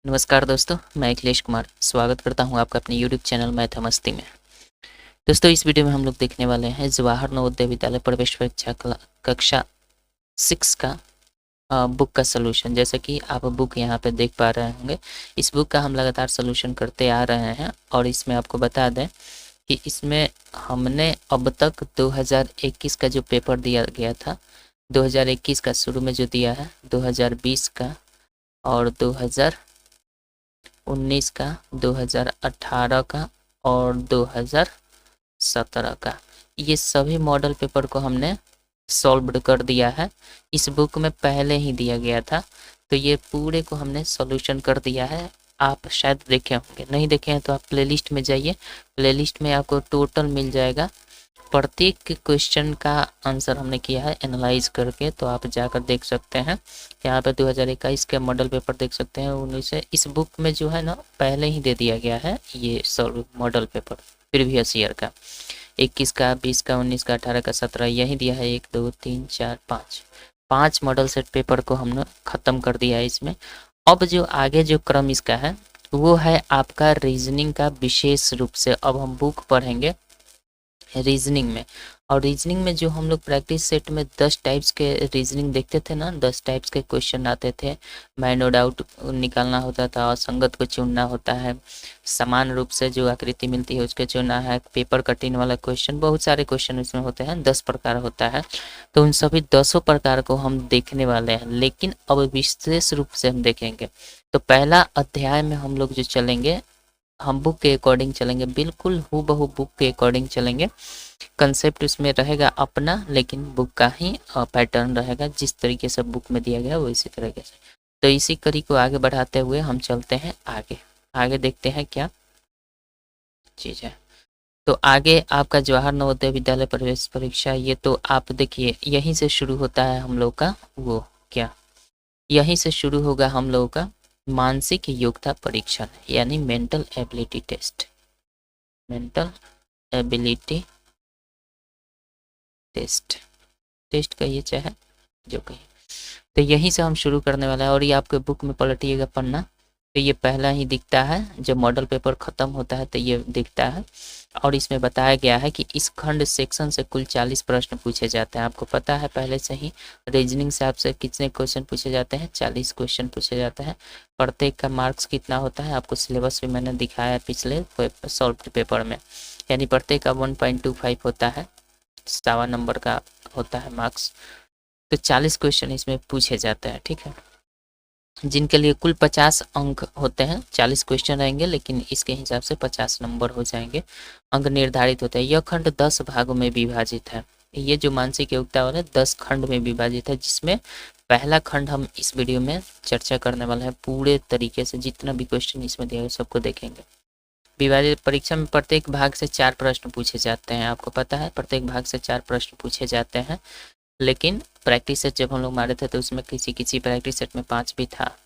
नमस्कार दोस्तों, मैं अखिलेश कुमार स्वागत करता हूं आपका अपने YouTube चैनल मैथ मस्ती में। दोस्तों, इस वीडियो में हम लोग देखने वाले हैं जवाहर नवोदय विद्यालय प्रवेश परीक्षा कक्षा 6 का बुक का सलूशन। जैसे कि आप बुक यहां पे देख पा रहे होंगे, इस बुक का हम लगातार सलूशन करते आ रहे हैं। और इसमें आपको बता दें कि इसमें हमने अब तक 2021 का जो पेपर दिया गया था, 2021 का शुरू में जो दिया है, 2020 का और 2019 का, 2018 का और 2017 का, ये सभी मॉडल पेपर को हमने सॉल्व कर दिया है। इस बुक में पहले ही दिया गया था, तो ये पूरे को हमने सॉल्यूशन कर दिया है। आप शायद देखे होंगे, नहीं देखे हैं तो आप प्लेलिस्ट में जाइए, प्लेलिस्ट में आपको टोटल मिल जाएगा। प्रत्येक क्वेश्चन का आंसर हमने किया है एनालाइज करके, तो आप जाकर देख सकते हैं। यहाँ पे 2021 के मॉडल पेपर देख सकते हैं, 19 से इस बुक में जो है ना पहले ही दे दिया गया है ये solve model paper previous year का। 21 का, 20 का, 19 का, 18 का, 17 यही दिया है। 1 2 3 4 5 मॉडल सेट पेपर को हमने ख़त्म कर दिया है इसमें। अब जो आगे जो क्रम इसका है वो है आपका रीजनिंग का। विशेष रूप से अब हम बुक पढ़ेंगे रीजनिंग में। और रीजनिंग में जो हम लोग प्रैक्टिस सेट में 10 टाइप्स के रीजनिंग देखते थे ना, 10 टाइप्स के क्वेश्चन आते थे। नो डाउट निकालना होता था, और संगत को चुनना होता है, समान रूप से जो आकृति मिलती है उसके चुनना है, पेपर कटिंग वाला क्वेश्चन, बहुत सारे क्वेश्चन इसमें होते हैं, 10 प्रकार होता है। तो उन सभी 10 प्रकार को हम देखने वाले हैं, लेकिन अब विशेष रूप से हम देखेंगे। तो पहला अध्याय में हम लोग जो चलेंगे, हम बुक के अकॉर्डिंग चलेंगे, बिल्कुल हूबहू बुक के अकॉर्डिंग चलेंगे। कंसेप्ट उसमें रहेगा अपना, लेकिन बुक का ही पैटर्न रहेगा, जिस तरीके से बुक में दिया गया वो इसी तरीके से। तो इसी कड़ी को आगे बढ़ाते हुए हम चलते हैं आगे। आगे देखते हैं क्या चीज़ है। तो आगे आपका जवाहर नवोदय विद्यालय प्रवेश परीक्षा, ये तो आप देखिए यहीं से शुरू होता है हम लोग का वो क्या, यहीं से शुरू होगा हम लोगों का मानसिक योग्यता परीक्षण, यानी mental ability test. Mental ability test, test कहिए चाहे जो कहिए, तो यहीं से हम शुरू करने वाला है। और ये आपके बुक में पलटिएगा पन्ना, तो ये पहला ही दिखता है। जब मॉडल पेपर ख़त्म होता है तो ये दिखता है। और इसमें बताया गया है कि इस खंड सेक्शन से कुल 40 प्रश्न पूछे जाते हैं। आपको पता है पहले से ही, रीजनिंग से आपसे कितने क्वेश्चन पूछे जाते हैं, 40 क्वेश्चन पूछे जाते हैं। प्रत्येक का मार्क्स कितना होता है, आपको सिलेबस भी मैंने दिखाया पिछले सॉल्व पेपर में, यानी प्रत्येक का 1.25 होता है, 7 नंबर का होता है मार्क्स। तो 40 क्वेश्चन इसमें पूछे जाते हैं, ठीक है, जिनके लिए कुल 50 अंक होते हैं। 40 क्वेश्चन रहेंगे, लेकिन इसके हिसाब से 50 नंबर हो जाएंगे, अंक निर्धारित होते हैं। यह खंड 10 भागों में विभाजित है। ये जो मानसिक योग्यता वाला 10 खंड में विभाजित है, जिसमें पहला खंड हम इस वीडियो में चर्चा करने वाला है। पूरे तरीके से जितना भी क्वेश्चन इसमें दिया है सबको देखेंगे। विभाजित परीक्षा में प्रत्येक भाग से 4 प्रश्न पूछे जाते हैं। आपको पता है प्रत्येक भाग से 4 प्रश्न पूछे जाते हैं, लेकिन प्रैक्टिस सेट जब हम लोग मारे थे तो उसमें किसी प्रैक्टिस सेट में 5 भी था,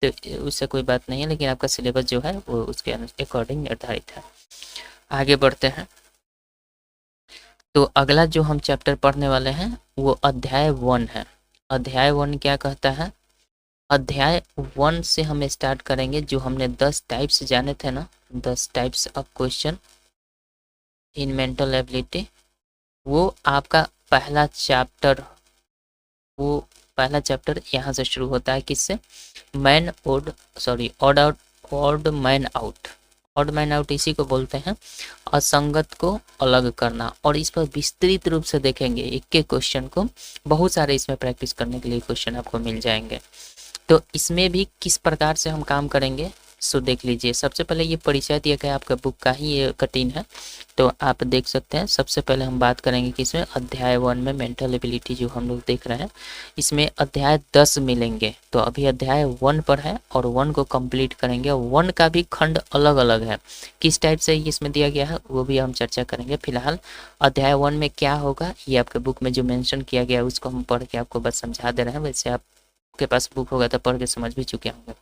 तो उससे कोई बात नहीं है, लेकिन आपका सिलेबस जो है वो उसके अकॉर्डिंग निर्धारित है। आगे बढ़ते हैं। तो अगला जो हम चैप्टर पढ़ने वाले हैं वो अध्याय 1 है। अध्याय 1 क्या कहता है? अध्याय 1 से हम स्टार्ट करेंगे। जो हमने 10 टाइप्स जाने थे ना, 10 types of question in mental ability, वो आपका पहला चैप्टर, वो पहला चैप्टर यहाँ से शुरू होता है। किससे? Odd man out. Odd man out इसी को बोलते हैं, असंगत को अलग करना। और इस पर विस्तृत रूप से देखेंगे एक एक क्वेश्चन को, बहुत सारे इसमें प्रैक्टिस करने के लिए क्वेश्चन आपको मिल जाएंगे। तो इसमें भी किस प्रकार से हम काम करेंगे सो देख लीजिए। सबसे पहले ये परिचय दिया गया आपका बुक का ही ये कटिंग है, तो आप देख सकते हैं। सबसे पहले हम बात करेंगे कि इसमें अध्याय 1 में मेंटल एबिलिटी जो हम लोग देख रहे हैं, इसमें अध्याय 10 मिलेंगे। तो अभी अध्याय 1 पर है और 1 को कंप्लीट करेंगे। 1 का भी खंड अलग अलग है, किस टाइप से इसमें दिया गया है वो भी हम चर्चा करेंगे। फिलहाल अध्याय 1 में क्या होगा ये आपके बुक में जो मेंशन किया गया है उसको हम पढ़ के आपको बस समझा दे रहे हैं। वैसे आपके पास बुक होगा तो पढ़ के समझ भी चुके होंगे।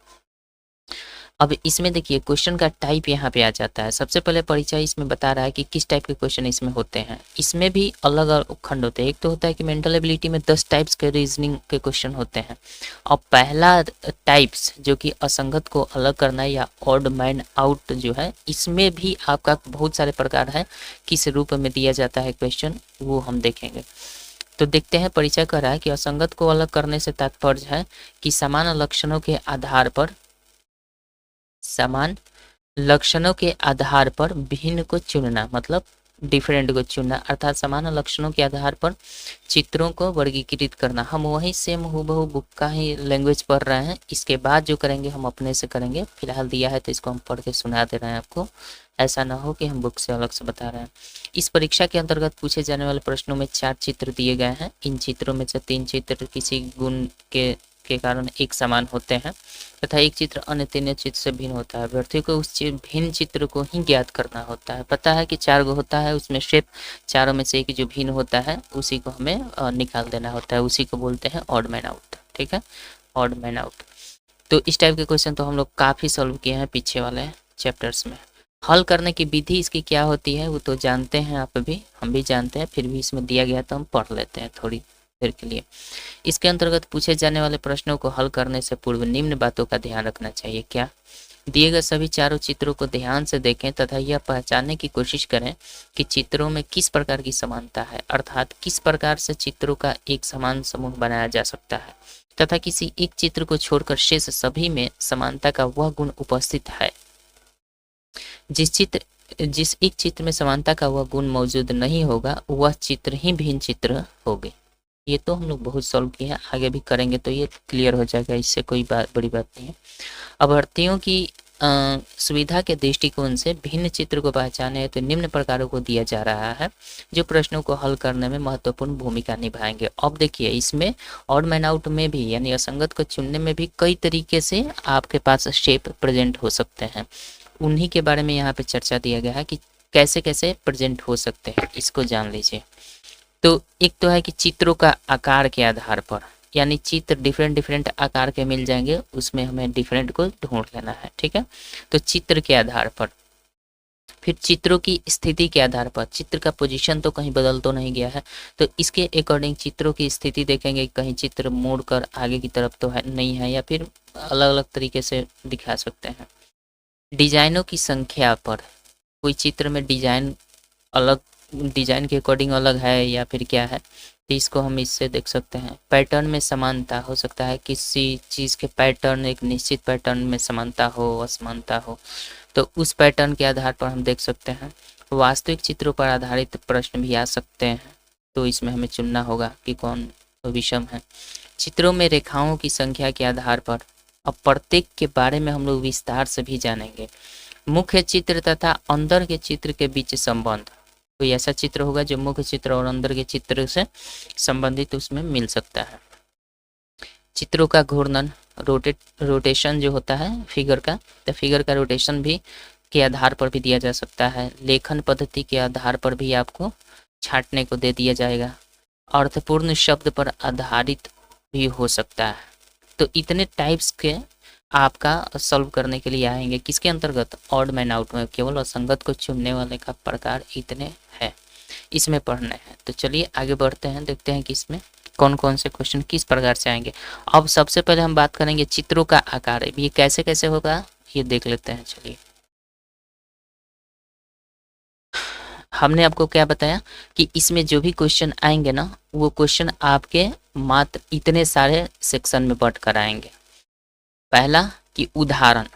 अब इसमें देखिए क्वेश्चन का टाइप यहाँ पे आ जाता है। सबसे पहले परिचय इसमें बता रहा है कि किस टाइप के क्वेश्चन इसमें होते हैं। इसमें भी अलग अलग खंड होते हैं। एक तो होता है कि मेंटल एबिलिटी में 10 टाइप्स के रीजनिंग के क्वेश्चन होते हैं, और पहला टाइप्स जो कि असंगत को अलग करना है या ऑड मैन आउट जो है, इसमें भी आपका बहुत सारे प्रकार है, किस रूप में दिया जाता है क्वेश्चन वो हम देखेंगे। तो देखते हैं, परिचय कर रहा है कि असंगत को अलग करने से तात्पर्य है कि समान लक्षणों के आधार पर भिन्न को चुनना, मतलब डिफरेंट को चुनना, अर्थात समान लक्षणों के आधार पर चित्रों को वर्गीकृत करना। हम वही सेम हूबहू बुक का ही लैंग्वेज पढ़ रहे हैं, इसके बाद जो करेंगे हम अपने से करेंगे। फिलहाल दिया है तो इसको हम पढ़ के सुना दे रहे हैं आपको, ऐसा ना हो कि हम बुक से अलग से बता रहे हैं। इस परीक्षा के अंतर्गत पूछे जाने वाले प्रश्नों में 4 चित्र दिए गए हैं। इन चित्रों में से 3 चित्र किसी गुण के कारण एक समान होते हैं तथा एक चित्र अन्य 3 चित्र से भिन्न होता है। अभ्यर्थी को उस भिन्न चित्र को ही ज्ञात करना होता है। पता है कि 4 गो होता है, उसमें शेप चारों में से एक जो भिन्न होता है उसी को हमें निकाल देना होता है, उसी को बोलते हैं ऑड मैन आउट। ठीक है, ऑड मैन आउट। तो इस टाइप के क्वेश्चन तो हम लोग काफ़ी सॉल्व किए हैं पीछे वाले चैप्टर्स में। हल करने की विधि इसकी क्या होती है वो तो जानते हैं आप भी, हम भी जानते हैं, फिर भी इसमें दिया गया तो हम पढ़ लेते हैं थोड़ी देर के लिए। इसके अंतर्गत पूछे जाने वाले प्रश्नों को हल करने से पूर्व निम्न बातों का ध्यान रखना चाहिए। क्या? दिए गए सभी चारों चित्रों को ध्यान से देखें तथा यह पहचानने की कोशिश करें कि चित्रों में किस प्रकार की समानता है, अर्थात किस प्रकार से चित्रों का एक समान समूह बनाया जा सकता है तथा किसी एक चित्र को छोड़कर शेष सभी में समानता का वह गुण उपस्थित है। जिस एक चित्र में समानता का वह गुण मौजूद नहीं होगा वह चित्र ही भिन्न चित्र होगी। ये तो हम लोग बहुत सॉल्व किए हैं, आगे भी करेंगे तो ये क्लियर हो जाएगा, इससे कोई बड़ी बात नहीं है। अभ्यर्थियों की सुविधा के दृष्टिकोण से भिन्न चित्र को पहचाने तो निम्न प्रकारों को दिया जा रहा है जो प्रश्नों को हल करने में महत्वपूर्ण भूमिका निभाएंगे। अब देखिए इसमें ऑड मैन आउट में भी यानी असंगत को चुनने में भी कई तरीके से आपके पास शेप प्रेजेंट हो सकते हैं, उन्हीं के बारे में यहाँ पे चर्चा दिया गया है कि कैसे कैसे प्रेजेंट हो सकते हैं, इसको जान लीजिए। तो एक तो है कि चित्रों का आकार के आधार पर, यानी चित्र डिफरेंट आकार के मिल जाएंगे, उसमें हमें डिफरेंट को ढूंढ लेना है। ठीक है, तो चित्र के आधार पर, फिर चित्रों की स्थिति के आधार पर, चित्र का पोजीशन तो कहीं बदल तो नहीं गया है, तो इसके अकॉर्डिंग चित्रों की स्थिति देखेंगे, कहीं चित्र मोड़ कर आगे की तरफ तो है नहीं है, या फिर अलग अलग तरीके से दिखा सकते हैं। डिजाइनों की संख्या पर, कोई चित्र में डिजाइन के अकॉर्डिंग अलग है या फिर क्या है, तो इसको हम इससे देख सकते हैं। पैटर्न में समानता, हो सकता है किसी चीज़ के पैटर्न एक निश्चित पैटर्न में समानता हो, असमानता हो, तो उस पैटर्न के आधार पर हम देख सकते हैं। वास्तविक चित्रों पर आधारित प्रश्न भी आ सकते हैं, तो इसमें हमें चुनना होगा कि कौन विषम है। चित्रों में रेखाओं की संख्या के आधार पर, अब प्रत्येक के बारे में हम लोग विस्तार से भी जानेंगे। मुख्य चित्र तथा अंदर के चित्र के बीच संबंध, कोई ऐसा चित्र होगा जो मुख्य चित्र और अंदर के चित्र से संबंधित उसमें मिल सकता है। चित्रों का घूर्णन, रोटेशन जो होता है फिगर का, तो फिगर का रोटेशन भी के आधार पर भी दिया जा सकता है। लेखन पद्धति के आधार पर भी आपको छांटने को दे दिया जाएगा। अर्थपूर्ण शब्द पर आधारित भी हो सकता है। तो इतने टाइप्स के आपका सॉल्व करने के लिए आएंगे, किसके अंतर्गत? ऑड मैन आउट में। केवल असंगत को चुनने वाले का प्रकार इतने हैं, इसमें पढ़ने हैं। तो चलिए आगे बढ़ते हैं, देखते हैं कि इसमें कौन कौन से क्वेश्चन किस प्रकार से आएंगे। अब सबसे पहले हम बात करेंगे चित्रों का आकार, ये कैसे कैसे होगा ये देख लेते हैं। चलिए, हमने आपको क्या बताया कि इसमें जो भी क्वेश्चन आएंगे ना, वो क्वेश्चन आपके मात्र इतने सारे सेक्शन में बट कर आएंगे। पहला कि उदाहरण,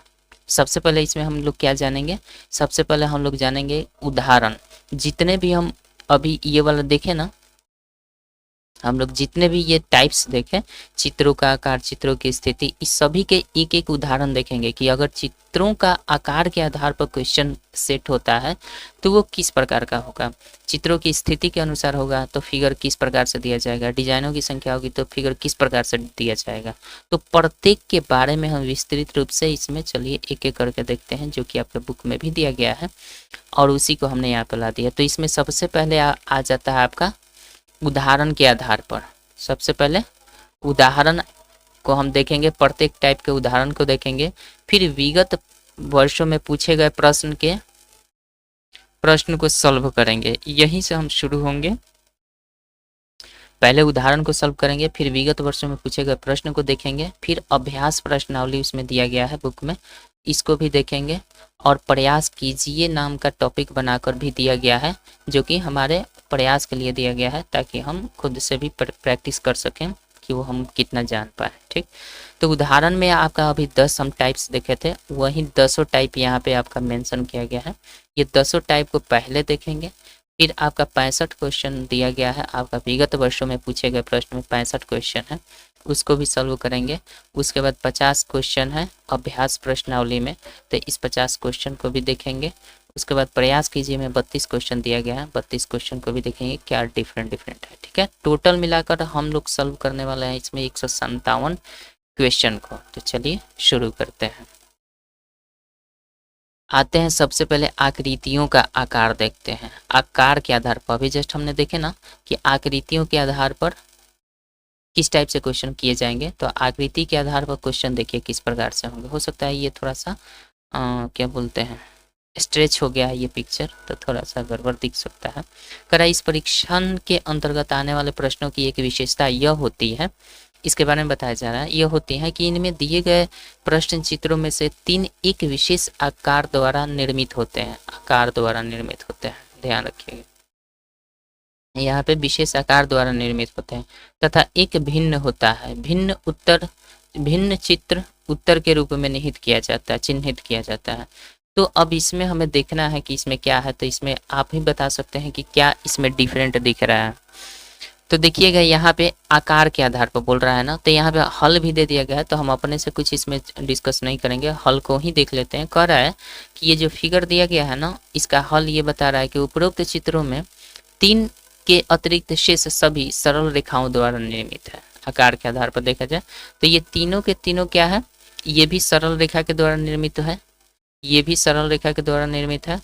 सबसे पहले इसमें हम लोग क्या जानेंगे? सबसे पहले हम लोग जानेंगे उदाहरण। जितने भी हम अभी ये वाला देखें ना, हम लोग जितने भी ये टाइप्स देखें, चित्रों का आकार, चित्रों की स्थिति, इस सभी के एक एक उदाहरण देखेंगे कि अगर चित्रों का आकार के आधार पर क्वेश्चन सेट होता है तो वो किस प्रकार का होगा। चित्रों की स्थिति के अनुसार होगा तो फिगर किस प्रकार से दिया जाएगा, डिजाइनों की संख्या होगी तो फिगर किस प्रकार से दिया जाएगा। तो प्रत्येक के बारे में हम विस्तृत रूप से इसमें चलिए एक एक करके देखते हैं, जो कि आपके बुक में भी दिया गया है और उसी को हमने यहाँ पर ला दिया। तो इसमें सबसे पहले आ जाता है आपका उदाहरण के आधार पर। सबसे पहले उदाहरण को हम देखेंगे, प्रत्येक टाइप के उदाहरण को देखेंगे, फिर विगत वर्षों में पूछे गए प्रश्न को सॉल्व करेंगे। यहीं से हम शुरू होंगे। पहले उदाहरण को सॉल्व करेंगे, फिर विगत वर्षों में पूछे गए प्रश्न को देखेंगे, फिर अभ्यास प्रश्नावली उसमें दिया गया है बुक में, इसको भी देखेंगे, और प्रयास कीजिए नाम का टॉपिक बनाकर भी दिया गया है, जो कि हमारे प्रयास के लिए दिया गया है, ताकि हम खुद से भी प्रैक्टिस कर सकें कि वो हम कितना जान पाए। ठीक, तो उदाहरण में आपका अभी 10 हम टाइप्स देखे थे, वहीं 10 टाइप यहाँ पे आपका मेंशन किया गया है। ये 10 टाइप को पहले देखेंगे, फिर आपका 65 क्वेश्चन दिया गया है, आपका विगत वर्षों में पूछे गए प्रश्न में 65 क्वेश्चन है, उसको भी सॉल्व करेंगे। उसके बाद 50 क्वेश्चन है अभ्यास प्रश्नावली में, तो इस 50 क्वेश्चन को भी देखेंगे। उसके बाद प्रयास कीजिए में 32 क्वेश्चन दिया गया है, 32 क्वेश्चन को भी देखेंगे क्या डिफरेंट है। ठीक है, टोटल मिलाकर हम लोग सॉल्व करने वाले हैं इसमें 157 क्वेश्चन को। तो चलिए शुरू करते हैं। आते हैं सबसे पहले आकृतियों का आकार देखते हैं। आकार के आधार पर अभी जस्ट हमने देखे ना कि आकृतियों के आधार पर किस टाइप से क्वेश्चन किए जाएंगे, तो आकृति के आधार पर क्वेश्चन देखिए किस प्रकार से होंगे। हो सकता है ये थोड़ा सा क्या बोलते हैं, स्ट्रेच हो गया है ये पिक्चर, तो थोड़ा सा गड़बड़ दिख सकता है। करा इस परीक्षण के अंतर्गत आने वाले प्रश्नों की एक विशेषता यह होती है, इसके बारे में बताया जा रहा है, यह होती है कि इनमें दिए गए प्रश्न चित्रों में से 3 एक विशेष आकार द्वारा निर्मित होते हैं। आकार द्वारा निर्मित होते हैं, ध्यान रखिएगा, यहाँ पे विशेष आकार द्वारा निर्मित होते हैं, तथा एक भिन्न होता है। भिन्न चित्र उत्तर के रूप में निहित किया जाता है, चिन्हित किया जाता है। तो अब इसमें हमें देखना है कि इसमें क्या है, तो इसमें आप ही बता सकते हैं कि क्या इसमें डिफरेंट दिख रहा है। तो देखिएगा यहाँ पे आकार के आधार पर बोल रहा है ना, तो यहाँ पे हल भी दे दिया गया है, तो हम अपने से कुछ इसमें डिस्कस नहीं करेंगे, हल को ही देख लेते हैं। कह रहा है कि ये जो फिगर दिया गया है ना, इसका हल ये बता रहा है कि उपरोक्त चित्रों में 3 के अतिरिक्त शेष सभी सरल रेखाओं द्वारा निर्मित है। आकार के आधार पर देखा जाए तो ये तीनों के तीनों क्या है, ये भी सरल रेखा के द्वारा निर्मित है, ये भी सरल रेखा के द्वारा निर्मित है,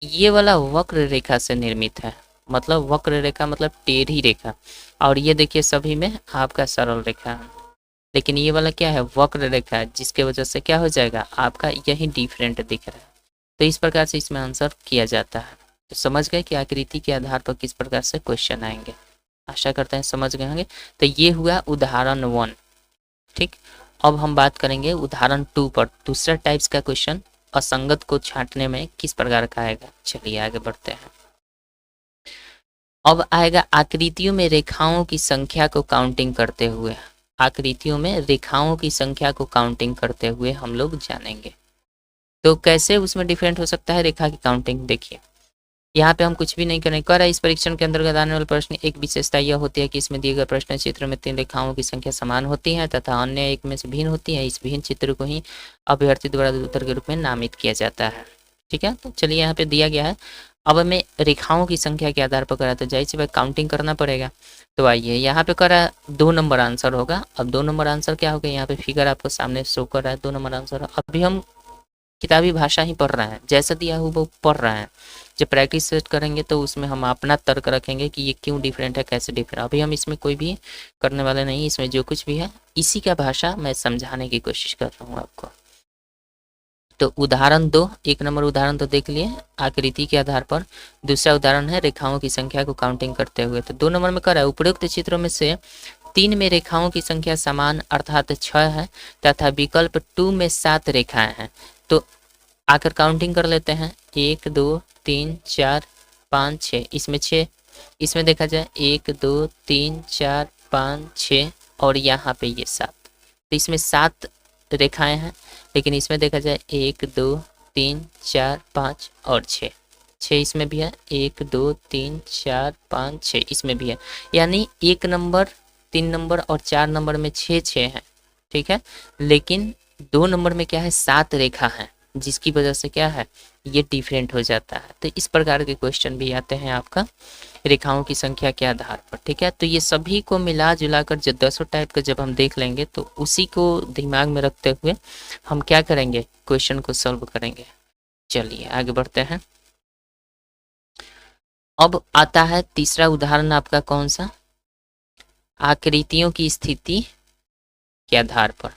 ये वाला वक्र रेखा से निर्मित है, मतलब वक्र रेखा मतलब टेढ़ी रेखा, और ये देखिए सभी में आपका सरल रेखा है, लेकिन ये वाला क्या है, वक्र रेखा है, जिसके वजह से क्या हो जाएगा आपका यही डिफरेंट दिख रहा है। तो इस प्रकार से इसमें आंसर किया जाता है। तो समझ गए कि आकृति के आधार पर किस प्रकार से क्वेश्चन आएंगे, आशा करते हैं समझ गए होंगे। तो ये हुआ उदाहरण 1। ठीक, अब हम बात करेंगे उदाहरण 2 पर, दूसरा टाइप्स का क्वेश्चन असंगत को छांटने में किस प्रकार का आएगा। चलिए आगे बढ़ते हैं। अब आएगा आकृतियों में रेखाओं की संख्या को काउंटिंग करते हुए। आकृतियों में रेखाओं की संख्या को काउंटिंग करते हुए हम लोग जानेंगे। तो कैसे उसमें डिफरेंट हो सकता है रेखा की काउंटिंग, देखिए यहाँ पे हम कुछ भी नहीं करें। कर इस परीक्षण के अंतर्गत आने वाले प्रश्न एक विशेषता यह होती है कि इसमें दिए गए प्रश्न चित्र में 3 रेखाओं की संख्या समान होती है तथा अन्य एक में से भिन्न होती है। इस भिन्न चित्र को ही अभ्यर्थी द्वारा उत्तर के रूप में नामित किया जाता है। ठीक है, तो चलिए यहाँ पे दिया गया है। अब हमें रेखाओं की संख्या के आधार पर करा, तो जाहिर सी बात काउंटिंग करना पड़ेगा। तो आइए यहाँ पे करा 2 नंबर आंसर होगा। अब 2 नंबर आंसर क्या होगा, यहाँ पे फिगर आपको सामने शो कर रहा है 2 नंबर आंसर। अभी हम किताबी भाषा ही पढ़ रहे हैं, जैसा दिया हुआ वो पढ़ रहे हैं। जब प्रैक्टिस सेट करेंगे तो उसमें हम अपना तर्क रखेंगे कि ये क्यों डिफरेंट है, कैसे डिफरेंट। अभी हम इसमें कोई भी करने वाले नहीं, इसमें जो कुछ भी है इसी का भाषा मैं समझाने की कोशिश कर रहा हूँ आपको। तो उदाहरण 2, 1 नंबर उदाहरण तो देख लिए आकृति के आधार पर। दूसरा उदाहरण है रेखाओं की संख्या को काउंटिंग करते हुए। तो 2 नंबर में कर रहा है उपरोक्त चित्रों में से 3 में रेखाओं की संख्या समान अर्थात 6 है तथा विकल्प 2 में 7 रेखाएं हैं। तो आकर काउंटिंग कर लेते हैं, 1 2 3 4 5 6, इसमें 6, इसमें देखा जाए 1 2 3 4 5 6 और यहाँ पे ये 7, तो इसमें 7 रेखाएं हैं। लेकिन इसमें देखा जाए 1 2 3 4 5 और 6 इसमें भी है, 1 2 3 4 5 6 इसमें भी है, यानी 1 नंबर 3 नंबर और 4 नंबर में 6 है। ठीक है, लेकिन 2 नंबर में क्या है 7 रेखा है, जिसकी वजह से क्या है ये डिफरेंट हो जाता है। तो इस प्रकार के क्वेश्चन भी आते हैं आपका रेखाओं की संख्या के आधार पर। ठीक है, तो ये सभी को मिला जुलाकर जो 10 टाइप का जब हम देख लेंगे तो उसी को दिमाग में रखते हुए हम क्या करेंगे, क्वेश्चन को सॉल्व करेंगे। चलिए आगे बढ़ते हैं। अब आता है तीसरा उदाहरण आपका कौन सा, आकृतियों की स्थिति के आधार पर।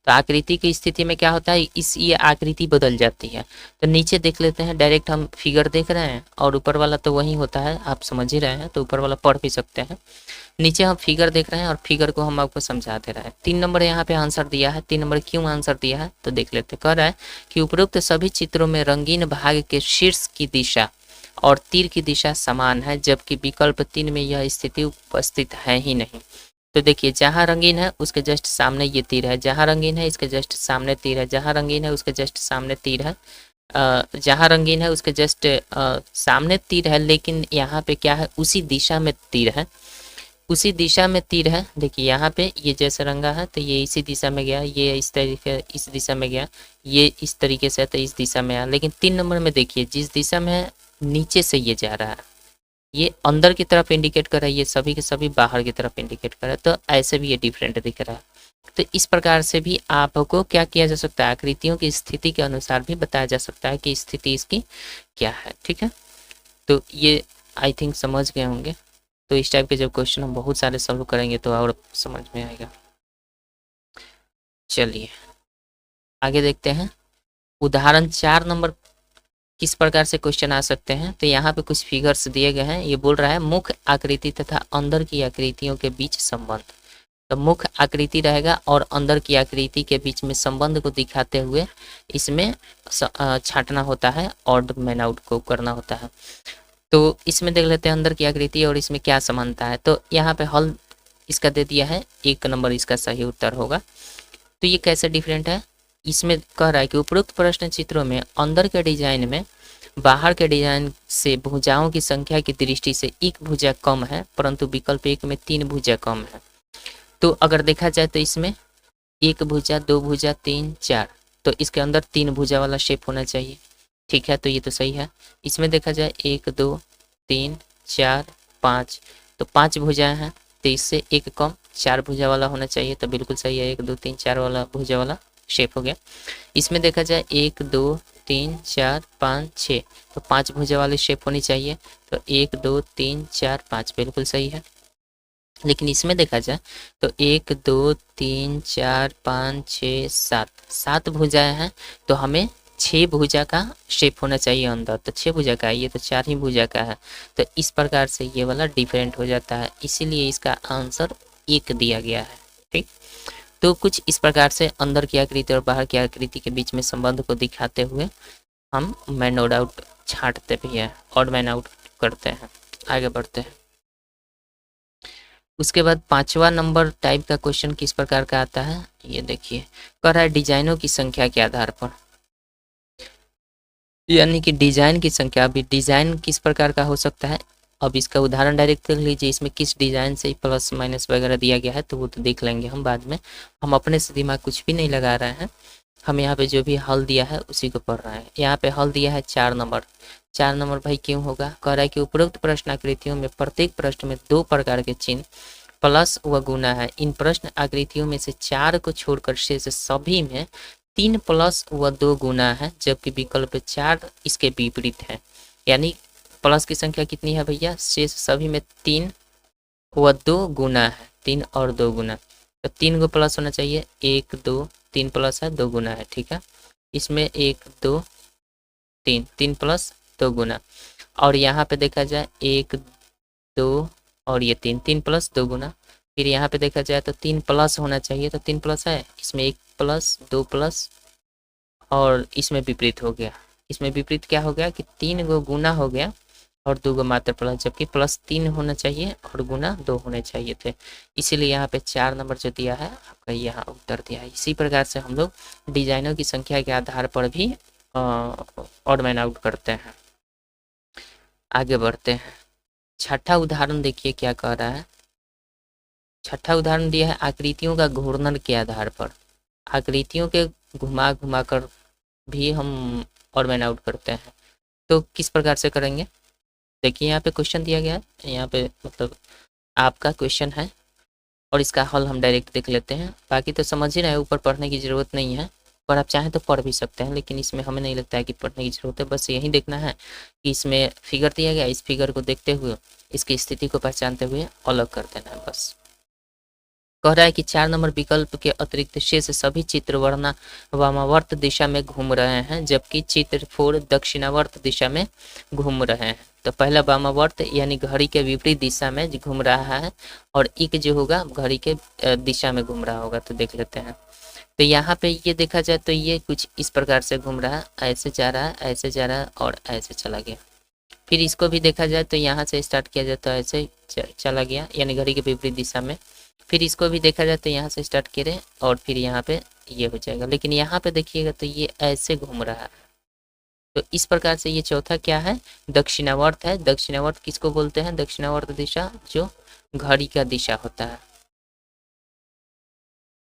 तो आकृति की स्थिति में क्या होता है, ये आकृति बदल जाती है। तो नीचे देख लेते हैं, डायरेक्ट हम फिगर देख रहे हैं और ऊपर वाला तो वही होता है, आप समझ ही रहे हैं, तो ऊपर वाला पढ़ भी सकते हैं। नीचे हम फिगर देख रहे हैं और फिगर को हम आपको समझा दे रहे हैं। 3 नंबर यहाँ पे आंसर दिया है। 3 नंबर क्यों आंसर दिया है तो देख लेते। कह रहा है कि उपरोक्त सभी चित्रों में रंगीन भाग के शीर्ष की दिशा और तीर की दिशा समान है, जबकि विकल्प 3 में यह स्थिति उपस्थित है ही नहीं। तो देखिए, जहाँ रंगीन है उसके जस्ट सामने ये तीर है, जहाँ रंगीन है इसके जस्ट सामने तीर है, जहाँ रंगीन है उसके जस्ट सामने तीर है, जहाँ रंगीन है उसके जस्ट सामने तीर है, लेकिन यहाँ पे क्या है, उसी दिशा में तीर है, उसी दिशा में तीर है। देखिए यहाँ पे ये जैसे रंगा है तो ये इसी दिशा में गया, ये इस तरीके इस दिशा में गया, ये इस तरीके से है तो इस दिशा में आया। लेकिन 3 नंबर में देखिए, जिस दिशा में है नीचे से ये जा रहा है, ये अंदर की तरफ इंडिकेट कर रहा है, ये सभी के सभी बाहर की तरफ इंडिकेट कर रहा है, तो ऐसे भी ये डिफरेंट दिख रहा है। तो इस प्रकार से भी आपको क्या किया जा सकता है, आकृतियों की स्थिति के अनुसार भी बताया जा सकता है कि स्थिति इसकी क्या है। ठीक है, तो ये आई थिंक समझ गए होंगे। तो इस टाइप के जब क्वेश्चन हम बहुत सारे सॉल्व करेंगे तो और समझ में आएगा। चलिए आगे देखते हैं। उदाहरण 4 नंबर किस प्रकार से क्वेश्चन आ सकते हैं, तो यहाँ पे कुछ फिगर्स दिए गए हैं। ये बोल रहा है मुख्य आकृति तथा अंदर की आकृतियों के बीच संबंध। तो मुख्य आकृति रहेगा और अंदर की आकृति के बीच में संबंध को दिखाते हुए इसमें छांटना होता है, ऑड मैन आउट को करना होता है। तो इसमें देख लेते हैं अंदर की आकृति और इसमें क्या समानता है। तो यहाँ पे हल इसका दे दिया है, 1 नंबर इसका सही उत्तर होगा। तो ये कैसे डिफरेंट है, इसमें कह रहा है कि उपरोक्त प्रश्न चित्रों में अंदर के डिजाइन में बाहर के डिजाइन से भुजाओं की संख्या की दृष्टि से एक भुजा कम है, परंतु विकल्प 1 में 3 भुजा कम है। तो अगर देखा जाए तो इसमें 1 भुजा, 2 भुजा, 3, 4, तो इसके अंदर 3 भुजा वाला शेप होना चाहिए। ठीक है, तो ये तो सही है। इसमें देखा जाए 1, 2, 3, 4, 5, तो 5 भुजाएं हैं, तो इससे 1 कम 4 भुजा वाला होना चाहिए, तो बिल्कुल सही है। 1, 2, 3, 4 वाला भुजा वाला शेप हो गया। इसमें देखा जाए 1, 2, 3, 4, 5, 6, तो 5 भुजा वाली शेप होनी चाहिए, तो 1, 2, 3, 4, 5 बिल्कुल सही है। लेकिन इसमें देखा जाए तो 1, 2, 3, 4, 5, 6, 7, 7 भुजाएं हैं, तो हमें 6 भुजा का शेप होना चाहिए अंदर, तो 6 भुजा का है, ये तो 4 ही भुजा का है। तो इस प्रकार से ये वाला डिफरेंट हो जाता है, इसीलिए इसका आंसर 1 दिया गया है। ठीक, तो कुछ इस प्रकार से अंदर की आकृति और बाहर की आकृति के बीच में संबंध को दिखाते हुए हम मैन आउट छांटते भी हैं, ऑड मैन आउट करते हैं। आगे बढ़ते हैं। उसके बाद 5वां नंबर टाइप का क्वेश्चन किस प्रकार का आता है, ये देखिए। कह रहा है डिजाइनों की संख्या के आधार पर, यानी कि डिजाइन की संख्या। अभी डिजाइन किस प्रकार का हो सकता है, अब इसका उदाहरण डायरेक्ट देख लीजिए। इसमें किस डिजाइन से प्लस माइनस वगैरह दिया गया है तो वो तो देख लेंगे हम बाद में, हम अपने से दिमाग कुछ भी नहीं लगा रहे हैं। हम यहाँ पे जो भी हल दिया है उसी को पढ़ रहे हैं। यहाँ पे हल दिया है 4 नंबर। 4 नंबर भाई क्यों होगा, कह रहा है कि उपरोक्त प्रश्न आकृतियों में प्रत्येक प्रश्न में 2 प्रकार के चिन्ह प्लस व गुना है। इन प्रश्न आकृतियों में से 4 को छोड़कर शेष सभी में 3 प्लस व 2 गुना है, जबकि विकल्प 4 इसके विपरीत है। यानी प्लस की संख्या कितनी है भैया, शेष सभी में 3 व 2 गुना है, 3 और 2 गुना, तो 3 को प्लस होना चाहिए। 1, 2, 3 प्लस है, 2 गुना है। ठीक है, इसमें 1, 2, 3, 3 प्लस 2 गुना, और यहाँ पे देखा जाए 1, 2 और ये 3, 3 प्लस 2 गुना। फिर यहाँ पे देखा जाए तो 3 प्लस होना चाहिए, तो 3 प्लस है, इसमें 1 प्लस 2 प्लस, और इसमें विपरीत हो गया। इसमें विपरीत क्या हो गया कि 3 गो गुना हो गया और 2 गो मात्र प्लस, जबकि प्लस 3 होना चाहिए और गुना 2 होने चाहिए थे। इसीलिए यहाँ पे 4 नंबर जो दिया है आपका यहाँ उत्तर दिया है। इसी प्रकार से हम लोग डिजाइनों की संख्या के आधार पर भी ऑड मैन आउट करते हैं। आगे बढ़ते हैं। 6ठा उदाहरण देखिए क्या कह रहा है। 6ठा उदाहरण दिया है आकृतियों का घूर्णन के आधार पर। आकृतियों के घुमा घुमा कर भी हम ऑड मैन आउट करते हैं। तो किस प्रकार से करेंगे, देखिए यहाँ पे क्वेश्चन दिया गया है, यहाँ पे मतलब आपका क्वेश्चन है और इसका हल हम डायरेक्ट देख लेते हैं। बाकी तो समझ ही रहे, ऊपर पढ़ने की ज़रूरत नहीं है, पर आप चाहें तो पढ़ भी सकते हैं, लेकिन इसमें हमें नहीं लगता है कि पढ़ने की ज़रूरत है। बस यही देखना है कि इसमें फिगर दिया गया, इस फिगर को देखते हुए इसकी स्थिति को पहचानते हुए अलग कर देना है बस। कह रहा है कि 4 नंबर विकल्प के अतिरिक्त शेष सभी चित्र वामावर्त दिशा में घूम रहे हैं, जबकि चित्र 4 दक्षिणावर्त दिशा में घूम रहे हैं। तो पहला वामावर्त यानी घड़ी के विपरीत दिशा में घूम रहा है, और एक जो होगा घड़ी के दिशा में घूम रहा होगा। तो देख लेते हैं। तो यहाँ पे ये देखा जाए तो ये कुछ इस प्रकार से घूम रहा है, ऐसे जा रहा है, ऐसे जा रहा है और ऐसे चला गया। फिर इसको भी देखा जाए तो यहाँ से स्टार्ट किया जाए तो ऐसे चला गया, यानी घड़ी के विपरीत दिशा में। फिर इसको भी देखा जाए तो यहाँ से स्टार्ट करें और फिर यहाँ पे ये हो जाएगा, लेकिन यहाँ पे देखिएगा तो ये ऐसे घूम रहा है। तो इस प्रकार से ये चौथा क्या है, दक्षिणावर्त है। दक्षिणावर्त किसको बोलते हैं, दक्षिणावर्त दिशा जो घड़ी का दिशा होता है।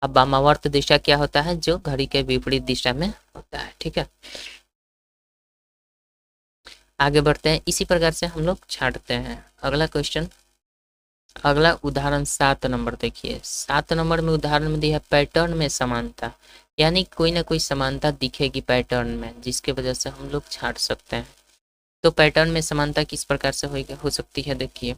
अब वामावर्त दिशा क्या होता है, जो घड़ी के विपरीत दिशा में होता है। ठीक है, आगे बढ़ते हैं। इसी प्रकार से हम लोग छांटते हैं। अगला क्वेश्चन, अगला उदाहरण 7 नंबर देखिए। 7 नंबर में उदाहरण में दिया है पैटर्न में समानता, यानी कोई ना कोई समानता दिखेगी पैटर्न में, जिसके वजह से हम लोग छांट सकते हैं। तो पैटर्न में समानता किस प्रकार से हो सकती है, देखिए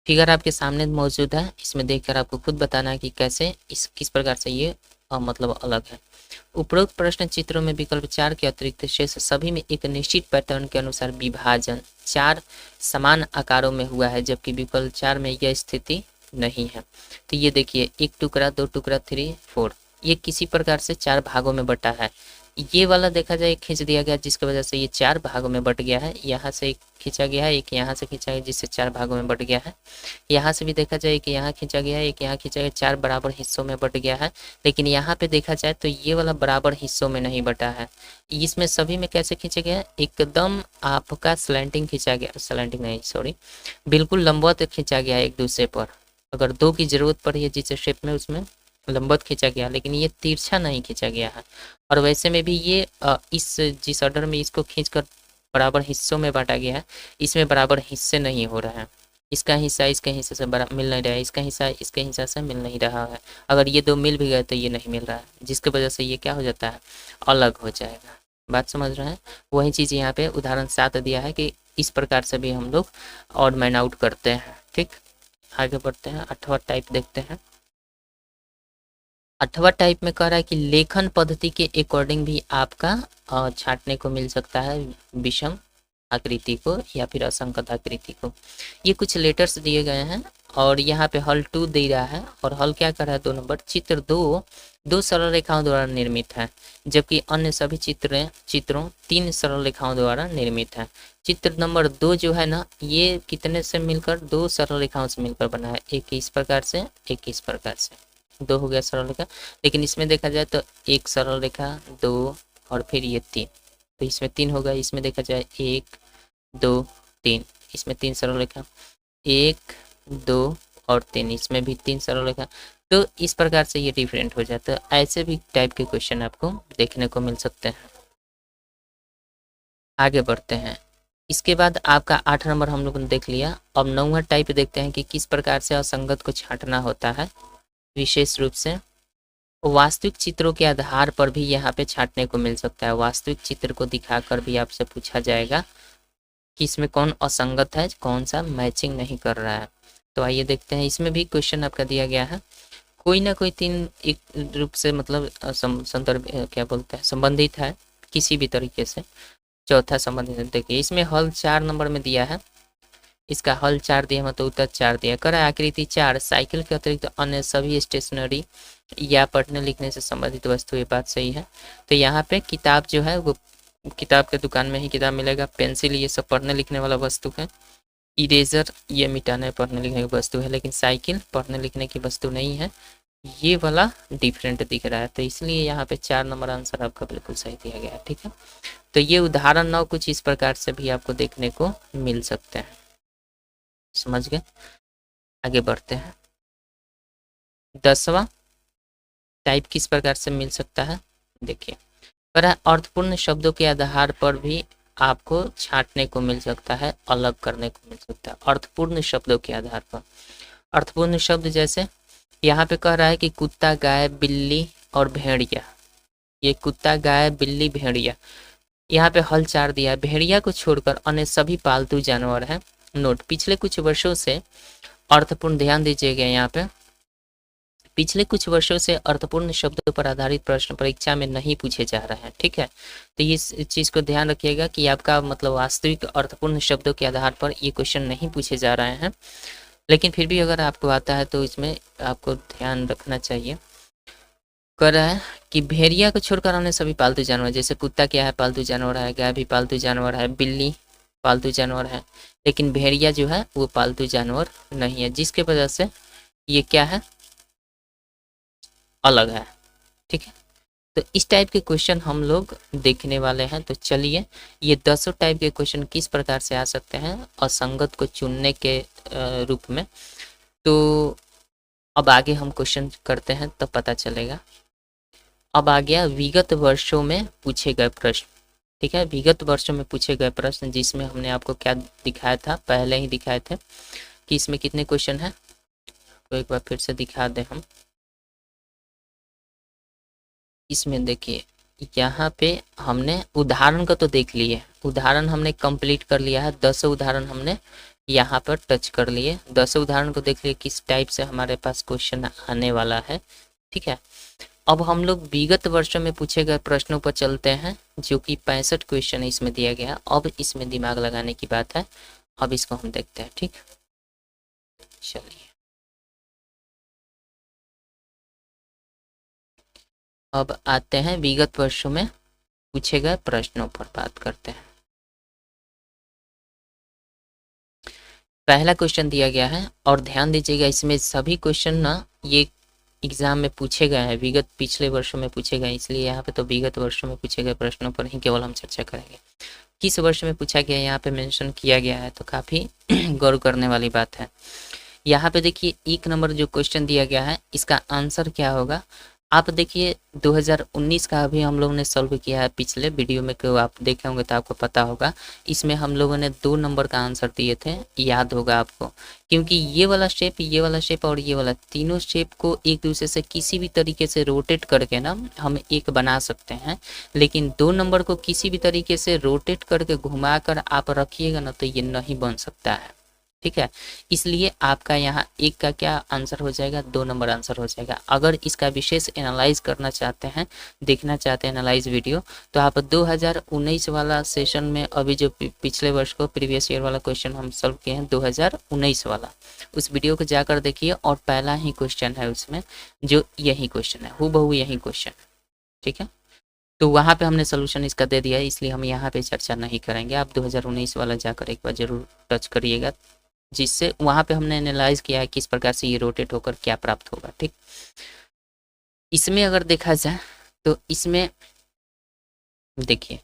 फिगर आपके सामने मौजूद है। इसमें देखकर आपको खुद बताना है कि कैसे किस प्रकार से ये मतलब अलग है। उपरोक्त प्रश्न चित्रों में विकल्प 4 के अतिरिक्त शेष सभी में एक निश्चित पैटर्न के अनुसार विभाजन 4 समान आकारों में हुआ है, जबकि विकल्प 4 में यह स्थिति नहीं है। तो ये देखिए, 1 टुकड़ा, 2 टुकड़ा, 3, 4, ये किसी प्रकार से 4 भागों में बटा है। ये वाला देखा जाए खींच दिया गया, जिसकी वजह से ये 4 भागों में बट गया है। यहाँ से एक खींचा गया है, एक यहाँ से खींचा गया, जिससे 4 भागों में बट गया है। यहाँ से भी देखा जाए कि यहाँ खींचा गया है, एक यहाँ खींचा गया, 4 बराबर हिस्सों में बट गया है। लेकिन यहाँ पे देखा जाए तो ये वाला बराबर हिस्सों में नहीं बटा है। इसमें सभी में कैसे खींचा गया है, एकदम आपका स्लैंटिंग खींचा गया, स्लैंटिंग नहीं सॉरी, बिल्कुल लंबवत खींचा गया है एक दूसरे पर। अगर 2 की जरूरत पड़ी है जिस शेप में, उसमें लंबवत खींचा गया, लेकिन ये तिरछा नहीं खींचा गया है। और वैसे में भी ये इस जिस ऑर्डर में इसको खींचकर बराबर हिस्सों में बांटा गया है, इसमें बराबर हिस्से नहीं हो रहा है। इसका हिस्सा इसके हिस्से से बड़ा मिल नहीं रहा है, इसका हिस्सा इसके हिस्से से मिल नहीं रहा है। अगर ये 2 मिल भी गए तो ये नहीं मिल रहा है, जिसकी वजह से ये क्या हो जाता है, अलग हो जाएगा। बात समझ रहे हैं। वही चीज़ यहाँ पे उदाहरण 7 दिया है कि इस प्रकार से भी हम लोग ऑड मैन आउट करते हैं। ठीक, आगे बढ़ते हैं। 8वां टाइप देखते हैं। 8वां टाइप में कह रहा है कि लेखन पद्धति के अकॉर्डिंग भी आपका छांटने को मिल सकता है विषम आकृति को या फिर असंगत आकृति को। ये कुछ लेटर्स दिए गए हैं और यहाँ पे हल 2 दे रहा है, और हल क्या कर रहा है, 2 नंबर चित्र 2 सरल रेखाओं द्वारा निर्मित है, जबकि अन्य सभी चित्रों 3 सरल रेखाओं द्वारा निर्मित है। चित्र नंबर 2 जो है ना, ये कितने से मिलकर, 2 सरल रेखाओं से मिलकर बना है। एक इस प्रकार से, एक इस प्रकार से, 2 हो गया सरल रेखा। लेकिन इसमें देखा जाए तो 1 सरल रेखा, 2 और फिर ये 3, तो इसमें 3 होगा। इसमें देखा जाए 1 2 3, इसमें 3 सरल रेखा, 1 2 और 3, इसमें भी 3 सरल रेखा। तो इस प्रकार से ये डिफरेंट हो जाता है। ऐसे भी टाइप के क्वेश्चन आपको देखने को मिल सकते हैं। आगे बढ़ते हैं। इसके बाद आपका 8 नंबर हम लोगों ने देख लिया। अब 9वां टाइप देखते हैं कि किस प्रकार से असंगत को छांटना होता है। विशेष रूप से वास्तविक चित्रों के आधार पर भी यहाँ पे छांटने को मिल सकता है। वास्तविक चित्र को दिखाकर भी आपसे पूछा जाएगा कि इसमें कौन असंगत है, कौन सा मैचिंग नहीं कर रहा है। तो आइए देखते हैं। इसमें भी क्वेश्चन आपका दिया गया है, कोई ना कोई 3 एक रूप से मतलब संदर्भ क्या बोलते हैं, संबंधित है किसी भी तरीके से। चौथा संबंधित है। देखिए इसमें हल 4 नंबर में दिया है, इसका हल 4 दिया, मतलब उत्तर 4 दिया। कर आकृति 4 साइकिल के अतिरिक्त अन्य सभी स्टेशनरी या पढ़ने लिखने से संबंधित वस्तु, ये बात सही है। तो यहाँ पे किताब जो है वो किताब के दुकान में ही किताब मिलेगा। पेंसिल ये सब पढ़ने लिखने वाला वस्तु है। इरेजर ये मिटाने पढ़ने लिखने की वस्तु है, लेकिन साइकिल पढ़ने लिखने की वस्तु नहीं है। ये वाला डिफरेंट दिख रहा है, तो इसलिए यहाँ पे 4 नंबर आंसर आपका बिल्कुल सही दिया गया है। ठीक है, तो ये उदाहरण 9 कुछ इस प्रकार से भी आपको देखने को मिल सकते हैं। समझ गए। आगे बढ़ते हैं। 10वां टाइप किस प्रकार से मिल सकता है, देखिए पर अर्थपूर्ण शब्दों के आधार पर भी आपको छांटने को मिल सकता है, अलग करने को मिल सकता है। अर्थपूर्ण शब्दों के आधार पर, अर्थपूर्ण शब्द जैसे यहाँ पे कह रहा है कि कुत्ता, गाय, बिल्ली और भेड़िया। ये कुत्ता, गाय, बिल्ली, भेड़िया, यहाँ पे हल 4 दिया है। भेड़िया को छोड़कर अन्य सभी पालतू जानवर हैं। नोट, पिछले कुछ वर्षों से अर्थपूर्ण, ध्यान दीजिएगा यहाँ पे, पिछले कुछ वर्षों से अर्थपूर्ण शब्दों पर आधारित प्रश्न परीक्षा में नहीं पूछे जा रहे हैं। ठीक है, तो इस चीज़ को ध्यान रखिएगा कि आपका मतलब वास्तविक अर्थपूर्ण शब्दों के आधार पर ये क्वेश्चन नहीं पूछे जा रहे हैं, लेकिन फिर भी अगर आपको आता है तो इसमें आपको ध्यान रखना चाहिए। कर रहा है कि भेड़िया को छोड़कर हमने सभी पालतू जानवर, जैसे कुत्ता क्या है पालतू जानवर है, गाय भी पालतू जानवर है, बिल्ली पालतू जानवर है, लेकिन भेड़िया जो है वो पालतू जानवर नहीं है, जिसके वजह से ये क्या है, अलग है। ठीक है, तो इस टाइप के क्वेश्चन हम लोग देखने वाले हैं। तो चलिए, ये 10 टाइप के क्वेश्चन किस प्रकार से आ सकते हैं असंगत को चुनने के रूप में, तो अब आगे हम क्वेश्चन करते हैं तब पता चलेगा। अब आ गया विगत वर्षों में पूछे गए प्रश्न। ठीक है, विगत वर्षों में पूछे गए प्रश्न, जिसमें हमने आपको क्या दिखाया था, पहले ही दिखाए थे कि इसमें कितने क्वेश्चन हैं, तो एक बार फिर से दिखा दें हम। इसमें देखिए, यहाँ पे हमने उदाहरण का तो देख लिए, उदाहरण हमने कंप्लीट कर लिया है, 10 उदाहरण हमने यहाँ पर टच कर लिए, 10 उदाहरण को देख लिए किस टाइप से हमारे पास क्वेश्चन आने वाला है। ठीक है, अब हम लोग विगत वर्षों में पूछे गए प्रश्नों पर चलते हैं, जो कि 65 क्वेश्चन इसमें दिया गया। अब इसमें दिमाग लगाने की बात है, अब इसको हम देखते हैं। ठीक, चलिए अब आते हैं विगत वर्षों में पूछे गए प्रश्नों पर बात करते हैं। पहला क्वेश्चन दिया गया है और ध्यान दीजिएगा, इसमें सभी क्वेश्चन ना ये एग्जाम में पूछे गए हैं, विगत पिछले वर्षों में पूछे गए, इसलिए यहाँ पे तो विगत वर्षों में पूछे गए प्रश्नों पर ही केवल हम चर्चा करेंगे। किस वर्ष में पूछा गया यहाँ पे मेंशन किया गया है, तो काफ़ी गौर करने वाली बात है। यहाँ पे देखिए 1 नंबर जो क्वेश्चन दिया गया है, इसका आंसर क्या होगा। आप देखिए 2019 का अभी हम लोगों ने सॉल्व किया है, पिछले वीडियो में को आप देखे होंगे तो आपको पता होगा। इसमें हम लोगों ने 2 नंबर का आंसर दिए थे, याद होगा आपको, क्योंकि ये वाला शेप, ये वाला शेप और ये वाला, तीनों शेप को एक दूसरे से किसी भी तरीके से रोटेट करके ना हम एक बना सकते हैं, लेकिन 2 नंबर को किसी भी तरीके से रोटेट करके घुमा कर आप रखिएगा ना तो ये नहीं बन सकता है। ठीक है, इसलिए आपका यहाँ 1 का क्या आंसर हो जाएगा, 2 नंबर आंसर हो जाएगा। अगर इसका विशेष एनालाइज करना चाहते हैं, देखना चाहते हैं एनालाइज वीडियो, तो आप 2019 वाला सेशन में अभी जो पिछले वर्ष को प्रीवियस ईयर वाला क्वेश्चन हम सॉल्व किए हैं 2019 वाला, उस वीडियो को जाकर देखिए, और पहला ही क्वेश्चन है उसमें जो यही क्वेश्चन है, हूबहू यही क्वेश्चन। ठीक है, तो वहाँ पे हमने सोल्यूशन इसका दे दिया है, इसलिए हम यहाँ पे चर्चा नहीं करेंगे। आप 2019 वाला जाकर एक बार जरूर टच करिएगा, जिससे वहाँ पे हमने एनालाइज किया है किस प्रकार से ये रोटेट होकर क्या प्राप्त होगा। ठीक, इसमें अगर देखा जाए तो इसमें देखिए,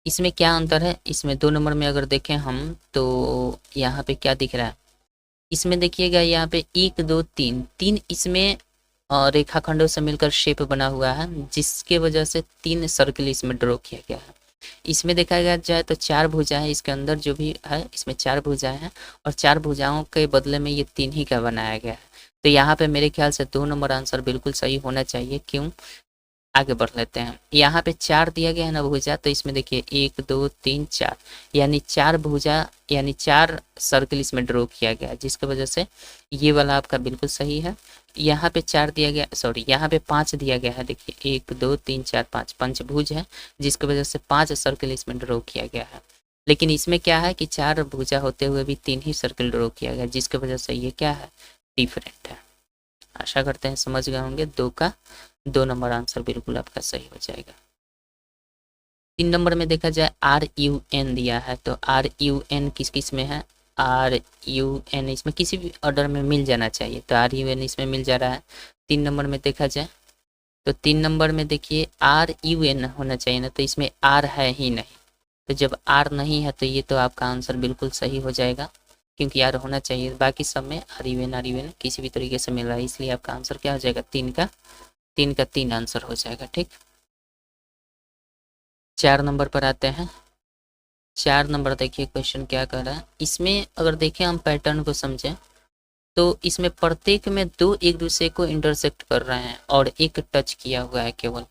इसमें क्या अंतर है, इसमें 2 नंबर में अगर देखें हम तो यहाँ पे क्या दिख रहा है, इसमें देखिएगा यहाँ पे 1 2 3 3 इसमें रेखाखंडों से मिलकर शेप बना हुआ है, जिसके वजह से 3 सर्किल इसमें ड्रॉ किया गया है। इसमें देखा गया जाए तो 4 भुजाएं, इसके अंदर जो भी है इसमें 4 भुजाएं हैं, और 4 भुजाओं के बदले में ये 3 ही का बनाया गया है। तो यहाँ पे मेरे ख्याल से 2 नंबर आंसर बिल्कुल सही होना चाहिए। क्यों, आगे बढ़ लेते हैं। यहाँ पे 4 दिया गया है ना भुजा, तो इसमें देखिए 1 2 3 4, यानी 4 भुजा, यानी 4 सर्किल इसमें ड्रॉ किया गया, जिसकी वजह से ये वाला आपका बिल्कुल सही है। यहाँ पे 4 दिया गया, सॉरी यहाँ पे 5 दिया गया है, देखिए 1 2 3 4 5, पंचभुज है, जिसकी वजह से 5 सर्किल इसमें ड्रॉ किया गया है। लेकिन इसमें क्या है कि 4 भुजा होते हुए भी 3 ही सर्किल ड्रॉ किया गया, जिसकी वजह से ये क्या है, डिफरेंट है। आशा करते हैं समझ गए होंगे। 2 का 2 नंबर आंसर बिल्कुल आपका सही हो जाएगा। 3 नंबर में देखा जाए RUN दिया है, तो RUN किस किस में है, RUN इसमें किसी भी ऑर्डर में मिल जाना चाहिए, तो RUN इसमें मिल जा रहा है। 3 नंबर में देखा जाए तो 3 नंबर में देखिए RUN होना चाहिए ना, तो इसमें R है ही नहीं, तो जब R नहीं है तो ये तो आपका आंसर बिल्कुल सही हो जाएगा, क्योंकि R होना चाहिए। बाकी सब में RUN किसी भी तरीके से मिल रहा है, इसलिए आपका आंसर क्या हो जाएगा, 3 का 3 आंसर हो जाएगा। ठीक, 4 नंबर पर आते हैं। 4 नंबर देखिए क्वेश्चन क्या कर रहा है, इसमें अगर देखें हम पैटर्न को समझें तो इसमें प्रत्येक में 2 एक दूसरे को इंटरसेक्ट कर रहे हैं और 1 टच किया हुआ है केवल।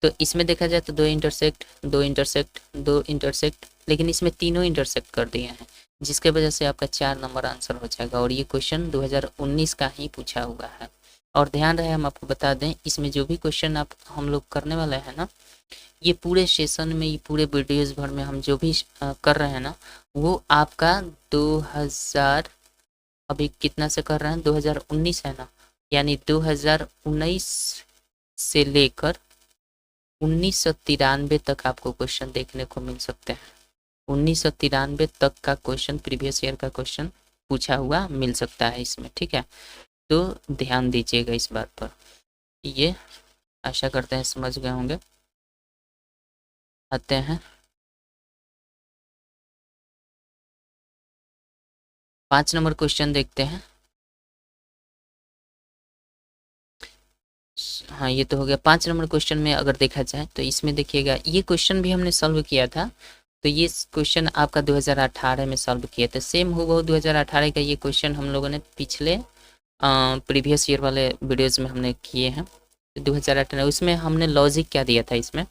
तो इसमें देखा जाए तो 2 इंटरसेक्ट 2 इंटरसेक्ट 2 इंटरसेक्ट, लेकिन इसमें तीनों इंटरसेक्ट कर दिए हैं, जिसके वजह से आपका 4 नंबर आंसर हो जाएगा। और ये क्वेश्चन 2019 का ही पूछा हुआ है, और ध्यान रहे हम आपको बता दें, इसमें जो भी क्वेश्चन आप हम लोग करने वाले हैं ना, ये पूरे सेशन में, ये पूरे वीडियोस भर में हम जो भी कर रहे हैं ना, वो आपका 2000 अभी कितना से कर रहे हैं, 2019 है ना, यानी 2019 से लेकर 1993 तक आपको क्वेश्चन देखने को मिल सकते हैं। 1993 तक का क्वेश्चन, प्रीवियस ईयर का क्वेश्चन पूछा हुआ मिल सकता है इसमें, ठीक है। तो ध्यान दीजिएगा इस बात पर। ये आशा करते हैं समझ गए होंगे। आते हैं 5 नंबर क्वेश्चन देखते हैं। हाँ, ये तो हो गया 5 नंबर क्वेश्चन में। अगर देखा जाए तो इसमें देखिएगा, ये क्वेश्चन भी हमने सॉल्व किया था। तो ये क्वेश्चन आपका 2018 में सॉल्व किया था। सेम हूबहू 2018 का ये क्वेश्चन हम लोगों ने पिछले प्रीवियस ईयर वाले वीडियोस में हमने किए हैं। 2018 उसमें हमने लॉजिक क्या दिया था इसमें,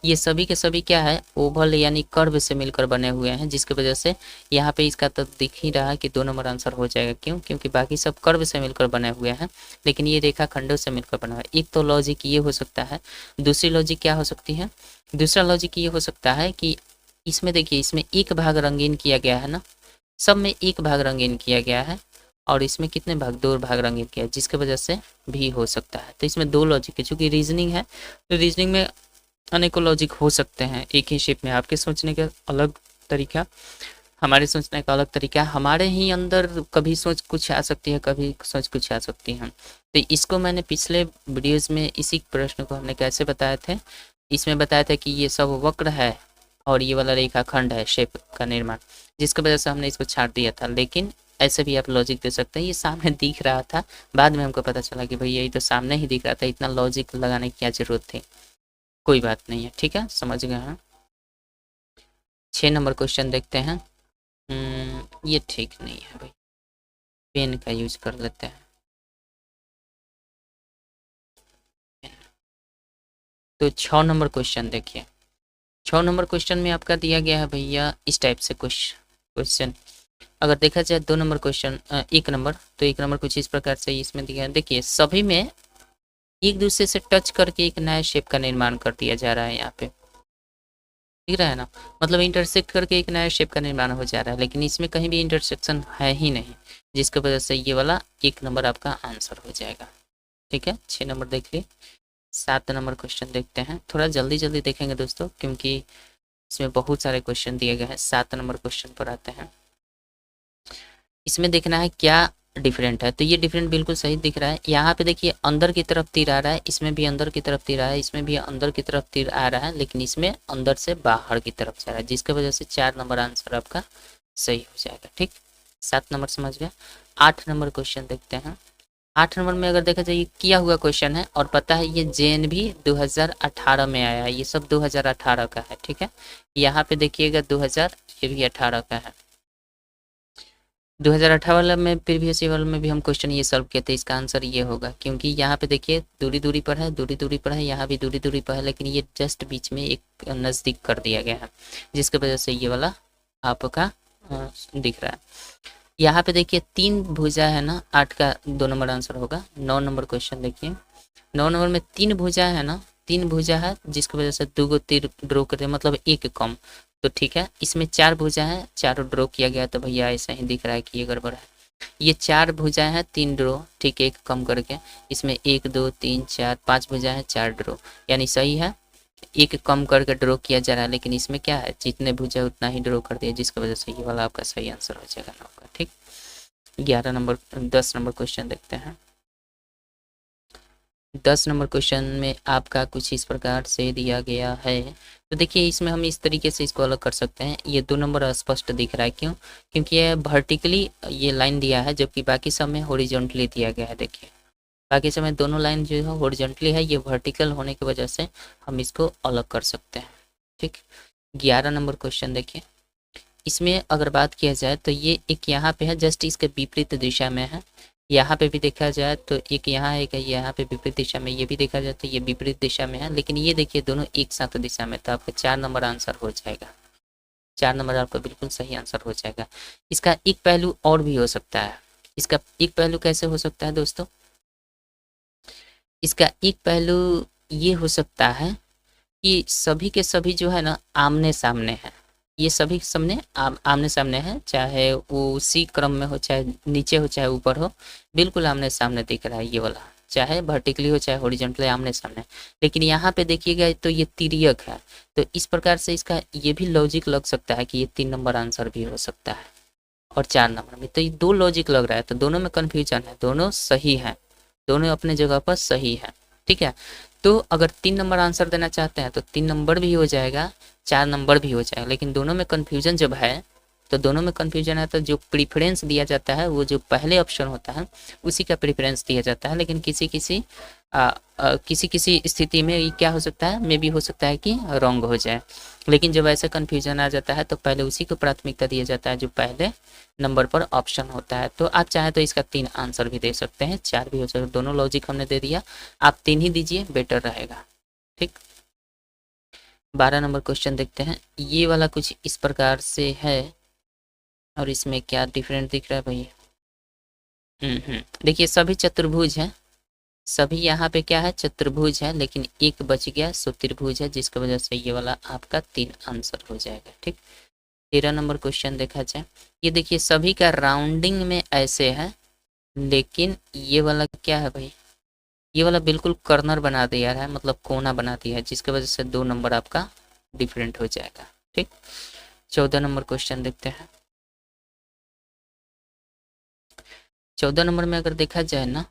ये सभी के सभी क्या है, ओवल यानी कर्व से मिलकर बने हुए हैं, जिसकी वजह से यहाँ पे इसका तो दिख ही रहा है कि 2 नंबर आंसर हो जाएगा। क्यों? क्योंकि बाकी सब कर्व से मिलकर बने हुए हैं, लेकिन ये रेखा खंडों से मिलकर बना हुआ है। एक तो लॉजिक ये हो सकता है। दूसरी लॉजिक क्या हो सकती है? दूसरा लॉजिक ये हो सकता है कि इसमें देखिए, इसमें एक भाग रंगीन किया गया है ना, सब में एक भाग रंगीन किया गया है, और इसमें कितने भाग, 2 भाग रंगीन किया है, जिसकी वजह से भी हो सकता है। तो इसमें 2 लॉजिक है। चूंकि रीजनिंग है तो रीजनिंग में अनेकों लॉजिक हो सकते हैं एक ही शेप में। आपके सोचने का अलग तरीका, हमारे सोचने का अलग तरीका, हमारे ही अंदर कभी सोच कुछ आ सकती है, कभी सोच कुछ आ सकती है। तो इसको मैंने पिछले वीडियोस में इसी प्रश्न को हमने कैसे बताए थे, इसमें बताया था कि ये सब वक्र है और ये वाला रेखाखंड है, शेप का निर्माण, जिसकी वजह से हमने इसको छाट दिया था। लेकिन ऐसे भी आप लॉजिक दे सकते हैं। ये सामने दिख रहा था, बाद में हमको पता चला कि भाई यही तो सामने ही दिख रहा था, इतना लॉजिक लगाने की क्या जरूरत थी। कोई बात नहीं है, ठीक है, समझ गए हैं। 6 नंबर क्वेश्चन देखते हैं। ये ठीक नहीं है भाई, पेन का यूज कर लेते हैं। तो 6 नंबर क्वेश्चन देखिए। 6 नंबर क्वेश्चन में आपका दिया गया है भैया इस टाइप से क्वेश्चन। अगर देखा जाए 2 नंबर क्वेश्चन, 1 नंबर, तो 1 नंबर कुछ इस प्रकार से इसमें दिया है। देखिए सभी में एक दूसरे से टच करके एक नया शेप का निर्माण कर दिया जा रहा है। यहाँ पे दिख रहा है ना, मतलब इंटरसेक्ट करके एक नया शेप का निर्माण हो जा रहा है, लेकिन इसमें कहीं भी इंटरसेक्शन है ही नहीं, जिसकी वजह से ये वाला 1 नंबर आपका आंसर हो जाएगा। ठीक है, 6 नंबर देख लिए। 7 नंबर क्वेश्चन देखते हैं। थोड़ा जल्दी जल्दी देखेंगे दोस्तों, क्योंकि इसमें बहुत सारे क्वेश्चन दिए गए हैं। 7 नंबर क्वेश्चन पर आते हैं। इसमें देखना है क्या डिफरेंट है। तो ये डिफरेंट बिल्कुल सही दिख रहा है। यहाँ पे देखिए अंदर की तरफ तीर आ रहा है, इसमें भी अंदर की तरफ तीर आ रहा है, इसमें भी अंदर की तरफ तीर आ रहा है, लेकिन इसमें अंदर से बाहर की तरफ जा रहा है, जिसकी वजह से 4 नंबर आंसर आपका सही हो जाएगा। ठीक, 7 नंबर समझ गया। 8 नंबर क्वेश्चन देखते हैं। 8 नंबर में अगर देखा जाए, ये किया हुआ क्वेश्चन है और पता है ये जेन भी 2018 में आया है, ये सब 2018 का है। ठीक है, यहाँ पे देखिएगा 2000, ये भी 18 का है। 2018 वाला में, प्रीवियस ईयर वाला में भी हम क्वेश्चन ये सॉल्व किए थे। इसका आंसर ये होगा, क्योंकि यहाँ पे देखिए दूरी दूरी पर है, दूरी दूरी पर है, यहाँ भी दूरी दूरी पर है, लेकिन ये जस्ट बीच में एक नज़दीक कर दिया गया है, जिसकी वजह से ये वाला आपका दिख रहा है। यहाँ पे देखिए 3 भुजा है ना, 8 का 2 नंबर आंसर होगा। 9 नंबर क्वेश्चन देखिए। 9 नंबर में 3 भुजा है ना, 3 भुजा है, जिसकी वजह से 2 तीर ड्रॉ करते हैं, मतलब एक कम। तो ठीक है, इसमें 4 भुजा है, चारों ड्रॉ किया गया, तो भैया ऐसा ही दिख रहा है कि ये गड़बड़ है। ये 4 भुजा है, 3 ड्रॉ, ठीक है, एक कम करके। इसमें 1 2 3 4 5 भुजा है, 4 ड्रॉ, यानी सही है। एक कम करके ड्रॉ किया जा रहा है, लेकिन इसमें क्या है, जितने भुजा उतना ही ड्रॉ कर दिया, जिसकी वजह से ये वाला आपका सही आंसर हो जाएगा 9 का। ठीक, 11 नंबर, 10 नंबर क्वेश्चन देखते हैं। 10 नंबर क्वेश्चन में आपका कुछ इस प्रकार से दिया गया है। तो देखिए इसमें हम इस तरीके से इसको अलग कर सकते हैं। ये 2 नंबर स्पष्ट दिख रहा है, क्यों? क्योंकि ये वर्टिकली ये लाइन दिया है, जबकि बाकी सब में हॉरिजॉन्टली दिया गया है। देखिए बाकी सब में दोनों लाइन जो है हॉरिजॉन्टली है, ये वर्टिकल होने की वजह से हम इसको अलग कर सकते हैं। ठीक, 11 नंबर क्वेश्चन देखिए। इसमें अगर बात किया जाए तो ये एक यहाँ पे है, जस्ट इसके विपरीत दिशा में है। यहाँ पे भी देखा जाए तो एक यहाँ है, एक यहाँ पे विपरीत दिशा में, ये भी देखा जाए तो ये विपरीत दिशा में है, लेकिन ये देखिए दोनों एक साथ दिशा में, तो आपका 4 नंबर आंसर हो जाएगा। 4 नंबर आपका बिल्कुल सही आंसर हो जाएगा। इसका एक पहलू और भी हो सकता है। इसका एक पहलू कैसे हो सकता है दोस्तों? इसका एक पहलू ये हो सकता है कि सभी के सभी जो है ना आमने सामने है, ये सभी के सामने आमने सामने है, चाहे वो उसी क्रम में हो, चाहे नीचे हो चाहे ऊपर हो, बिल्कुल आमने सामने दिख रहा है ये वाला, चाहे वर्टिकली हो चाहे हॉरिजॉन्टली आमने सामने। लेकिन यहाँ पे देखिएगा तो ये तिर्यक है, तो इस प्रकार से इसका ये भी लॉजिक लग सकता है कि ये 3 नंबर आंसर भी हो सकता है। और 4 नंबर में तो ये 2 लॉजिक लग रहा है, तो दोनों में कन्फ्यूजन है, दोनों सही है, दोनों अपने जगह पर सही है। ठीक है, तो अगर 3 नंबर आंसर देना चाहते हैं तो 3 नंबर भी हो जाएगा, 4 नंबर भी हो जाएगा। लेकिन दोनों में कन्फ्यूजन जब है, तो दोनों में कन्फ्यूजन है, तो जो प्रीफरेंस दिया जाता है वो जो पहले ऑप्शन होता है उसी का प्रीफरेंस दिया जाता है। लेकिन किसी किसी स्थिति में ये क्या हो सकता है, मे भी हो सकता है कि रॉन्ग हो जाए। लेकिन जब ऐसा कन्फ्यूजन आ जाता है तो पहले उसी को प्राथमिकता दिया जाता है जो पहले नंबर पर ऑप्शन होता है। तो आप चाहें तो इसका 3 आंसर भी दे सकते हैं, 4 भी हो सकते हैं, दोनों लॉजिक हमने दे दिया, आप 3 ही दीजिए, बेटर रहेगा। ठीक, 12 नंबर क्वेश्चन देखते हैं। ये वाला कुछ इस प्रकार से है, और इसमें क्या डिफरेंट दिख रहा है भाई। देखिए सभी चतुर्भुज हैं, सभी यहाँ पे क्या है, चतुर्भुज है, लेकिन एक बच गया सो त्रिभुज है, जिसकी वजह से ये वाला आपका 3 आंसर हो जाएगा। ठीक, 13 नंबर क्वेश्चन देखा जाए। ये देखिए सभी का राउंडिंग में ऐसे है, लेकिन ये वाला क्या है भाई, ये वाला बिल्कुल कर्नर बना दिया है, मतलब कोना बना दिया है, जिसकी वजह से 2 नंबर आपका डिफरेंट हो जाएगा। ठीक, 14 नंबर क्वेश्चन देखते हैं। 14 नंबर में अगर देखा जाए ना,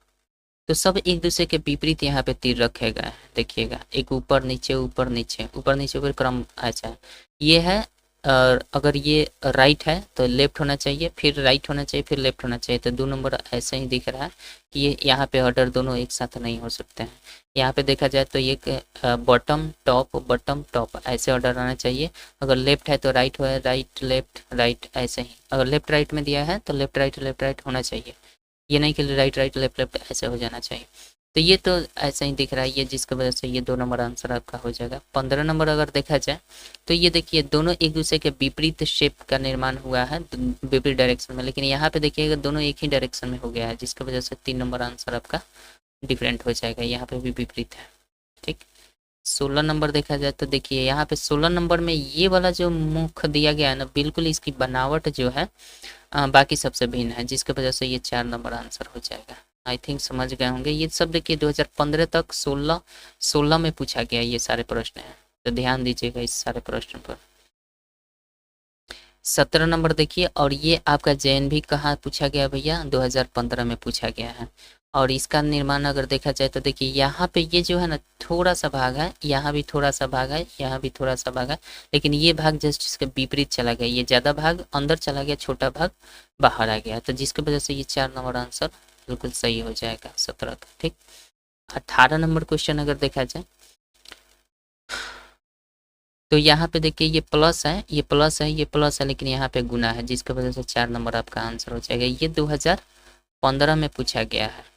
तो सब एक दूसरे के विपरीत यहाँ पे तीर रखे गए हैं। देखिएगा एक ऊपर नीचे ऊपर नीचे ऊपर नीचे ऊपर क्रम ऐसा है, ये है। और अगर ये राइट है तो लेफ्ट होना चाहिए, फिर राइट होना चाहिए, फिर लेफ्ट होना चाहिए, तो 2 नंबर ऐसे ही दिख रहा है कि ये यहाँ पे ऑर्डर दोनों एक साथ नहीं हो सकते हैं। यहाँ पे देखा जाए तो ये बॉटम टॉप ऐसे ऑर्डर आना चाहिए। अगर लेफ्ट है तो राइट हो, राइट लेफ्ट राइट ऐसे ही। अगर लेफ्ट राइट में दिया है तो लेफ्ट राइट होना चाहिए, ये नहीं कि राइट राइट लेफ्ट लेफ्ट ऐसे हो जाना चाहिए। तो ये तो ऐसा ही दिख रहा है, ये जिसकी वजह से ये 2 नंबर आंसर आपका हो जाएगा। 15 नंबर अगर देखा जाए तो ये देखिए दोनों एक दूसरे के विपरीत शेप का निर्माण हुआ है, विपरीत डायरेक्शन में, लेकिन यहाँ पे देखिएगा दोनों एक ही डायरेक्शन में हो गया है, जिसकी वजह से 3 नंबर आंसर आपका डिफरेंट हो जाएगा, यहाँ पे भी विपरीत है। ठीक, 16 नंबर देखा जाए तो देखिए यहाँ पे 16 नंबर में ये वाला जो मुख दिया गया है ना, बिल्कुल इसकी बनावट जो है बाकी सबसे भिन्न है, जिसकी वजह से ये 4 नंबर आंसर हो जाएगा। आई थिंक समझ गए होंगे। ये सब देखिए 2015 तक 16 में पूछा गया ये सारे प्रश्न हैं, तो ध्यान दीजिएगा इस सारे प्रश्न पर। 17 नंबर देखिए, और ये आपका भी कहाँ पूछा गया भैया, 2015 में पूछा गया है। और इसका निर्माण अगर देखा जाए तो देखिए यहाँ पे ये जो है ना थोड़ा सा भाग है, यहाँ भी थोड़ा सा भाग है, यहाँ भी थोड़ा सा भाग है, लेकिन ये भाग जस्ट इसके विपरीत चला गया, ये ज़्यादा भाग अंदर चला गया, छोटा भाग बाहर आ गया, तो जिसकी वजह से ये 4 नंबर आंसर बिल्कुल सही हो जाएगा 17 का। ठीक, 18 नंबर क्वेश्चन अगर देखा जाए तो यहाँ पे देखिए ये प्लस है, ये प्लस है, ये प्लस है, लेकिन यहाँ पे गुना है, जिसकी वजह से 4 नंबर आपका आंसर हो जाएगा। ये 2015 में पूछा गया है।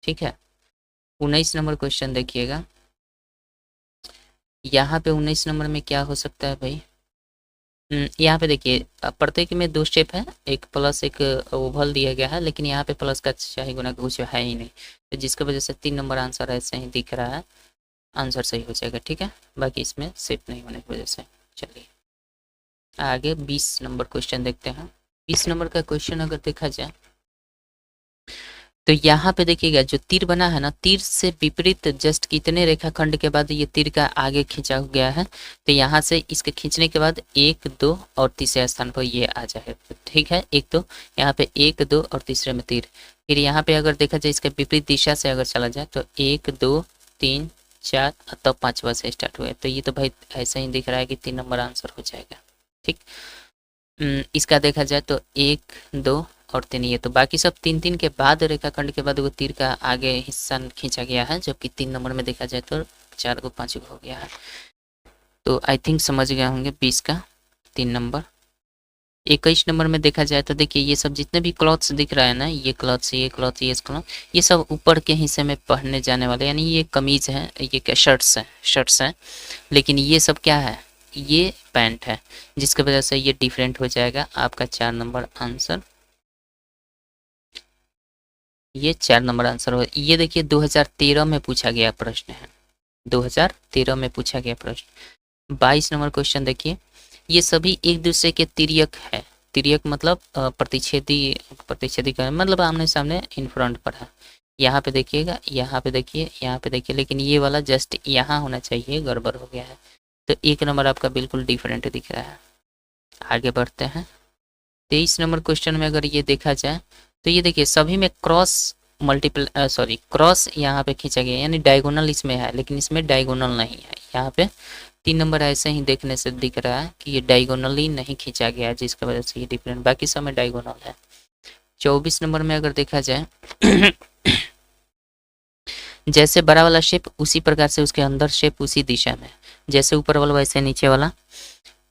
ठीक है, 19 नंबर क्वेश्चन देखिएगा। यहाँ पे 19 नंबर में क्या हो सकता है भाई, यहाँ पे देखिए प्रत्येक में 2 स्टेप है, एक प्लस एक ओवल दिया गया है, लेकिन यहाँ पे प्लस का चाहे गुना का कुछ है ही नहीं, तो जिसकी वजह से 3 नंबर आंसर ऐसे ही दिख रहा है, आंसर सही हो जाएगा। ठीक है, बाकी इसमें सेट नहीं होने की वजह से। चलिए आगे 20 नंबर क्वेश्चन देखते हैं। 20 नंबर का क्वेश्चन अगर देखा जाए तो यहाँ पे देखिएगा जो तीर बना है ना, तीर से विपरीत जस्ट कितने रेखाखंड के बाद ये तीर का आगे खींचा गया है, तो यहाँ से इसके खींचने के बाद 1 2 और तीसरे स्थान पर ये आ जाए। ठीक है, 1 2 यहाँ पे 1 2 और तीसरे में तीर, फिर यहाँ पे अगर देखा जाए इसके विपरीत दिशा से अगर चला जाए तो 1 2 3 4 तब 5वां से स्टार्ट हुआ है, तो ये तो भाई ऐसा ही दिख रहा है कि 3 नंबर आंसर हो जाएगा। ठीक, इसका देखा जाए तो 1 2 और 3, ये तो बाकी सब 3 3 के बाद रेखाखंड के बाद वो तीर का आगे हिस्सा खींचा गया है, जबकि 3 नंबर में देखा जाए तो 4 को 5 को हो गया है। तो आई थिंक समझ गए होंगे 20 का 3 नंबर। 21 नंबर में देखा जाए तो देखिए ये सब जितने भी क्लॉथ्स दिख रहा है ना, ये क्लॉथ्स ये क्लॉथ ये क्लॉथ, ये सब ऊपर के हिस्से में पहनने जाने वाले, यानी ये कमीज है, ये क्या शर्ट्स हैं, लेकिन ये सब क्या है, ये पैंट है, जिसकी वजह से ये डिफरेंट हो जाएगा आपका 4 नंबर आंसर। ये 4 नंबर आंसर हो। ये देखिए 2013 में पूछा गया प्रश्न है, 2013 में पूछा गया प्रश्न। 22 नंबर क्वेश्चन देखिए, ये सभी एक दूसरे के तिर्यक है। तिर्यक मतलब प्रतिच्छेदी, प्रतिच्छेदी का मतलब आमने सामने इन फ्रंट पर है। यहाँ पे देखिएगा, यहाँ पे देखिए, यहाँ पे देखिए, लेकिन ये वाला जस्ट यहाँ होना चाहिए, गड़बड़ हो गया है। तो 1 नंबर आपका बिल्कुल डिफरेंट दिख रहा है। आगे बढ़ते हैं। 23 नंबर क्वेश्चन में अगर ये देखा जाए तो ये देखिए सभी में क्रॉस मल्टीपल सॉरी क्रॉस यहाँ पे खींचा गया, यानी डायगोनल इसमें है, लेकिन इसमें डायगोनल नहीं है। यहाँ पे 3 नंबर ऐसे ही देखने से दिख रहा है कि ये डायगोनली नहीं खींचा गया है, जिसकी वजह से ये डिफरेंट, बाकी सब में डायगोनल है। 24 नंबर में अगर देखा जाए जैसे बड़ा वाला शेप उसी प्रकार से उसके अंदर शेप उसी दिशा में, जैसे ऊपर वाला वैसे नीचे वाला।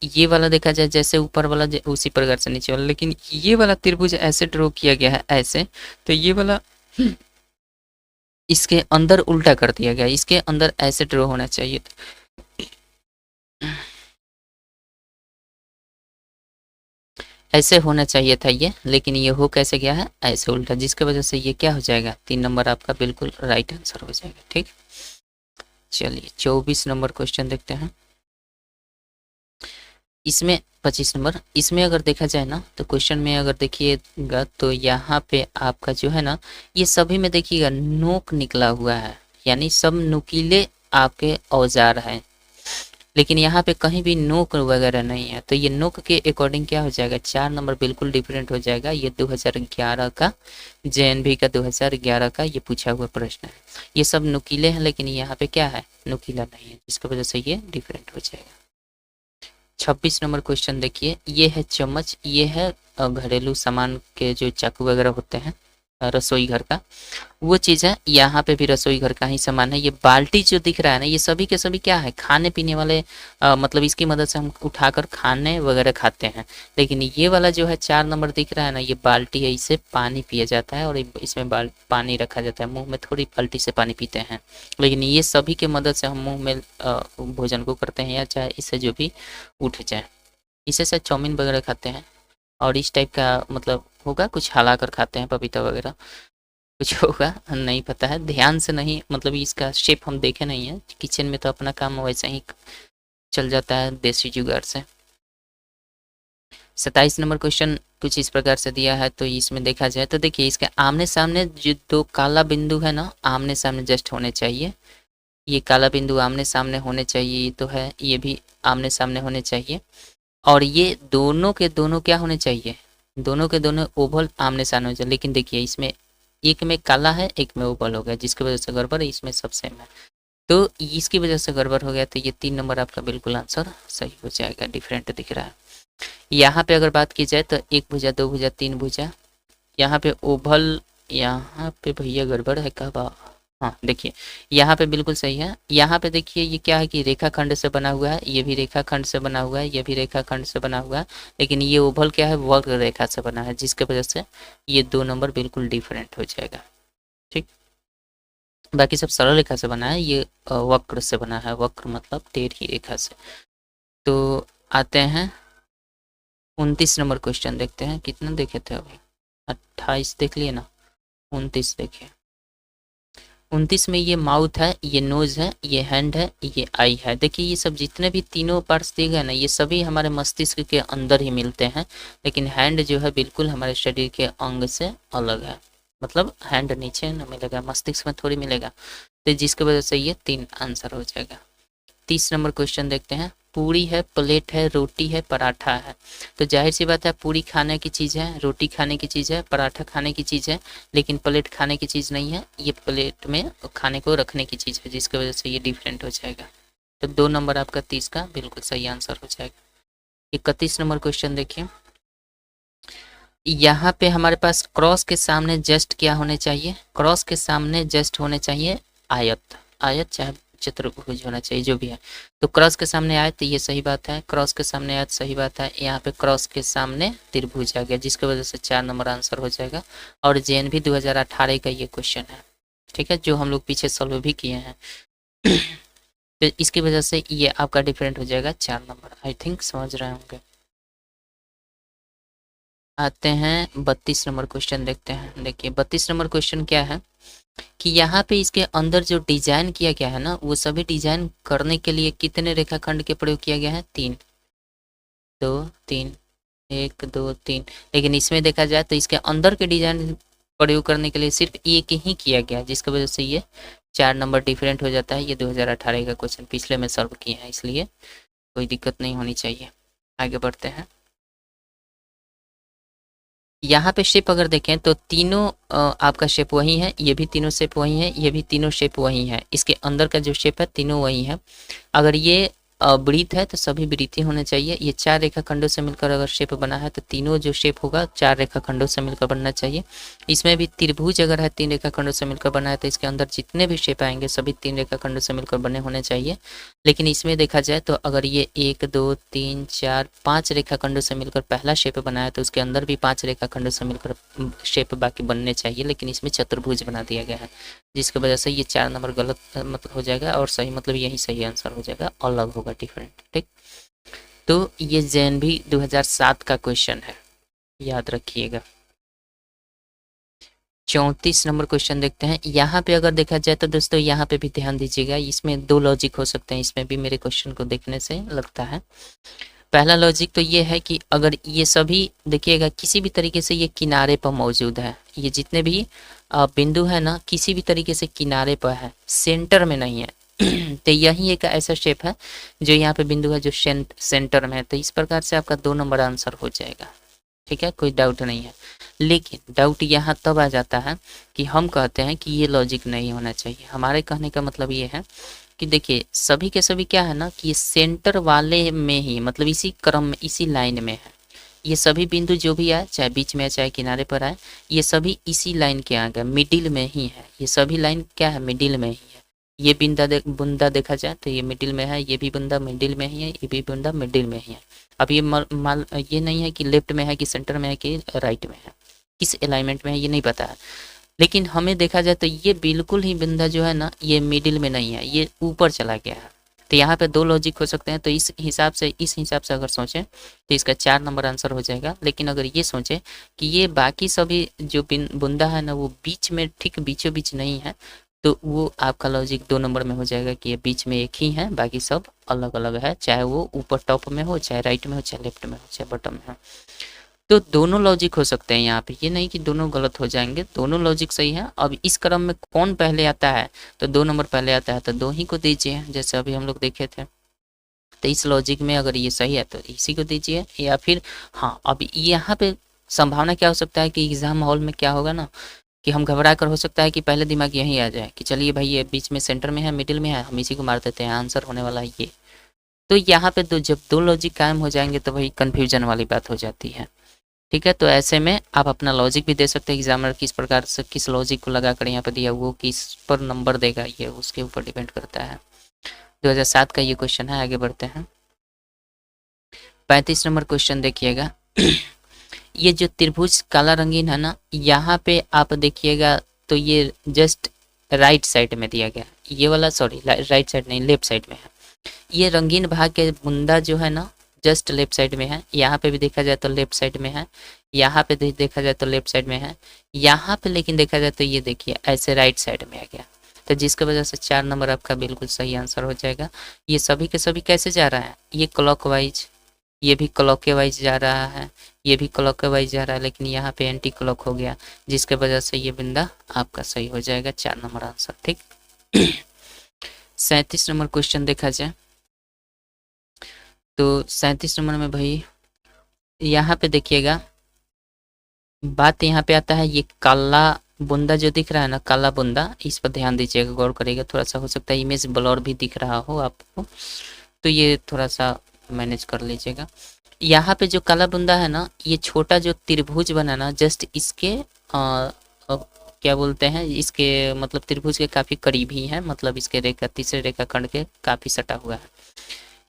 ये वाला देखा जाए जैसे ऊपर वाला उसी प्रकार से नीचे वाला, लेकिन ये वाला त्रिभुज ऐसे ड्रॉ किया गया है ऐसे, तो ये वाला इसके अंदर उल्टा कर दिया गया, इसके अंदर ऐसे ड्रॉ होना चाहिए था। ऐसे होना चाहिए था ये, लेकिन ये हो कैसे गया है ऐसे उल्टा, जिसकी वजह से ये क्या हो जाएगा, 3 नंबर आपका बिल्कुल राइट आंसर हो जाएगा। ठीक, चलिए 24 नंबर क्वेश्चन देखते हैं। इसमें 25 नंबर, इसमें अगर देखा जाए ना तो क्वेश्चन में अगर देखिएगा तो यहाँ पे आपका जो है ना, ये सभी में देखिएगा नोक निकला हुआ है, यानी सब नुकीले आपके औजार हैं, लेकिन यहाँ पे कहीं भी नोक वगैरह नहीं है। तो ये नोक के अकॉर्डिंग क्या हो जाएगा, 4 नंबर बिल्कुल डिफरेंट हो जाएगा। ये 2011 का जेएनवी का 2011 का ये पूछा हुआ प्रश्न है। ये सब नुकीले हैं, लेकिन यहाँ पे क्या है, नुकीला नहीं है, जिसकी वजह से ये डिफरेंट हो जाएगा। 26 नंबर क्वेश्चन देखिए, ये है चम्मच, ये है घरेलू सामान के जो चाकू वगैरह होते हैं रसोई घर का, वो चीज़ है। यहाँ पे भी रसोई घर का ही सामान है। ये बाल्टी जो दिख रहा है ना, ये सभी के सभी क्या है, खाने पीने वाले मतलब इसकी मदद से हम उठाकर खाने वगैरह खाते हैं। लेकिन ये वाला जो है 4 नंबर दिख रहा है ना, ये बाल्टी है, इससे पानी पिया जाता है और इसमें पानी रखा जाता है। मुंह में थोड़ी बाल्टी से पानी पीते हैं, लेकिन ये सभी की मदद से हम मुंह में भोजन को करते हैं, या चाहे इससे जो भी उठ जाए, इससे से चाउमीन वगैरह खाते हैं। और इस टाइप का मतलब होगा, कुछ हिला कर खाते हैं, पपीता वगैरह कुछ होगा, नहीं पता है, ध्यान से नहीं, मतलब इसका शेप हम देखे नहीं है। किचन में तो अपना काम वैसे ही चल जाता है देसी जुगाड़ से। 27 नंबर क्वेश्चन कुछ इस प्रकार से दिया है। तो इसमें देखा जाए तो देखिए, इसके आमने सामने जो 2 काला बिंदु है ना, आमने सामने जस्ट होने चाहिए। ये काला बिंदु आमने सामने होने चाहिए, ये तो है, ये भी आमने सामने होने चाहिए। और ये दोनों के दोनों क्या होने चाहिए, दोनों के दोनों ओवल आमने सामने होने चाहिए। लेकिन देखिए इसमें एक में काला है, एक में ओवल हो गया, जिसकी वजह से गड़बड़ है, इसमें सब सेम है, तो इसकी वजह से गड़बड़ हो गया। तो ये 3 नंबर आपका बिल्कुल आंसर सही हो जाएगा, डिफरेंट दिख रहा है। यहाँ पे अगर बात की जाए तो 1 भुजा, 2 भुजा, 3 भुजा, यहाँ पे ओवल, यहाँ पे भैया गड़बड़ है कब, हाँ देखिए यहाँ पे बिल्कुल सही है। यहाँ पे देखिए ये क्या है कि रेखाखंड से बना हुआ है, ये भी रेखाखंड से बना हुआ है, ये भी रेखाखंड से बना हुआ है, लेकिन ये ओवल क्या है, वक्र रेखा से बना है, जिसके वजह से ये 2 नंबर बिल्कुल डिफरेंट हो जाएगा। ठीक, बाकी सब सरल रेखा से बना है, ये वक्र से बना है, वक्र मतलब टेढ़ी रेखा से। तो आते हैं 29 नंबर क्वेश्चन देखते हैं, कितना देखे थे अभी, 28 देख लिए ना, 29 देखिए। 29 में ये माउथ है, ये नोज है, ये हैंड है, ये आई है। देखिए ये सब जितने भी तीनों पार्ट्स दिए गए ना, ये सभी हमारे मस्तिष्क के अंदर ही मिलते हैं, लेकिन हैंड जो है बिल्कुल हमारे शरीर के अंग से अलग है, मतलब हैंड नीचे न मिलेगा, मस्तिष्क में थोड़ी मिलेगा, तो जिसकी वजह से ये 3 आंसर हो जाएगा। 30 नंबर क्वेश्चन देखते हैं, पूरी है, प्लेट है, रोटी है, पराठा है। तो जाहिर सी बात है, पूरी खाने की चीज़ है, रोटी खाने की चीज़ है, पराठा खाने की चीज़ है, लेकिन प्लेट खाने की चीज़ नहीं है, ये प्लेट में खाने को रखने की चीज़ है, जिसकी वजह से ये डिफरेंट हो जाएगा। तो 2 नंबर आपका 30 का बिल्कुल सही आंसर हो जाएगा। 31 नंबर क्वेश्चन देखिए, यहाँ पे हमारे पास क्रॉस के सामने जस्ट क्या होने चाहिए, क्रॉस के सामने जस्ट होने चाहिए आयत, आयत चाहे चतुर्भुज होना चाहिए, जो भी है। तो क्रॉस के सामने आयत, ये सही बात है, क्रॉस के सामने आयत सही बात है। यहाँ पे क्रॉस के सामने त्रिभुज आ गया, जिसकी वजह से 4 नंबर आंसर हो जाएगा। और जेएनवी 2018 का ये क्वेश्चन है, ठीक है, जो हम लोग पीछे सॉल्व भी किए हैं। तो इसकी वजह से ये आपका डिफरेंट हो जाएगा 4 नंबर। आई थिंक समझ रहे होंगे। आते हैं 32 नंबर क्वेश्चन देखते हैं। देखिए 32 नंबर क्वेश्चन क्या है कि यहाँ पे इसके अंदर जो डिजाइन किया गया है ना, वो सभी डिजाइन करने के लिए कितने रेखाखंड के प्रयोग किया गया है? 3, 2, 3, 1, 2, 3। लेकिन इसमें देखा जाए तो इसके अंदर के डिजाइन प्रयोग करने के लिए सिर्फ एक ही किया गया, जिसकी वजह से ये 4 नंबर डिफरेंट हो जाता है। ये 2018 का क्वेश्चन पिछले में सॉल्व किए हैं, इसलिए कोई दिक्कत नहीं होनी चाहिए। आगे बढ़ते हैं। यहाँ पे शेप अगर देखें तो तीनों आपका शेप वही है, ये भी तीनों शेप वही है, ये भी तीनों शेप वही है। इसके अंदर का जो शेप है तीनों वही है। अगर ये वृत्त है तो सभी वृत्त ही होने चाहिए। ये 4 रेखाखंडों से मिलकर अगर शेप बना है तो तीनों जो शेप होगा 4 रेखाखंडों से मिलकर बनना चाहिए। इसमें भी त्रिभुज अगर है 3 रेखाखंडों से मिलकर बना है तो इसके अंदर जितने भी शेप आएंगे सभी 3 रेखाखंडों से मिलकर बने होने चाहिए। लेकिन इसमें देखा जाए तो अगर ये 1, 2, 3, 4, 5 रेखाखंडों से मिलकर पहला शेप बना है तो उसके अंदर भी 5 रेखाखंडों से मिलकर शेप बाकी बनने चाहिए। लेकिन इसमें चतुर्भुज बना दिया गया है, जिसकी वजह से ये 4 नंबर गलत मतलब हो जाएगा और सही मतलब यही सही आंसर हो जाएगा, अलग होगा, डिफरेंट। ठीक, तो ये जेएनवी 2007 का क्वेश्चन है, याद रखिएगा। 34 नंबर क्वेश्चन देखते हैं। यहाँ पे अगर देखा जाए तो दोस्तों यहाँ पे भी ध्यान दीजिएगा, इसमें 2 लॉजिक हो सकते हैं। इसमें भी मेरे क्वेश्चन को देखने से लगता है पहला लॉजिक तो ये है कि अगर ये सभी देखिएगा किसी भी तरीके से ये किनारे पर मौजूद है, ये जितने भी बिंदु है ना किसी भी तरीके से किनारे पर है, सेंटर में नहीं है। तो यही एक ऐसा शेप है जो यहाँ पे बिंदु है जो सेंटर में है। तो इस प्रकार से आपका 2 नंबर आंसर हो जाएगा। ठीक है, कोई डाउट नहीं है। लेकिन डाउट यहाँ तब आ जाता है कि हम कहते हैं कि ये लॉजिक नहीं होना चाहिए। हमारे कहने का मतलब ये है कि देखिए सभी के सभी क्या है ना कि ये सेंटर वाले में ही मतलब इसी क्रम में इसी लाइन में है। ये सभी बिंदु जो भी आए, चाहे बीच में चाहे किनारे पर आए, ये सभी इसी लाइन के आगे मिडिल में ही है। ये सभी लाइन क्या है, मिडिल में ही है। ये बुंदा देखा जाए तो ये मिडिल में है, ये भी बुंदा मिडिल में ही है, ये भी बुंदा मिडिल में ही है। अब ये ये नहीं है कि लेफ्ट में है कि सेंटर में है कि राइट में है, किस अलाइनमेंट में है ये नहीं पता है। लेकिन हमें देखा जाए तो ये बिल्कुल ही बिंदा जो है ना ये मिडिल में नहीं है, ये ऊपर चला गया है। तो यहाँ पे 2 लॉजिक हो सकते हैं। तो इस हिसाब से अगर सोचें तो इसका 4 नंबर आंसर हो जाएगा। लेकिन अगर ये सोचें कि ये बाकी सभी जो बुंदा है ना वो बीच में ठीक बीचों बीच नहीं है, तो वो आपका लॉजिक 2 नंबर में हो जाएगा कि ये बीच में एक ही है, बाकी सब अलग अलग है, चाहे वो ऊपर टॉप में हो, चाहे राइट में हो, चाहे लेफ्ट में हो, चाहे बॉटम में हो। तो दोनों लॉजिक हो सकते हैं यहाँ पे, ये नहीं कि दोनों गलत हो जाएंगे, दोनों लॉजिक सही है। अब इस क्रम में कौन पहले आता है, तो 2 नंबर पहले आता है तो 2 ही को दीजिए, जैसे अभी हम लोग देखे थे। तो इस लॉजिक में अगर ये सही है तो इसी को दीजिए। या फिर हाँ, अब यहाँ पे संभावना क्या हो सकता है कि एग्जाम हॉल में क्या होगा ना कि हम घबरा कर हो सकता है कि पहले दिमाग यही आ जाए कि चलिए भाई ये बीच में सेंटर में है, मिडिल में है, हम इसी को मार देते हैं, आंसर होने वाला है ये। तो यहाँ पे जब 2 लॉजिक कायम हो जाएंगे तो वही कन्फ्यूजन वाली बात हो जाती है। ठीक है, तो ऐसे में आप अपना लॉजिक भी दे सकते हैं। एग्जामिनर किस प्रकार से किस लॉजिक को लगा कर यहाँ पर दिया, वो किस पर नंबर देगा ये उसके ऊपर डिपेंड करता है। 2007 का ये क्वेश्चन है। आगे बढ़ते हैं। 35 नंबर क्वेश्चन देखिएगा। ये जो त्रिभुज काला रंगीन है ना, यहाँ पे आप देखिएगा तो ये जस्ट राइट साइड में दिया गया, ये वाला सॉरी राइट साइड नहीं लेफ्ट साइड में है। ये रंगीन भाग के बुंदा जो है ना जस्ट लेफ्ट साइड में है। यहाँ पे भी देखा जाए तो लेफ्ट साइड में है, यहाँ पे देखा जाए तो लेफ्ट साइड में है, यहाँ पे लेकिन देखा जाए तो ये देखिए ऐसे राइट साइड में आ गया। तो जिसकी वजह से 4 नंबर आपका बिल्कुल सही आंसर हो जाएगा। ये सभी के सभी कैसे जा रहा है, ये क्लॉकवाइज, ये भी क्लॉकवाइज जा रहा है, ये भी क्लॉकवाइज जा रहा है, लेकिन यहाँ पे एंटी क्लॉक हो गया, जिसके वजह से ये बिंदा आपका सही हो जाएगा, 4 नंबर आंसर। ठीक। 37 नंबर क्वेश्चन देखा जाए तो 37 नंबर में भाई यहाँ पे देखिएगा बात यहाँ पे आता है, ये काला बुंदा जो दिख रहा है ना, काला बुंदा, इस पर ध्यान दीजिएगा, गौर करिएगा। थोड़ा सा हो सकता है इमेज ब्लर भी दिख रहा हो आपको, तो ये थोड़ा सा मैनेज कर लीजिएगा। यहाँ पे जो काला बुंदा है ना, ये छोटा जो त्रिभुज बना ना जस्ट इसके क्या बोलते हैं, इसके मतलब त्रिभुज के काफ़ी करीब ही है, मतलब इसके रेखा तीसरे रेखा खंड के काफ़ी सटा हुआ है।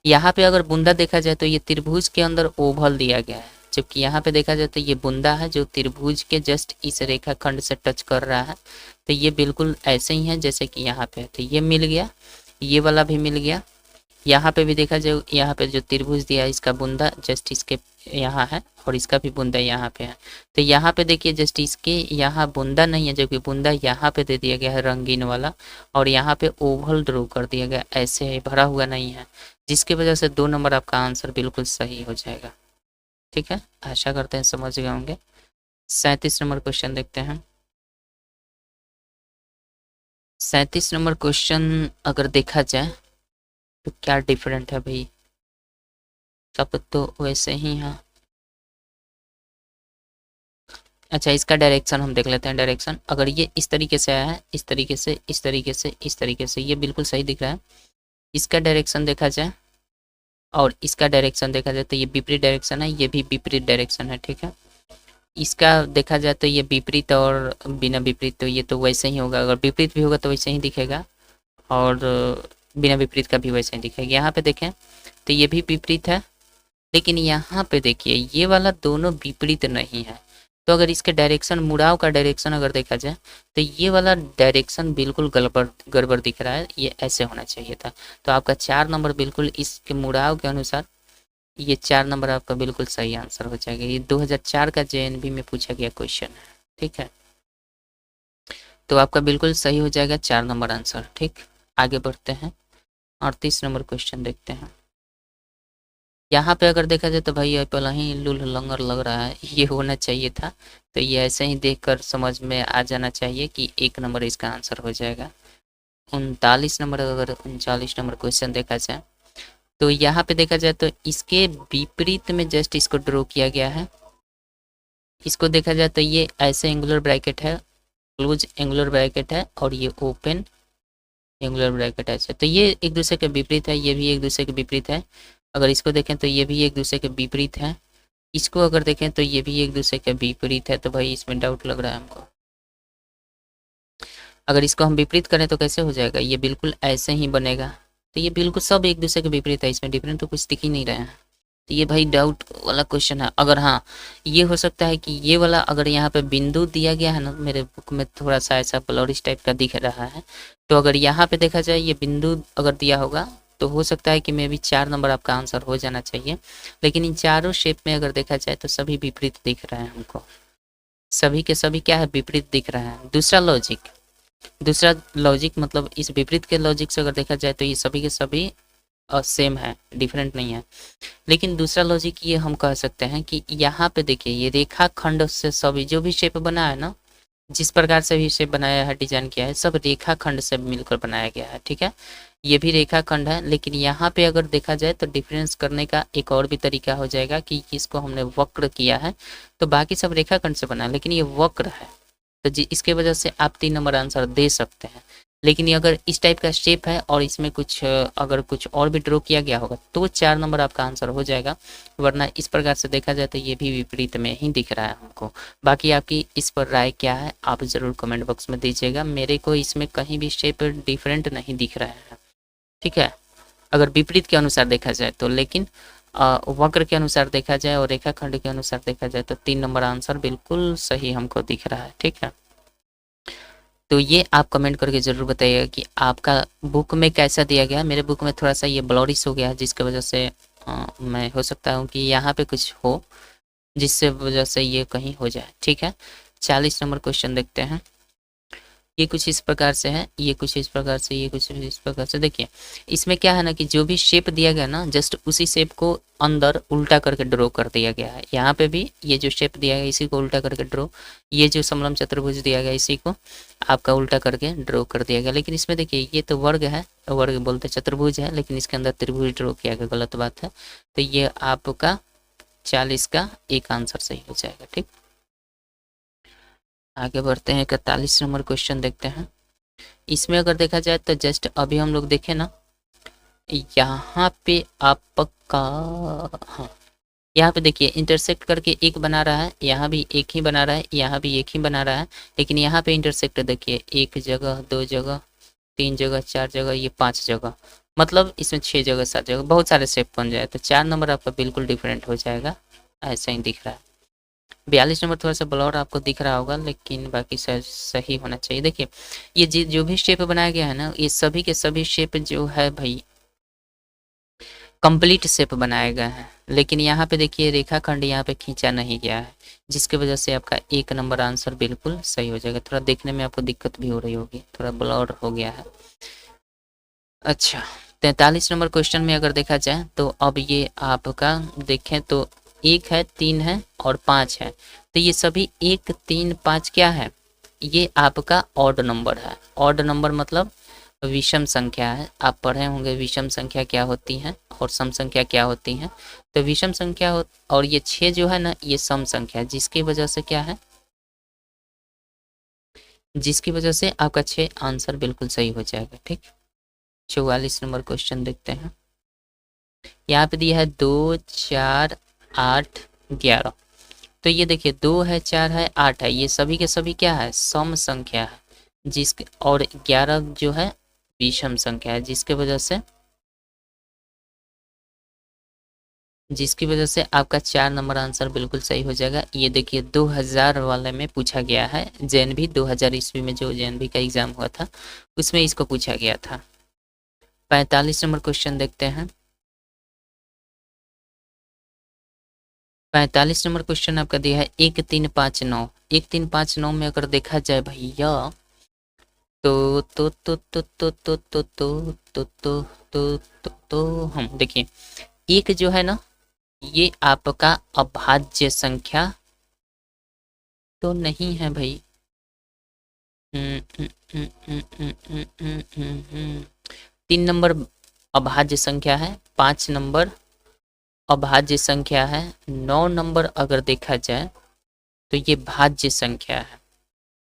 यहाँ पे अगर बुंदा देखा जाए तो ये त्रिभुज के अंदर ओवल दिया गया है, जबकि यहाँ पे देखा जाए तो ये बुंदा है जो त्रिभुज के जस्ट इस रेखा खंड से टच कर रहा है। तो ये बिल्कुल ऐसे ही है जैसे कि यहाँ पे है। तो ये मिल गया, ये वाला भी मिल गया, यहाँ पे भी देखा जाए, यहाँ पे जो त्रिभुज दिया है इसका बुंदा जस्ट इसके यहाँ है और इसका भी बुंदा यहाँ पे है। तो यहाँ पे देखिए जस्ट इसके यहाँ बुंदा नहीं है, जबकि बुंदा यहाँ पे दे दिया गया है रंगीन वाला, और यहाँ पे ओवल ड्रॉ कर दिया गया, ऐसे है, भरा हुआ नहीं है, जिसकी वजह से 2 नंबर आपका आंसर बिल्कुल सही हो जाएगा। ठीक है, आशा करते हैं समझ गए होंगे। 37 नंबर क्वेश्चन देखते हैं। 37 नंबर क्वेश्चन अगर देखा जाए तो क्या डिफरेंट है भाई, सब तो वैसे ही है। अच्छा, इसका डायरेक्शन हम देख लेते हैं। डायरेक्शन अगर ये इस तरीके से आया है, इस तरीके से, इस तरीके से, इस तरीके से, ये बिल्कुल सही दिख रहा है। इसका डायरेक्शन देखा जाए और इसका डायरेक्शन देखा जाए तो ये विपरीत डायरेक्शन है, ये भी विपरीत डायरेक्शन है। ठीक है, इसका देखा जाए तो ये विपरीत और बिना विपरीत, तो ये तो वैसे ही होगा, अगर विपरीत भी होगा तो वैसे ही दिखेगा, और बिना विपरीत का भी वैसे ही दिखेगा। यहाँ पे देखें तो ये भी विपरीत है, लेकिन यहाँ पे देखिए ये वाला दोनों विपरीत नहीं है। तो अगर इसके डायरेक्शन, मुड़ाव का डायरेक्शन अगर देखा जाए तो ये वाला डायरेक्शन बिल्कुल गड़बड़ गड़बड़ दिख रहा है, ये ऐसे होना चाहिए था। तो आपका 4 नंबर बिल्कुल इसके मुड़ाव के अनुसार, ये 4 नंबर आपका बिल्कुल सही आंसर हो जाएगा। ये 2004 का जेएनबी में पूछा गया क्वेश्चन है। ठीक है, तो आपका बिल्कुल सही हो जाएगा 4 नंबर आंसर। ठीक, आगे बढ़ते हैं, 38 नंबर क्वेश्चन देखते हैं। यहाँ पे अगर देखा जाए तो भाई ये पहले ही लूल लंगर लग रहा है, ये होना चाहिए था। तो ये ऐसे ही देखकर समझ में आ जाना चाहिए कि 1 नंबर इसका आंसर हो जाएगा। 39 नंबर, अगर 39 नंबर क्वेश्चन देखा जाए तो यहाँ पे देखा जाए तो इसके विपरीत में जस्ट इसको ड्रॉ किया गया है। इसको देखा जाए तो ये ऐसे एंगुलर ब्रैकेट है, क्लोज एंगुलर ब्रैकेट है, और ये ओपन एंगुलर ब्रैकेट ऐसे, तो ये एक दूसरे के विपरीत है, ये भी एक दूसरे के विपरीत है। अगर इसको देखें तो ये भी एक दूसरे के विपरीत है, इसको अगर देखें तो ये भी एक दूसरे के विपरीत है। तो भाई इसमें डाउट लग रहा है हमको। अगर इसको हम विपरीत करें तो कैसे हो जाएगा, ये बिल्कुल ऐसे ही बनेगा। तो ये बिल्कुल सब एक दूसरे के विपरीत है, इसमें डिफरेंट तो कुछ दिख ही नहीं रहे हैं। तो ये भाई डाउट वाला क्वेश्चन है। अगर हाँ, ये हो सकता है कि ये वाला अगर यहाँ पे बिंदु दिया गया है ना, मेरे बुक में थोड़ा सा ऐसा ब्लॉरिश टाइप का दिख रहा है, तो अगर यहाँ पे देखा जाए ये बिंदु अगर दिया होगा तो हो सकता है कि मे भी 4 नंबर आपका आंसर हो जाना चाहिए। लेकिन इन चारों शेप में अगर देखा जाए तो सभी विपरीत दिख रहे हैं हमको, सभी के सभी क्या है, विपरीत दिख रहा है। दूसरा लॉजिक मतलब इस विपरीत के लॉजिक से अगर देखा जाए तो ये सभी के सभी सेम है, डिफरेंट नहीं है। लेकिन दूसरा लॉजिक ये हम कह सकते हैं कि यहाँ पे देखिए ये रेखा खंड से सभी जो भी शेप बना है ना, जिस प्रकार से भी शेप बनाया है, डिजाइन किया है, सब रेखा खंड से मिलकर बनाया गया है। ठीक है, ये भी रेखा खंड है, लेकिन यहाँ पे अगर देखा जाए तो डिफरेंस करने का एक और भी तरीका हो जाएगा कि इसको हमने वक्र किया है, तो बाकी सब रेखा खंड से बना है, लेकिन ये वक्र है, तो जी इसके वजह से आप 3 नंबर आंसर दे सकते हैं। लेकिन ये अगर इस टाइप का शेप है और इसमें कुछ अगर कुछ और भी ड्रॉ किया गया होगा तो 4 नंबर आपका आंसर हो जाएगा, वरना इस प्रकार से देखा जाए तो ये भी विपरीत में ही दिख रहा है हमको। बाकी आपकी इस पर राय क्या है आप ज़रूर कमेंट बॉक्स में दीजिएगा। मेरे को इसमें कहीं भी शेप डिफरेंट नहीं दिख रहा है। ठीक है, अगर विपरीत के अनुसार देखा जाए तो, लेकिन वक्र के अनुसार देखा जाए और रेखाखंड के अनुसार देखा जाए तो 3 नंबर आंसर बिल्कुल सही हमको दिख रहा है। ठीक है, तो ये आप कमेंट करके ज़रूर बताइएगा कि आपका बुक में कैसा दिया गया है। मेरे बुक में थोड़ा सा ये ब्लॉरिश हो गया है, जिसकी वजह से मैं हो सकता हूँ कि यहाँ पे कुछ हो जिससे वजह से ये कहीं हो जाए। ठीक है, 40 नंबर क्वेश्चन देखते हैं। ये कुछ इस प्रकार से है, ये कुछ इस प्रकार से, ये कुछ इस प्रकार से। देखिए इसमें क्या है ना कि जो भी शेप दिया गया ना, जस्ट उसी शेप को अंदर उल्टा करके ड्रॉ कर दिया गया है। यहाँ पे भी ये जो शेप दिया गया इसी को उल्टा करके ड्रॉ, ये जो समलम चतुर्भुज दिया गया इसी को आपका उल्टा करके ड्रॉ कर दिया गया। लेकिन इसमें देखिए ये तो वर्ग है, वर्ग बोलते चतुर्भुज है, लेकिन इसके अंदर त्रिभुज ड्रॉ किया गया, गलत बात है। तो ये आपका 40 का एक आंसर सही हो जाएगा। ठीक, आगे बढ़ते हैं, 41 नंबर क्वेश्चन देखते हैं। इसमें अगर देखा जाए तो जस्ट अभी हम लोग देखें ना, यहाँ पे आपका, हाँ यहाँ पे देखिए इंटरसेक्ट करके एक बना रहा है, यहाँ भी एक ही बना रहा है, यहाँ भी एक ही बना रहा है, लेकिन यहाँ पे इंटरसेक्ट देखिए 1 जगह, 2 जगह, 3 जगह, 4 जगह, ये 5 जगह, मतलब इसमें 6 जगह, 7 जगह, बहुत सारे शेप बन जाए। तो 4 नंबर आपका बिल्कुल डिफरेंट हो जाएगा, ऐसा ही दिख रहा है। 42 नंबर थोड़ा सा ब्लर आपको दिख रहा होगा, लेकिन बाकी सही होना चाहिए। देखिए ये जो भी शेप बनाया गया है ना, ये सभी के सभी शेप जो है भाई कंप्लीट शेप बनाए गए हैं, लेकिन यहाँ पे देखिए रेखाखंड यहाँ पे खींचा नहीं गया है, जिसकी वजह से आपका 1 नंबर आंसर बिल्कुल सही हो जाएगा। थोड़ा देखने में आपको दिक्कत भी हो रही होगी, थोड़ा ब्लर हो गया है। अच्छा, 43 नंबर क्वेश्चन में अगर देखा जाए तो अब ये आपका देखें तो 1 है, 3 है और 5 है, तो ये सभी 1 3 5 क्या है, ये आपका ऑड नंबर है। ऑड नंबर मतलब विषम संख्या है। आप पढ़े होंगे विषम संख्या क्या होती है और सम संख्या क्या होती है। तो विषम संख्या और ये 6 जो है ना, ये सम संख्या है, जिसकी वजह से क्या है, जिसकी वजह से आपका 6 आंसर बिल्कुल सही हो जाएगा। ठीक, 44 नंबर क्वेश्चन देखते हैं। यहाँ पे दिया है 2 4 8 11। तो ये देखिए 2 है, 4 है, 8 है, ये सभी के सभी क्या है, सम संख्या है, जिसके और 11 जो है विषम संख्या है, जिसकी वजह से आपका 4 नंबर आंसर बिल्कुल सही हो जाएगा। ये देखिए 2000 वाले में पूछा गया है, जेएनवी 2000 ईस्वी में जो जेएनवी का एग्जाम हुआ था उसमें इसको पूछा गया था। 45 नंबर क्वेश्चन देखते हैं। 45 नंबर क्वेश्चन आपका दिया है 1359। 1359 में अगर देखा जाए भैया तो हम देखिए एक जो है ना, ये आपका अभाज्य संख्या तो नहीं है भाई। 3 नंबर अभाज्य संख्या है, 5 नंबर अभाज्य संख्या है, 9 नंबर अगर देखा जाए तो ये भाज्य संख्या है,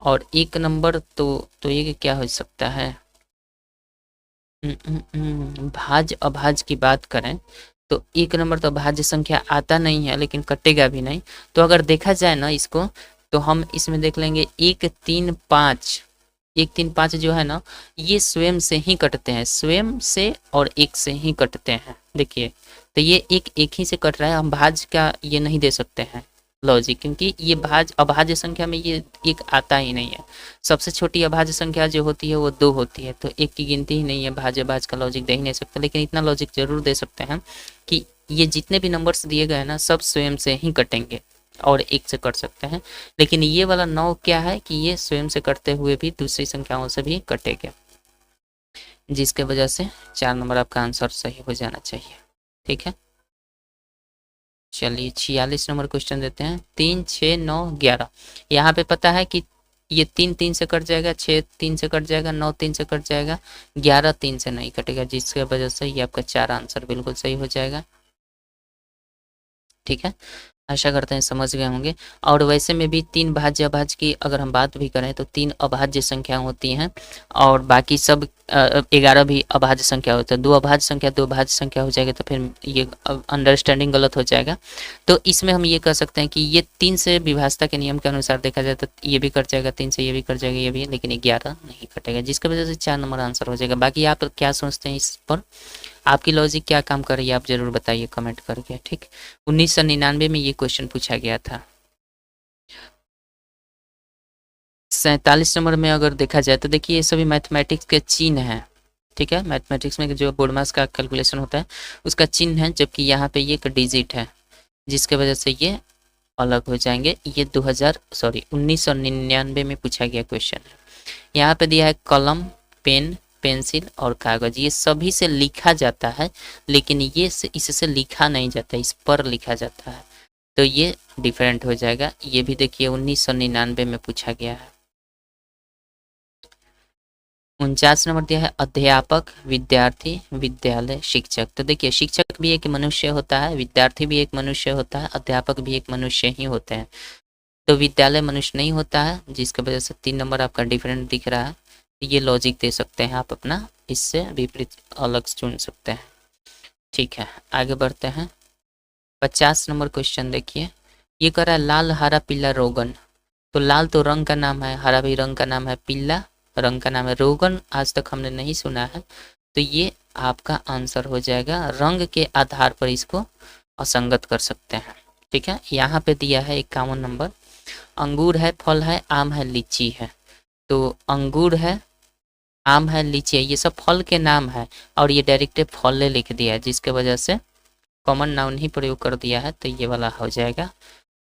और 1 नंबर तो ये क्या हो सकता है। भाज्य अभाज्य की बात करें तो 1 नंबर तो भाज्य संख्या आता नहीं है, लेकिन कटेगा भी नहीं। तो अगर देखा जाए ना इसको, तो हम इसमें देख लेंगे 1 3 5। 1 3 5 जो है ना, ये स्वयं से ही कटते हैं, स्वयं से और 1 से ही कटते हैं। देखिए तो ये एक ही से कट रहा है, हम भाज्य का ये नहीं दे सकते हैं लॉजिक, क्योंकि ये भाज्य अभाज्य संख्या में ये एक आता ही नहीं है। सबसे छोटी अभाज्य संख्या जो होती है वो 2 होती है, तो एक की गिनती ही नहीं है, भाज्य भाज्य का लॉजिक दे ही नहीं सकते। लेकिन इतना लॉजिक जरूर दे सकते हैं कि ये जितने भी नंबर्स दिए गए हैं ना, सब स्वयं से ही कटेंगे और 1 से कट सकते हैं। लेकिन ये वाला 9 क्या है कि ये स्वयं से कटते हुए भी दूसरी संख्याओं से भी कटेगा, जिसके वजह से 4 नंबर आपका आंसर सही हो जाना चाहिए। ठीक है, चलिए 46 नंबर क्वेश्चन देते हैं। 3 6 9 11। यहाँ पे पता है कि ये 3 3 से कट जाएगा, 6 3 से कट जाएगा, 9 3 से कट जाएगा, 11 3 से नहीं कटेगा, जिसके वजह से ये आपका 4 आंसर बिल्कुल सही हो जाएगा। ठीक है, आशा करते हैं समझ गए होंगे। और वैसे में भी 3 भाज्य अभाज्य की अगर हम बात भी करें तो 3 अभाज्य संख्या होती हैं, और बाकी सब 11 भी अभाज्य संख्या होता है। 2 अभाज्य संख्या 2 भाज्य संख्या हो जाएगा, तो फिर ये अंडरस्टैंडिंग गलत हो जाएगा। तो इसमें हम ये कह सकते हैं कि ये 3 से विभाजता के नियम के अनुसार देखा जाए तो ये भी कट जाएगा, 3 से ये भी कट जाएगा, ये भी, लेकिन 11 नहीं कटेगा, जिसकी वजह से 4 नंबर आंसर हो जाएगा। बाकी आप क्या सोचते हैं इस पर, आपकी लॉजिक क्या काम कर रही है, आप जरूर बताइए कमेंट करके। ठीक, 1999 में ये क्वेश्चन पूछा गया था। 47 नंबर में अगर देखा जाए तो देखिए ये सभी मैथमेटिक्स के चिन्ह हैं। ठीक है, मैथमेटिक्स में जो बोर्ड मास का कैलकुलेशन होता है उसका चिन्ह है, जबकि यहाँ पे ये एक डिजिट है, जिसके वजह से ये अलग हो जाएंगे। ये 1999 में पूछा गया क्वेश्चन है। यहाँ पे दिया है कलम, पेन, पेंसिल और कागज, ये सभी से लिखा जाता है, लेकिन ये इससे लिखा नहीं जाता, इस पर लिखा जाता है, तो ये डिफरेंट हो जाएगा। ये भी देखिए 1999 में पूछा गया है। 49 नंबर दिया है अध्यापक, विद्यार्थी, विद्यालय, शिक्षक। तो देखिए शिक्षक भी एक मनुष्य होता है, विद्यार्थी भी एक मनुष्य होता है, अध्यापक भी एक मनुष्य ही होते हैं। तो विद्यालय मनुष्य नहीं होता है, जिसकी वजह से 3 नंबर आपका डिफरेंट दिख रहा है। ये लॉजिक दे सकते हैं आप अपना, इससे विपरीत अलग चुन सकते हैं। ठीक है, आगे बढ़ते हैं। 50 नंबर क्वेश्चन देखिए, ये कह रहा है लाल हरा पीला रोगन। तो लाल तो रंग का नाम है, हरा भी रंग का नाम है, पीला रंग का नाम है, रोगन आज तक हमने नहीं सुना है, तो ये आपका आंसर हो जाएगा। रंग के आधार पर इसको असंगत कर सकते हैं। ठीक है, यहाँ पे दिया है 51 नंबर, अंगूर है, फल है, आम है, लीची है। तो अंगूर है, आम है, लीची है, ये सब फल के नाम है और ये डायरेक्ट फल लिख दिया है, जिसके वजह से कॉमन नाउन ही प्रयोग कर दिया है, तो ये वाला हो जाएगा।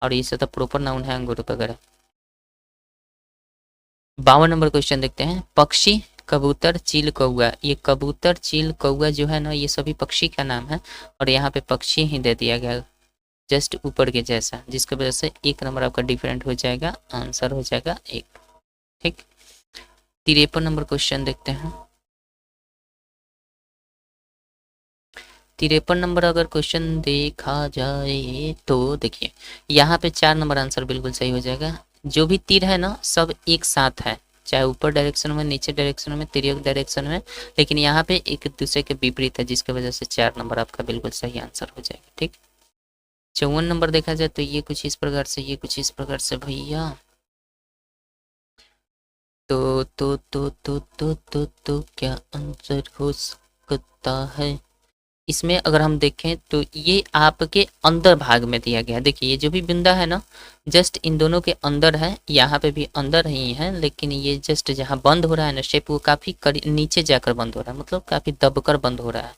और ये तो प्रॉपर नाउन है अंगूर वगैरह। 52 नंबर क्वेश्चन देखते हैं। पक्षी, कबूतर, चील, कौआ। ये कबूतर, चील, कौआ जो है ना, ये सभी पक्षी का नाम है और यहाँ पे पक्षी ही दे दिया गया जस्ट ऊपर के जैसा, जिसकी वजह से 1 नंबर आपका डिफरेंट हो जाएगा, आंसर हो जाएगा 1। ठीक। 53 नंबर क्वेश्चन देखते हैं। 53 नंबर अगर क्वेश्चन देखा जाए तो देखिए यहाँ पे 4 नंबर आंसर बिल्कुल सही हो जाएगा। जो भी तीर है ना सब एक साथ है, चाहे ऊपर डायरेक्शन में, नीचे डायरेक्शन में, तिर्यक डायरेक्शन में, लेकिन यहाँ पे एक दूसरे के विपरीत है, जिसकी वजह से 4 नंबर आपका बिल्कुल सही आंसर हो जाएगा। ठीक। 54 नंबर देखा जाए तो ये कुछ इस प्रकार से, ये कुछ इस प्रकार से भैया। तो क्या आंसर हो सकता है इसमें? अगर हम देखें तो ये आपके अंदर भाग में दिया गया है। देखिए ये जो भी बिंदा है ना, जस्ट इन दोनों के अंदर है, यहाँ पे भी अंदर ही है, लेकिन ये जस्ट जहाँ बंद हो रहा है ना शेप, वो काफी नीचे जाकर बंद हो रहा है, मतलब काफी दबकर बंद हो रहा है।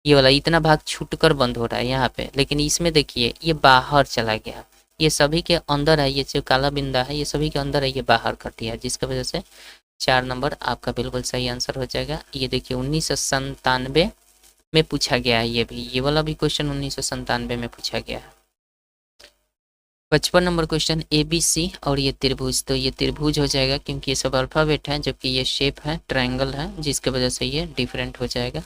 ये वाला इतना भाग छूटकर बंद हो रहा है यहाँ पे, लेकिन इसमें देखिए ये बाहर चला गया। ये सभी के अंदर है, ये जो काला बिंदा है ये सभी के अंदर है, ये बाहर कर दिया, जिसकी वजह से 4 नंबर आपका बिल्कुल सही आंसर हो जाएगा। ये देखिए 1997 में पूछा गया है, ये भी, ये वाला भी क्वेश्चन 1997 में पूछा गया है। 55 नंबर क्वेश्चन, ABC और ये त्रिभुज। तो ये त्रिभुज हो जाएगा क्योंकि ये सब अल्फाबेट है, जबकि ये शेप है ट्रायंगल है, जिसके वजह से ये डिफरेंट हो जाएगा।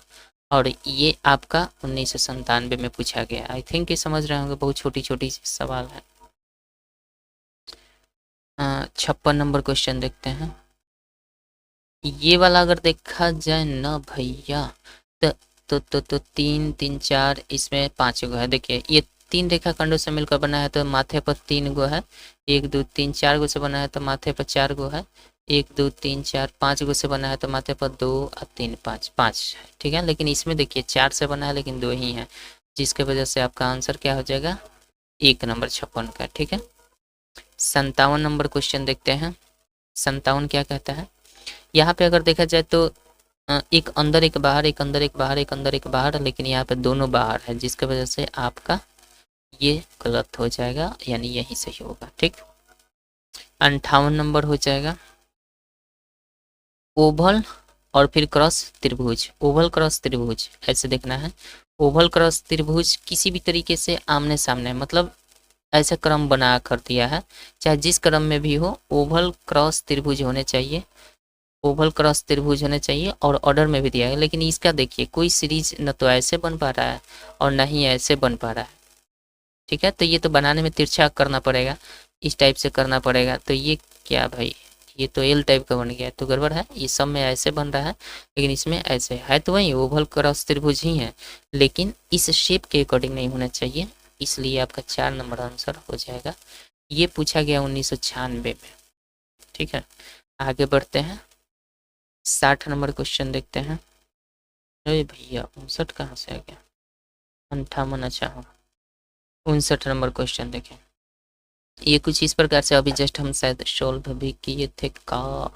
और ये आपका 1997 में पूछा गया। आई थिंक ये समझ रहे होंगे, बहुत छोटी छोटी सवाल है। 56 नंबर क्वेश्चन देखते हैं। ये वाला अगर देखा जाए ना भैया तो 3 3 4 इसमें 5 गो है। देखिए ये 3 रेखाखंडों से मिलकर बना है, तो माथे पर 3 गो है। 1 2 3 4 गो से बना है तो माथे पर 4 गो है। 1 2 3 4 5 गो से बना है तो माथे पर 2 और 3 5 5 है। ठीक है, लेकिन इसमें देखिए 4 से बना है लेकिन 2 ही है, जिसके वजह से आपका आंसर क्या हो जाएगा? 1 नंबर 56 का। ठीक है। 57 नंबर क्वेश्चन देखते हैं। 57 क्या कहता है? यहाँ पे अगर देखा जाए तो एक अंदर एक बाहर, एक अंदर एक बाहर, एक अंदर एक बाहर, लेकिन यहाँ पे दोनों बाहर है, जिसकी वजह से आपका ये गलत हो जाएगा, यानी यही सही होगा। ठीक। 58 नंबर हो जाएगा। ओवल और फिर क्रॉस त्रिभुज। ओवल क्रॉस त्रिभुज ऐसे देखना है। ओवल क्रॉस त्रिभुज किसी भी तरीके से आमने सामने, मतलब ऐसा क्रम बना कर दिया है, चाहे जिस क्रम में भी हो ओवल क्रॉस त्रिभुज होने चाहिए, ओवल क्रॉस त्रिभुज होने चाहिए, और ऑर्डर में भी दिया है। लेकिन इसका देखिए कोई सीरीज न तो ऐसे बन पा रहा है और न ही ऐसे बन पा रहा है। ठीक है, तो ये तो बनाने में तिरछा करना पड़ेगा, इस टाइप से करना पड़ेगा। तो ये क्या भाई, ये तो एल टाइप का बन गया, तो गड़बड़ है। ये सब में ऐसे बन रहा है लेकिन इसमें ऐसे है, तो वही ओवल क्रॉस त्रिभुज ही है, लेकिन इस शेप के अकॉर्डिंग नहीं होना चाहिए, इसलिए आपका 4 नंबर आंसर हो जाएगा। ये पूछा गया 1996 में। ठीक है, आगे बढ़ते हैं। 60 नंबर क्वेश्चन देखते हैं। अरे भैया 59 कहाँ से आ गया? 58, अच्छा हो। 59 नंबर क्वेश्चन देखें। ये कुछ इस प्रकार से, अभी जस्ट हम शायद सोल्व भी किए थे का।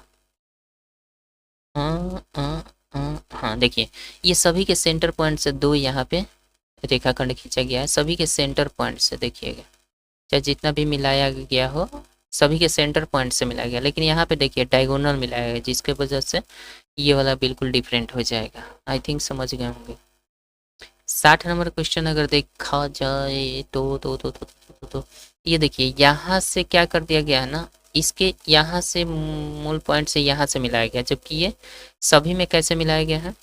हाँ देखिए, ये सभी के सेंटर पॉइंट से 2 यहाँ पे रेखाखंड खींचा गया है, सभी के सेंटर पॉइंट से देखिएगा, चाहे जितना भी मिलाया गया हो सभी के सेंटर पॉइंट से मिलाया गया, लेकिन यहाँ पे देखिए डायगोनल मिलाया गया, जिसके वजह से ये वाला बिल्कुल डिफरेंट हो जाएगा। आई थिंक समझ गए होंगे। 60 नंबर क्वेश्चन अगर देखा जाए तो ये देखिए यहाँ से क्या कर दिया गया है ना, इसके यहाँ से मूल पॉइंट से यहाँ से मिलाया गया, जबकि ये सभी में कैसे मिलाया गया है?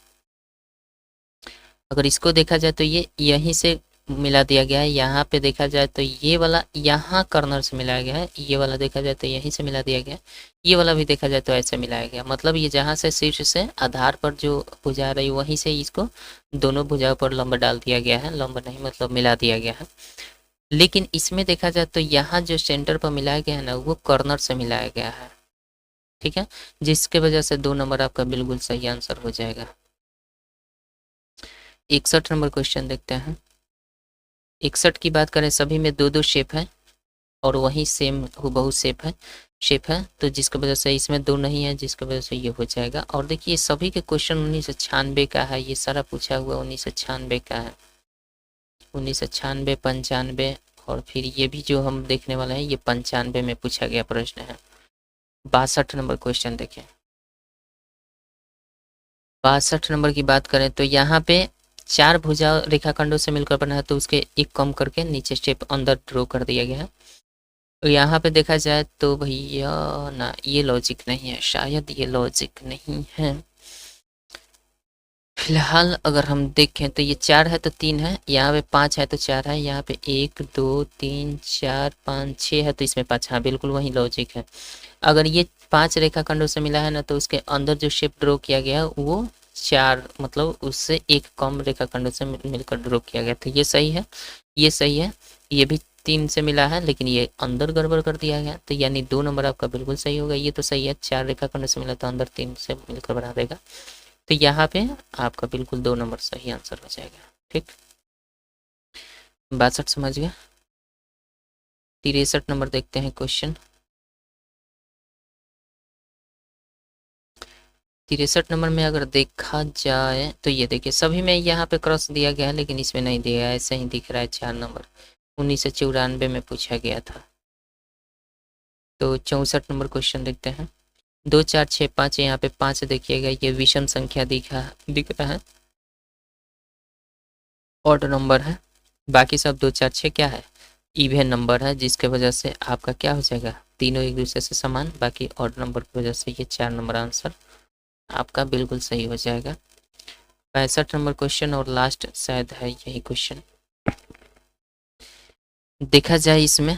अगर इसको देखा जाए तो ये यहीं से मिला दिया गया है, यहाँ पे देखा जाए तो ये वाला यहाँ कर्नर से मिलाया गया है, ये वाला देखा जाए तो यहीं से मिला दिया गया, ये वाला भी देखा जाए तो ऐसे मिलाया गया, मतलब ये जहाँ से शीर्ष से आधार पर जो भुजा रही वहीं से इसको दोनों भुजाओं पर लंब डाल दिया गया है, लंब नहीं मतलब मिला दिया गया है। लेकिन इसमें देखा जाए तो यहाँ जो सेंटर पर मिलाया गया है ना, वो कॉर्नर से मिलाया गया है। ठीक है, जिसके वजह से 2 नंबर आपका बिल्कुल सही आंसर हो जाएगा। 61 नंबर क्वेश्चन देखते हैं। 61 की बात करें, सभी में 2 2 शेप है, और वही सेम हूबहू शेप है तो जिसकी वजह से इसमें 2 नहीं है, जिसकी वजह से ये हो जाएगा। और देखिए सभी के क्वेश्चन 1996 का है, ये सारा पूछा हुआ 1996 का है, 1996, 95 और फिर ये भी जो हम देखने वाले हैं ये 95 में पूछा गया प्रश्न है। 62 नंबर क्वेश्चन देखें। 62 नंबर की बात करें तो यहाँ पे 4 भुजा रेखाखंडों से मिलकर बना है, तो उसके एक कम करके नीचे स्टेप अंदर ड्रॉ कर दिया गया है। तो यहाँ पे देखा जाए तो भैया ना, ये लॉजिक नहीं है, शायद ये लॉजिक नहीं है। फिलहाल अगर हम देखें तो ये 4 है तो 3 है, यहाँ पे 5 है तो 4 है, यहाँ पे 1 2 3 4 5 6 है तो इसमें 5। हाँ बिल्कुल वही लॉजिक है। अगर ये 5 रेखाखंडों से मिला है ना, तो उसके अंदर जो शेप ड्रॉ किया गया है वो 4, मतलब उससे एक कम रेखाखंडों से मिलकर ड्रॉ किया गया, तो ये सही है, ये सही है। ये भी 3 से मिला है लेकिन ये अंदर गड़बड़ कर दिया गया, तो यानी 2 नंबर आपका बिल्कुल सही होगा। ये तो सही है, 4 रेखाखंडों से मिला तो अंदर 3 से मिलकर बना देगा, तो यहाँ पे आपका बिल्कुल 2 नंबर सही आंसर हो जाएगा। ठीक, 62 समझ गया। 63 नंबर देखते हैं क्वेश्चन। 63 नंबर में अगर देखा जाए तो ये देखिए सभी में यहाँ पे क्रॉस दिया गया है, लेकिन इसमें नहीं दिया है, ऐसे ही दिख रहा है। 4 नंबर 1994 में पूछा गया था। तो 64 नंबर क्वेश्चन देखते हैं। 2 4 6 5, यहाँ पे 5 देखिएगा, ये विषम संख्या दिख रहा है, ऑड नंबर है। बाकी सब 2 4 6 क्या है, इवन नंबर है, जिसके वजह से आपका क्या हो जाएगा, तीनों एक दूसरे से समान। बाकी ऑड नंबर की वजह से ये 4 नंबर आंसर आपका बिल्कुल सही हो जाएगा। 65 नंबर क्वेश्चन और लास्ट शायद है यही क्वेश्चन। देखा जाए इसमें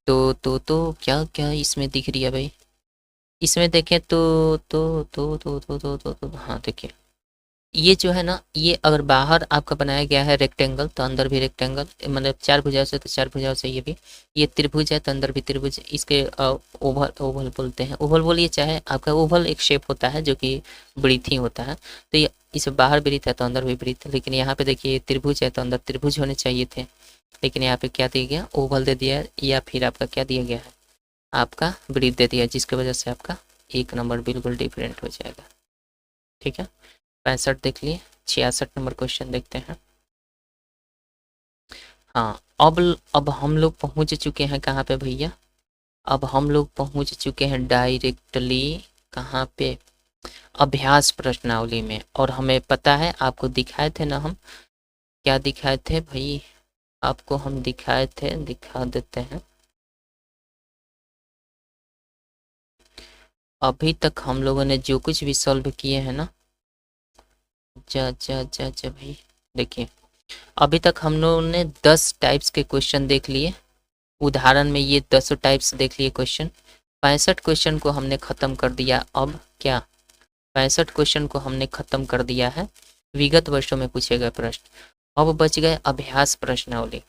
तो क्या इसमें दिख रही है भाई, इसमें देखें तो हाँ देखिए, ये जो है ना, ये अगर बाहर आपका बनाया गया है रेक्टेंगल तो अंदर भी रेक्टेंगल, मतलब 4 भुजाओं से तो 4 भुजाओं से ये भी, ये त्रिभुज है तो अंदर भी त्रिभुज। इसके ओवल ओवल बोलते हैं, ओवल बोलिए, चाहे आपका ओवल एक शेप होता है जो कि वृत्त ही होता है, तो ये इस बाहर वृत्त है तो अंदर भी वृत्त है। लेकिन यहाँ पे देखिए त्रिभुज है तो अंदर त्रिभुज होने चाहिए थे, लेकिन यहाँ पे क्या दिया गया, ओवल दे दिया, या फिर आपका क्या दिया गया है, आपका वृत्त दे दिया, जिसकी वजह से आपका 1 नंबर बिल्कुल डिफरेंट हो जाएगा। ठीक है, 65 देख लिए। 66 नंबर क्वेश्चन देखते हैं। हाँ, अब हम लोग पहुंच चुके हैं कहाँ पे भैया, अब हम लोग पहुंच चुके हैं डायरेक्टली कहाँ पे, अभ्यास प्रश्नावली में। और हमें पता है, आपको दिखाए थे ना हम, क्या दिखाए थे भाई, आपको हम दिखाए थे, दिखा देते हैं। अभी तक हम लोगों ने जो कुछ भी सॉल्व किए हैं ना, जा भाई देखिए, अभी तक हम लोगों ने 10 टाइप्स के क्वेश्चन देख लिए। उदाहरण में ये 10 टाइप्स देख लिए क्वेश्चन। 65 क्वेश्चन को हमने ख़त्म कर दिया। अब क्या, 65 क्वेश्चन को हमने ख़त्म कर दिया है विगत वर्षों में पूछे गए प्रश्न। अब बच गए अभ्यास प्रश्नावली।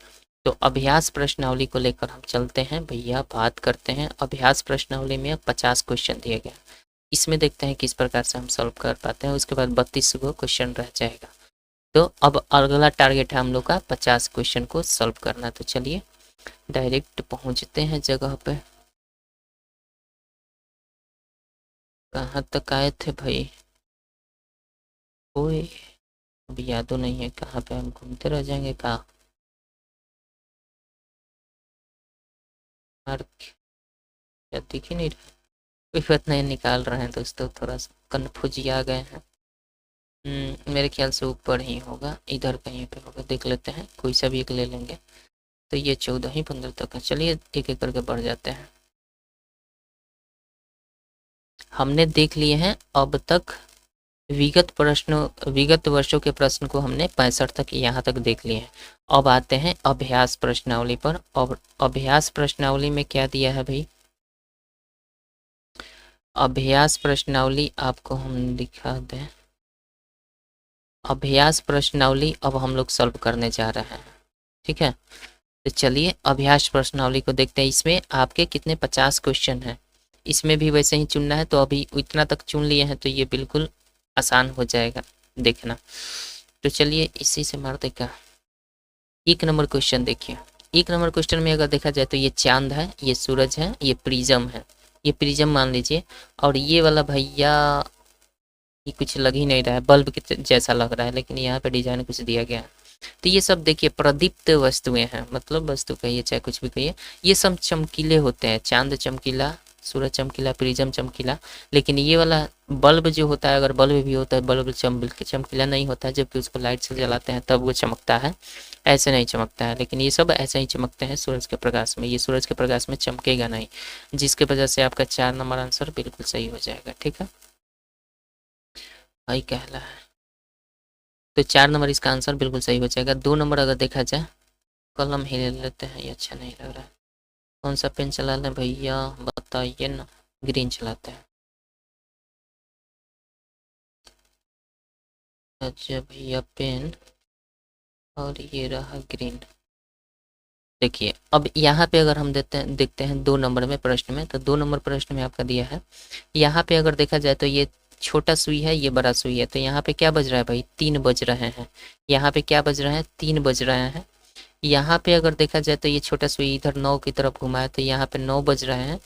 तो अभ्यास प्रश्नावली को लेकर हम चलते हैं भैया, बात करते हैं। अभ्यास प्रश्नावली में 50 क्वेश्चन दिए गए, इसमें देखते हैं किस प्रकार से हम सॉल्व कर पाते हैं। उसके बाद 32 गो क्वेश्चन रह जाएगा। तो अब अगला टारगेट है हम लोग का 50 क्वेश्चन को सॉल्व करना। तो चलिए डायरेक्ट पहुंचते हैं जगह पे। कहाँ तक आए थे भाई, ओए अभी यादों नहीं है कहाँ पे, हम घूमते रह जाएंगे कहाँ। क्या दिख ही नहीं रहा, कोई बात नहीं, निकाल रहे हैं दोस्तों, थोड़ा सा कन्फ्यूज आ गए हैं। मेरे ख्याल से ऊपर ही होगा, इधर कहीं पे होगा, देख लेते हैं, कोई सा भी एक ले लेंगे। तो ये 14 ही 15 तक है। चलिए एक एक करके बढ़ जाते हैं। हमने देख लिए हैं अब तक विगत वर्षों के प्रश्न को हमने 65 तक यहाँ तक देख लिए हैं। अब आते हैं अभ्यास प्रश्नावली पर। और अभ्यास प्रश्नावली में क्या दिया है भाई, अभ्यास प्रश्नावली आपको हम दिखा दें। अभ्यास प्रश्नावली अब हम लोग सॉल्व करने जा रहे हैं। ठीक है, तो चलिए अभ्यास प्रश्नावली को देखते हैं। इसमें आपके कितने 50 क्वेश्चन हैं, इसमें भी वैसे ही चुनना है। तो अभी इतना तक चुन लिए हैं तो ये बिल्कुल आसान हो जाएगा देखना। तो चलिए इसी से मारते का 1 नंबर क्वेश्चन देखिए। एक नंबर क्वेश्चन में अगर देखा जाए तो ये चांद है, ये सूरज है, ये प्रिज्म है, ये प्रिज्म मान लीजिए, और ये वाला भैया ये कुछ लग ही नहीं रहा है, बल्ब के जैसा लग रहा है, लेकिन यहाँ पे डिजाइन कुछ दिया गया है। तो ये सब देखिए प्रदीप्त वस्तुएं हैं, मतलब वस्तु कहिए चाहे कुछ भी कहिए, ये सब चमकीले होते हैं, चांद चमकीला, सूरज चमकीला, प्रिज्म चमकीला। लेकिन ये वाला बल्ब जो होता है, अगर बल्ब भी होता है, बल्ब चमकीला नहीं होता है, जबकि उसको लाइट से जलाते हैं तब वो चमकता है, ऐसे नहीं चमकता है। लेकिन ये सब ऐसे ही चमकते हैं सूरज के प्रकाश में, ये सूरज के प्रकाश में चमकेगा नहीं, जिसके वजह से आपका 4 नंबर आंसर बिल्कुल सही हो जाएगा। ठीक है भाई, कहला है तो 4 नंबर इसका आंसर बिल्कुल सही हो जाएगा। 2 नंबर अगर देखा जाए, कलम ही ले लेते हैं, ये अच्छा नहीं लग रहा है। कौन सा पेन चला लें भैया बताइए ना, ग्रीन चलाते हैं। अच्छा भैया पेन, और ये रहा ग्रीन। देखिए अब यहाँ पे अगर हम देखते हैं 2 नंबर में प्रश्न में, तो 2 नंबर प्रश्न में आपका दिया है, यहाँ पे अगर देखा जाए तो ये छोटा सुई है, ये बड़ा सुई है, तो यहाँ पे क्या बज रहा है भाई, 3 बज रहे हैं। यहाँ पे क्या बज रहे हैं, 3 बज रहे हैं। यहाँ पे अगर देखा जाए तो ये छोटा सुई इधर 9 की तरफ घुमा है, तो यहाँ पे 9 बज रहे हैं।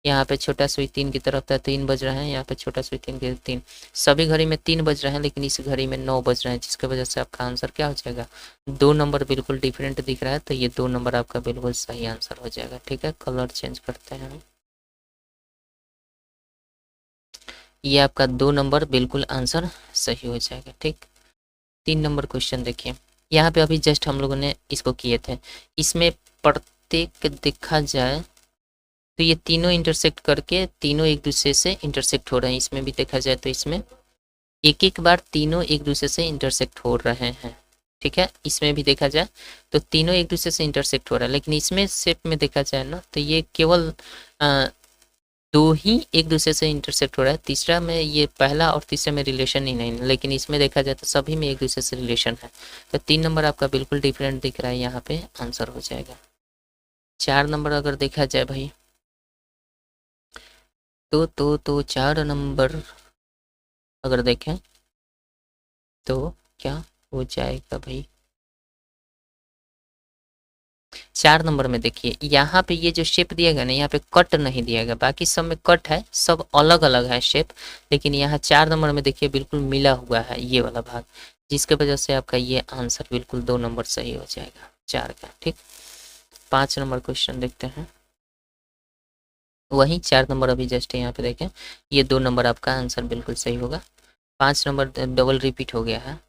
यहाँ पे छोटा सुई 3 की तरफ था, 3 बज रहे हैं। यहाँ पे छोटा सुई 3 के 3, सभी घड़ी में 3 बज रहे हैं, लेकिन इस घड़ी में 9 बज रहे हैं, जिसकी वजह से आपका आंसर क्या हो जाएगा, 2 नंबर बिल्कुल डिफरेंट दिख रहा है, तो ये 2 नंबर आपका बिल्कुल सही आंसर हो जाएगा। ठीक है, कलर चेंज करते हैं हम, ये आपका 2 नंबर बिल्कुल आंसर सही हो जाएगा। ठीक, 3 नंबर क्वेश्चन देखिए, यहाँ पे अभी जस्ट हम लोगों ने इसको किए थे, इसमें प्रत्येक देखा जाए तो ये तीनों इंटरसेक्ट करके तीनों एक दूसरे से इंटरसेक्ट हो रहे हैं। इसमें भी देखा जाए तो इसमें एक एक बार तीनों एक दूसरे से इंटरसेक्ट हो रहे हैं। ठीक है, इसमें भी देखा जाए तो तीनों एक दूसरे से इंटरसेक्ट हो रहा है, लेकिन इसमें शेप में देखा जाए ना तो ये केवल 2 ही एक दूसरे से इंटरसेक्ट हो रहा है, तीसरा में ये पहला और तीसरे में रिलेशन ही नहीं, लेकिन इसमें देखा जाए तो सभी में एक दूसरे से रिलेशन है। तो 3 नंबर आपका बिल्कुल डिफरेंट दिख रहा है, यहाँ पे आंसर हो जाएगा। 4 नंबर अगर देखा जाए भाई तो 4 नंबर अगर देखें तो क्या हो जाएगा भाई, 4 नंबर में देखिए यहाँ पे ये जो शेप दिया गया ना, यहाँ पे कट नहीं दिया गया, बाकी सब में कट है, सब अलग अलग है शेप, लेकिन यहाँ 4 नंबर में देखिए बिल्कुल मिला हुआ है ये वाला भाग, जिसके वजह से आपका ये आंसर बिल्कुल 2 नंबर सही हो जाएगा 4 का। ठीक, 5 नंबर क्वेश्चन देखते हैं, वही 4 नंबर अभी जस्ट यहाँ पे देखें, ये 2 नंबर आपका आंसर बिल्कुल सही होगा। 5 नंबर डबल रिपीट हो गया है।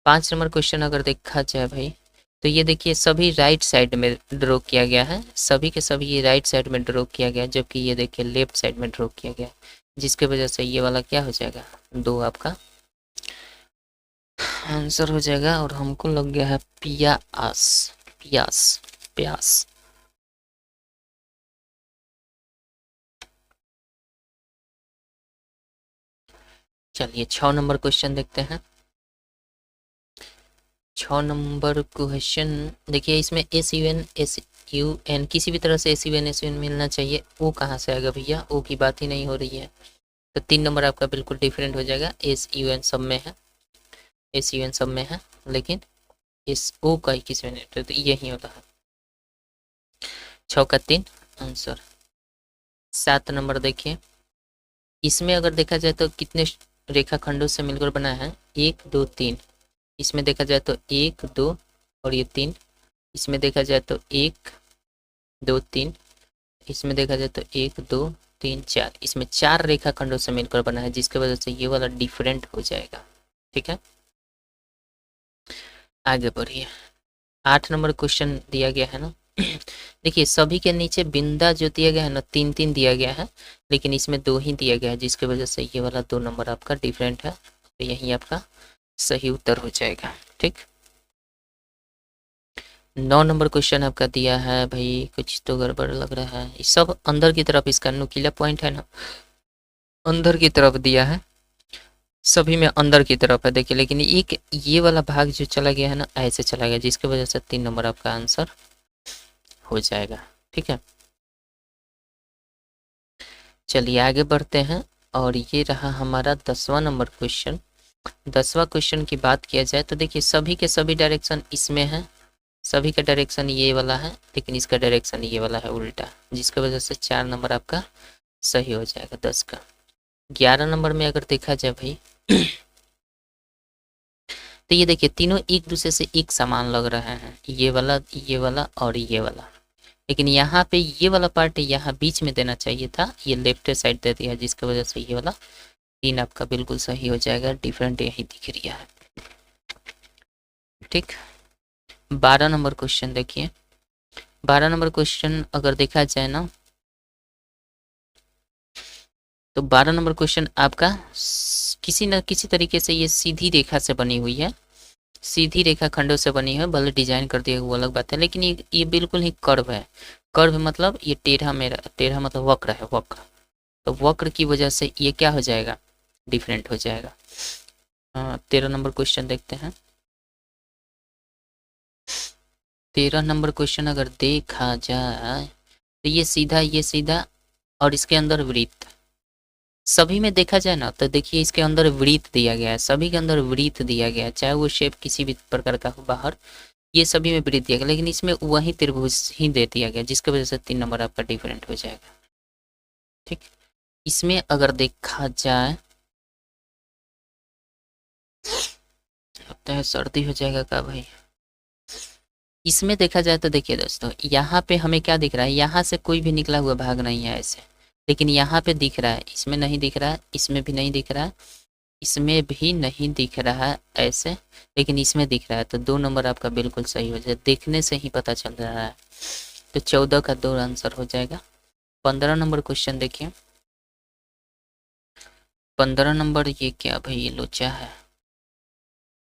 5 नंबर क्वेश्चन अगर देखा जाए भाई तो ये देखिए सभी राइट साइड में ड्रॉ किया गया है, सभी के सभी ये राइट साइड में ड्रॉ किया गया, जबकि ये देखिए लेफ्ट साइड में ड्रॉ किया गया, जिसके वजह से ये वाला क्या हो जाएगा, 2 आपका आंसर हो जाएगा। और हमको लग गया है पियास, पियास, प्यास। चलिए 6 नंबर क्वेश्चन देखते हैं। 6 नंबर क्वेश्चन देखिए, इसमें SUN किसी भी तरह से SUN मिलना चाहिए, वो कहाँ से आएगा भैया, ओ की बात ही नहीं हो रही है। तो 3 नंबर आपका बिल्कुल डिफरेंट हो जाएगा, SUN सब में है, SUN सब में है, लेकिन SO का ही किसी में तो यही होता है। 6 का 3 आंसर। 7 नंबर देखिए, इसमें अगर देखा जाए तो कितने रेखाखंडों से मिलकर बना है, 1 2 3, इसमें देखा जाए तो 1 2 और ये 3, इसमें देखा जाए तो 1 2 3, इसमें देखा जाए तो 1 2 3 4, इसमें 4 रेखाखंडों से मिलकर बना है, जिसकी वजह से ये वाला डिफरेंट हो जाएगा। ठीक है, आगे बढ़िए। 8 नंबर क्वेश्चन दिया गया है ना देखिए सभी के नीचे बिंदा जो दिया गया है ना, 3 3 दिया गया है, लेकिन इसमें 2 ही दिया गया है, जिसकी वजह से ये वाला 2 नंबर आपका डिफरेंट है, तो यही आपका सही उत्तर हो जाएगा। ठीक, 9 नंबर क्वेश्चन आपका दिया है भाई, कुछ तो गड़बड़ लग रहा है, सब अंदर की तरफ इसका नुकीला पॉइंट है ना, अंदर की तरफ दिया है, सभी में अंदर की तरफ है देखिए, लेकिन एक ये वाला भाग जो चला गया है ना, ऐसे चला गया, जिसकी वजह से 3 नंबर आपका आंसर हो जाएगा। ठीक है, चलिए आगे बढ़ते हैं, और ये रहा हमारा 10वां नंबर क्वेश्चन। 10वां क्वेश्चन की बात किया जाए तो देखिए सभी के सभी डायरेक्शन इसमें है, सभी का डायरेक्शन ये वाला है, लेकिन इसका डायरेक्शन ये वाला है उल्टा, जिसकी वजह से 4 नंबर आपका सही हो जाएगा 10 का। 11 नंबर में अगर देखा जाए भाई तो ये देखिए तीनों एक दूसरे से एक समान लग रहे हैं, ये वाला और ये वाला, लेकिन यहाँ पे ये वाला पार्ट यहाँ बीच में देना चाहिए था, ये लेफ्ट साइड दे दिया, जिसकी वजह से ये वाला 3 आपका बिल्कुल सही हो जाएगा। डिफरेंट यही दिख रहा है, ठीक। 12 नंबर क्वेश्चन देखिए। 12 नंबर क्वेश्चन अगर देखा जाए ना तो 12 नंबर क्वेश्चन आपका किसी न किसी तरीके से ये सीधी रेखा से बनी हुई है, सीधी रेखा खंडों से बनी है, भले डिजाइन कर दिया वो अलग बात है, लेकिन ये बिल्कुल ही कर्व है। कर्व मतलब ये टेढ़ा, मेरा टेढ़ा मतलब वक्र है, वक्र। तो वक्र की वजह से ये क्या हो जाएगा, डिफरेंट हो जाएगा। 13 नंबर क्वेश्चन देखते हैं। 13 नंबर क्वेश्चन अगर देखा जाए तो ये सीधा और इसके अंदर वृत्त। सभी में देखा जाए ना तो देखिए इसके अंदर वृत्त दिया गया है, सभी के अंदर वृत्त दिया गया है, चाहे वो शेप किसी भी प्रकार का हो बाहर, ये सभी में वृत्त दिया गया, लेकिन इसमें वही त्रिभुज ही दे दिया गया, जिसकी वजह से 3 नंबर आपका डिफरेंट हो जाएगा, ठीक। इसमें अगर देखा जाए, लगता है सर्दी हो जाएगा क्या भाई। इसमें देखा जाए तो देखिए दोस्तों, यहाँ पे हमें क्या दिख रहा है, यहाँ से कोई भी निकला हुआ भाग नहीं है ऐसे, लेकिन यहाँ पे दिख रहा है, इसमें नहीं दिख रहा है, इसमें भी नहीं दिख रहा है, इसमें भी नहीं दिख रहा है ऐसे, लेकिन इसमें दिख रहा है, तो 2 नंबर आपका बिल्कुल सही हो जाए, देखने से ही पता चल रहा है। तो 14 का 2 आंसर हो जाएगा। 15 नंबर क्वेश्चन देखिए। 15 नंबर ये क्या भाई, ये लोचा है,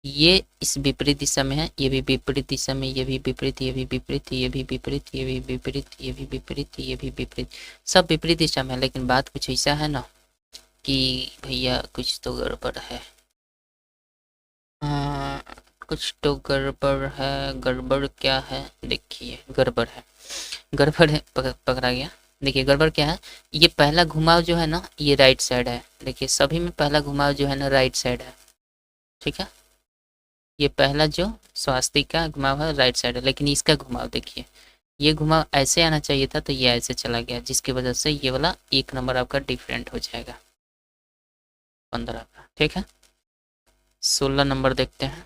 ये इस विपरीत दिशा में है, ये भी विपरीत दिशा में, ये भी विपरीत, ये भी विपरीत, ये भी विपरीत, ये भी विपरीत, ये भी विपरीत, ये भी विपरीत, सब विपरीत दिशा में है, लेकिन बात कुछ ऐसा है ना कि भैया कुछ तो गड़बड़ है। हाँ, कुछ तो गड़बड़ है। गड़बड़ क्या है, देखिए गड़बड़ है, गड़बड़ है, पकड़ा गया। देखिए गड़बड़ क्या है, ये पहला घुमाव जो है ना ये राइट साइड है, देखिए सभी में पहला घुमाव जो है ना राइट साइड है, ठीक है। ये पहला जो स्वास्तिक का घुमाव है राइट साइड है, लेकिन इसका घुमाव देखिए, ये घुमाव ऐसे आना चाहिए था, तो ये ऐसे चला गया, जिसकी वजह से ये वाला 1 नंबर आपका डिफरेंट हो जाएगा 15 का, ठीक है। 16 नंबर देखते हैं।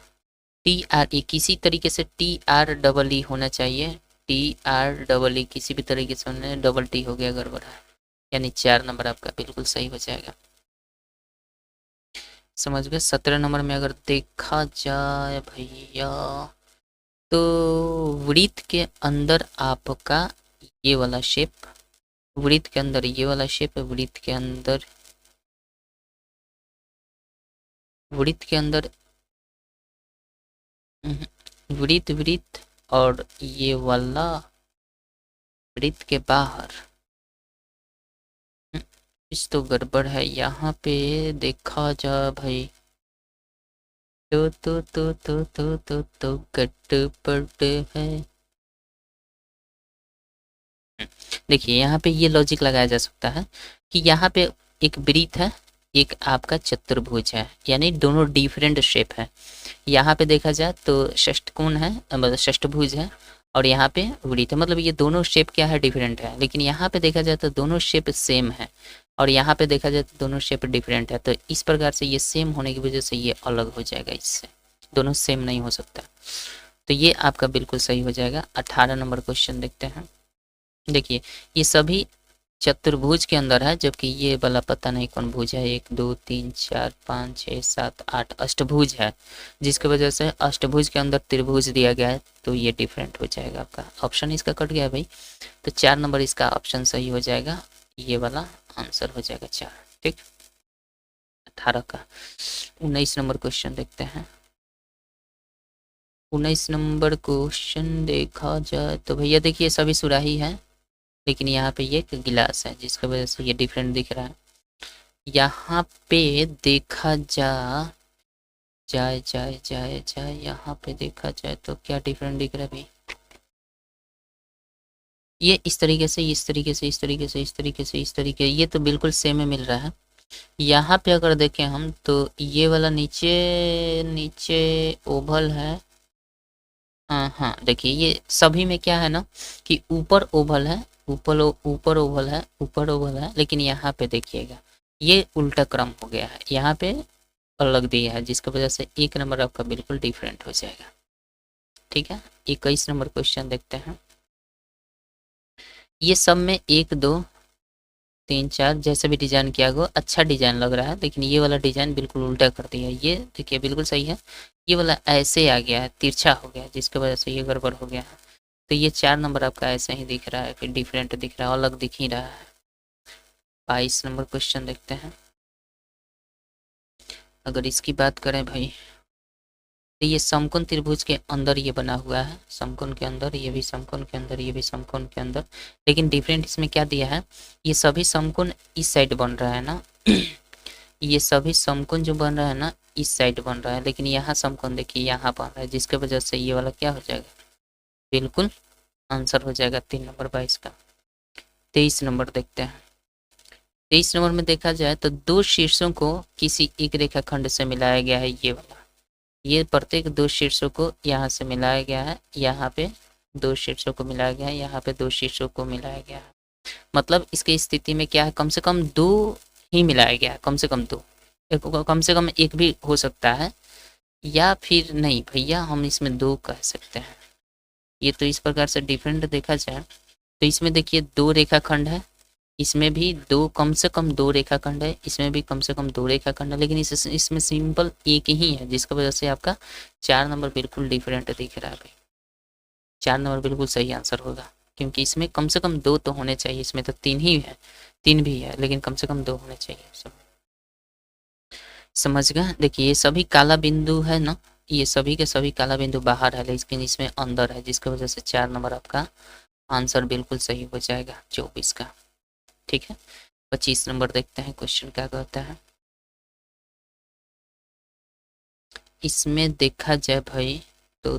TRE किसी तरीके से TREE होना चाहिए, TREE किसी भी तरीके से होने, डबल टी हो गया, गड़बड़ है, यानी 4 नंबर आपका बिल्कुल सही हो जाएगा, समझ गए। 17 नंबर में अगर देखा जाए भैया तो वृत्त के अंदर आपका ये वाला शेप, वृत्त के अंदर ये वाला शेप, वृत्त के अंदर, वृत्त के अंदर वृत्त, वृत्त और ये वाला वृत्त के बाहर, इस तो गड़बड़ है। यहाँ पे देखा जाए भाई तो गड़बड़ है। देखिए यहाँ पे ये लॉजिक लगाया जा सकता है कि यहाँ पे एक वृत्त है, एक आपका चतुर्भुज है, यानी दोनों डिफरेंट शेप है। यहाँ पे देखा जाए तो षष्ठकोण है, मतलब षष्ठभुज है, और यहाँ पे वृत्त है, मतलब ये दोनों शेप क्या है, डिफरेंट है। लेकिन यहाँ पे देखा जाए तो दोनों शेप सेम है, और यहाँ पे देखा जाए तो दोनों शेप डिफरेंट है, तो इस प्रकार से ये सेम होने की वजह से ये अलग हो जाएगा, इससे दोनों सेम नहीं हो सकता, तो ये आपका बिल्कुल सही हो जाएगा। 18 नंबर क्वेश्चन देखते हैं। देखिए ये सभी चतुर्भुज के अंदर है, जबकि ये वाला पता नहीं कौन भुज है, 1 2 3 4 5 6 7 8 अष्टभुज है, जिसकी वजह से अष्टभुज के अंदर त्रिभुज दिया गया है, तो ये डिफरेंट हो जाएगा आपका। ऑप्शन इसका कट गया है भाई, तो 4 नंबर इसका ऑप्शन सही हो जाएगा, ये वाला आंसर हो जाएगा 4, ठीक। 18 का 19 नंबर क्वेश्चन देखते हैं। 19 नंबर क्वेश्चन देखा जाए तो भैया देखिए सभी सुराही है, लेकिन यहाँ पे ये एक गिलास है, जिसकी वजह से ये डिफरेंट दिख रहा है। यहाँ पे देखा जाए यहाँ पे देखा जाए तो क्या डिफरेंट दिख रहा है भाई, ये इस तरीके से, इस तरीके से, इस तरीके से, इस तरीके से, इस तरीके, ये तो बिल्कुल सेम में मिल रहा है। यहाँ पे अगर देखें हम तो ये वाला नीचे नीचे ओवल है, हाँ देखिए ये सभी में क्या है ना कि ऊपर ओवल है, ऊपर ओवल है, ऊपर ओवल है, लेकिन यहाँ पे देखिएगा ये उल्टा क्रम हो गया है, यहाँ पे अलग दिया है, जिसकी वजह से एक नंबर आपका बिल्कुल डिफरेंट हो जाएगा। ठीक है, 21 नंबर क्वेश्चन देखते हैं। ये सब में 1 2 3 4 जैसे भी डिजाइन किया गया अच्छा डिजाइन लग रहा है, लेकिन ये वाला डिजाइन बिल्कुल उल्टा कर दिया है। ये देखिए बिल्कुल सही है, ये वाला ऐसे आ गया है, तिरछा हो गया है, जिसकी वजह से ये गड़बड़ हो गया है। तो ये 4 नंबर आपका ऐसे ही दिख रहा है, फिर डिफरेंट दिख रहा है, अलग दिख ही रहा है। 22 नंबर क्वेश्चन देखते हैं। अगर इसकी बात करें भाई, तो ये समकोण त्रिभुज के अंदर ये बना हुआ है, समकोण के अंदर, ये भी समकोण के अंदर, ये भी समकोण के अंदर, लेकिन डिफरेंट इसमें क्या दिया है, ये सभी समकोण इस साइड बन रहा है ना ये सभी समकोण जो बन रहा है ना इस साइड बन रहा है, लेकिन यहाँ समकोण देखिए यहाँ बन रहा है, जिसके वजह से ये वाला क्या हो जाएगा, बिल्कुल आंसर हो जाएगा 3 नंबर 22 का। 23 नंबर देखते हैं। 23 नंबर में देखा जाए तो दो शीर्षों को किसी एक रेखाखंड से मिलाया गया है, ये वाला, ये प्रत्येक दो शीर्षों को यहाँ से मिलाया गया है, यहाँ पे दो शीर्षों को मिलाया गया है, यहाँ पे दो शीर्षों को मिलाया गया है। मतलब इसकी स्थिति में क्या है, कम से कम दो ही मिलाया गया है, कम से कम दो, कम से कम एक भी हो सकता है, या फिर नहीं भैया हम इसमें दो कह सकते हैं। ये तो इस प्रकार से डिफरेंट देखा जाए तो इसमें देखिए दो रेखाखंड है, इसमें भी दो, कम से कम दो रेखाखंड है, इसमें भी कम से कम दो रेखाखंड है, लेकिन इसमें सिंपल एक ही है, जिसकी वजह से आपका 4 नंबर बिल्कुल डिफरेंट दिख रहा है भाई। 4 नंबर बिल्कुल सही आंसर होगा, क्योंकि इसमें कम से कम दो तो होने चाहिए, इसमें तो तीन ही है, तीन भी है, लेकिन कम से कम दो होने चाहिए। समझ गए। देखिए ये सभी काला बिंदु है ना, ये सभी के सभी काला बिंदु बाहर है, लेकिन इसमें अंदर है, जिसकी वजह से 4 नंबर आपका आंसर बिल्कुल सही हो जाएगा 24 का। ठीक है, 25 नंबर देखते हैं क्वेश्चन क्या कहता है। इसमें देखा जाए भाई तो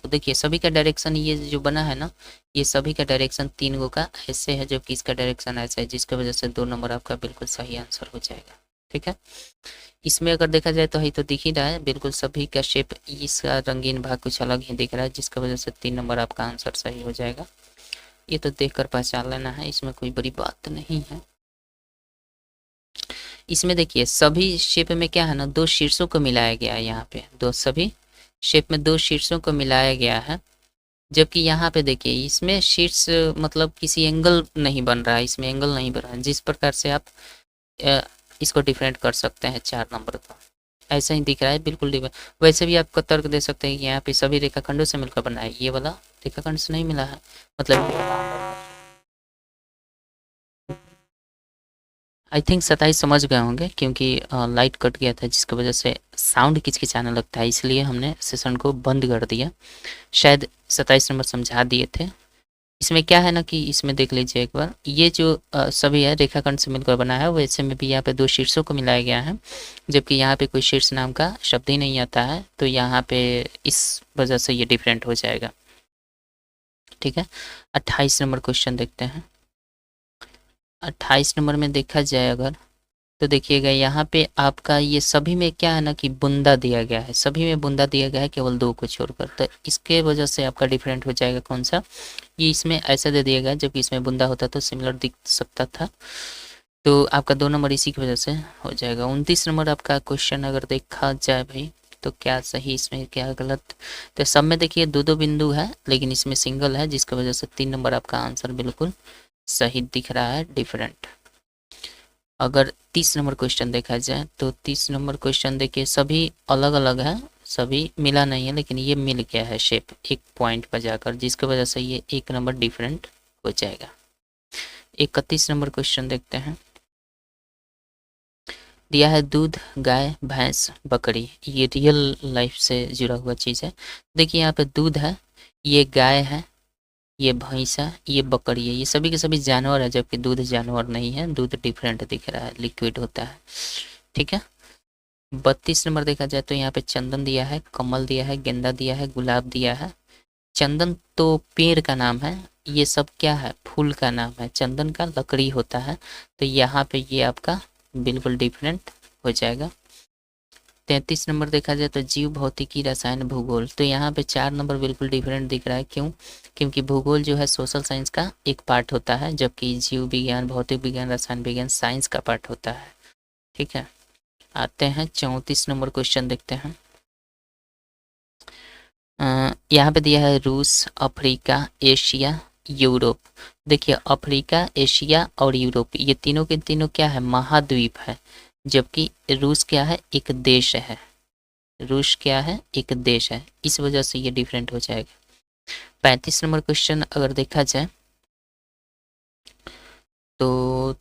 देखिए सभी का डायरेक्शन ये जो बना है ना, ये सभी का डायरेक्शन 3 गो का ऐसे है, जबकि इसका डायरेक्शन ऐसा है, जिसकी वजह से 2 नंबर आपका बिल्कुल सही आंसर हो जाएगा। ठीक है, इसमें अगर देखा जाए तो ही तो दिख ही रहा है, बिल्कुल सभी का शेप, इसका रंगीन भाग कुछ अलग ही दिख रहा है, जिसकी वजह से 3 नंबर आपका आंसर सही हो जाएगा। ये तो देखकर पहचान लेना है, इसमें कोई बड़ी बात नहीं है। इसमें देखिए सभी शेप में क्या है ना, दो शीर्षों को मिलाया गया है, यहाँ पे दो, सभी शेप में दो शीर्षों को मिलाया गया है, जबकि यहाँ पे देखिए इसमें शीर्ष मतलब किसी एंगल नहीं बन रहा है, इसमें एंगल नहीं बन रहा है, जिस प्रकार से आप इसको डिफरेंट कर सकते हैं 4 नंबर को, ऐसा ही दिख रहा है बिल्कुल डिफरेंट। वैसे भी आपको तर्क दे सकते हैं कि यहाँ पे सभी रेखाखंडों से मिलकर बना है, ये वाला रेखाखंड से नहीं मिला है, मतलब आई थिंक 27 समझ गए होंगे, क्योंकि लाइट कट गया था, जिसकी वजह से साउंड किचकिचाने लगता है, इसलिए हमने सेशन को बंद कर दिया। शायद 27 नंबर समझा दिए थे। इसमें क्या है ना कि इसमें देख लीजिए एक बार, ये जो सभी है रेखाखंड से मिलकर बना है, वैसे में भी यहाँ पे दो शीर्षों को मिलाया गया है, जबकि यहाँ पे कोई शीर्ष नाम का शब्द ही नहीं आता है, तो यहाँ पे इस वजह से ये डिफरेंट हो जाएगा। ठीक है, 28 नंबर क्वेश्चन देखते हैं। 28 नंबर में देखा जाए अगर, तो देखिएगा यहाँ पे आपका ये सभी में क्या है ना कि बूंदा दिया गया है, सभी में बूंदा दिया गया है केवल दो को छोड़कर, तो इसके वजह से आपका डिफरेंट हो जाएगा कौन सा, ये इसमें ऐसा दे दिया गया, जबकि इसमें बूंदा होता तो सिमिलर दिख सकता था, तो आपका 2 नंबर इसी की वजह से हो जाएगा। 29 नंबर आपका क्वेश्चन अगर देखा जाए भाई, तो क्या सही इसमें क्या गलत, तो सब में देखिए दो दो बिंदु है, लेकिन इसमें सिंगल है, जिसकी वजह से 3 नंबर आपका आंसर बिल्कुल सही दिख रहा है, डिफरेंट। अगर 30 नंबर क्वेश्चन देखा जाए तो 30 नंबर क्वेश्चन देखिए सभी अलग अलग है, सभी मिला नहीं है, लेकिन ये मिल गया है शेप एक पॉइंट पर जाकर, जिसकी वजह से ये 1 नंबर डिफरेंट हो जाएगा। 31 नंबर क्वेश्चन देखते हैं। दिया है दूध, गाय, भैंस, बकरी, ये रियल लाइफ से जुड़ा हुआ चीज़ है। देखिए यहाँ पे दूध है, ये गाय है, ये भैंस है, ये बकरी है, ये सभी के सभी जानवर है, जबकि दूध जानवर नहीं है, दूध डिफरेंट दिख रहा है, लिक्विड होता है। ठीक है, 32 नंबर देखा जाए तो यहाँ पे चंदन दिया है, कमल दिया है, गेंदा दिया है, गुलाब दिया है। चंदन तो पेड़ का नाम है, ये सब क्या है, फूल का नाम है, चंदन का लकड़ी होता है, तो यहाँ पे ये आपका बिल्कुल डिफरेंट हो जाएगा। 33 नंबर देखा जाए तो जीव भौतिकी रसायन भूगोल, तो यहाँ पे 4 नंबर बिल्कुल डिफरेंट दिख रहा है। क्यों? क्योंकि भूगोल जो है सोशल साइंस का एक पार्ट होता है, जबकि जीव विज्ञान, भौतिक विज्ञान, रसायन विज्ञान साइंस का पार्ट होता है। ठीक है, आते हैं 34 नंबर क्वेश्चन देखते हैं। यहाँ पे दिया है रूस, अफ्रीका, एशिया, यूरोप। देखिए अफ्रीका, एशिया और यूरोप ये तीनों के तीनों क्या है, महाद्वीप है, जबकि रूस क्या है, एक देश है। रूस क्या है, एक देश है, इस वजह से ये डिफरेंट हो जाएगा। 35 नंबर क्वेश्चन अगर देखा जाए तो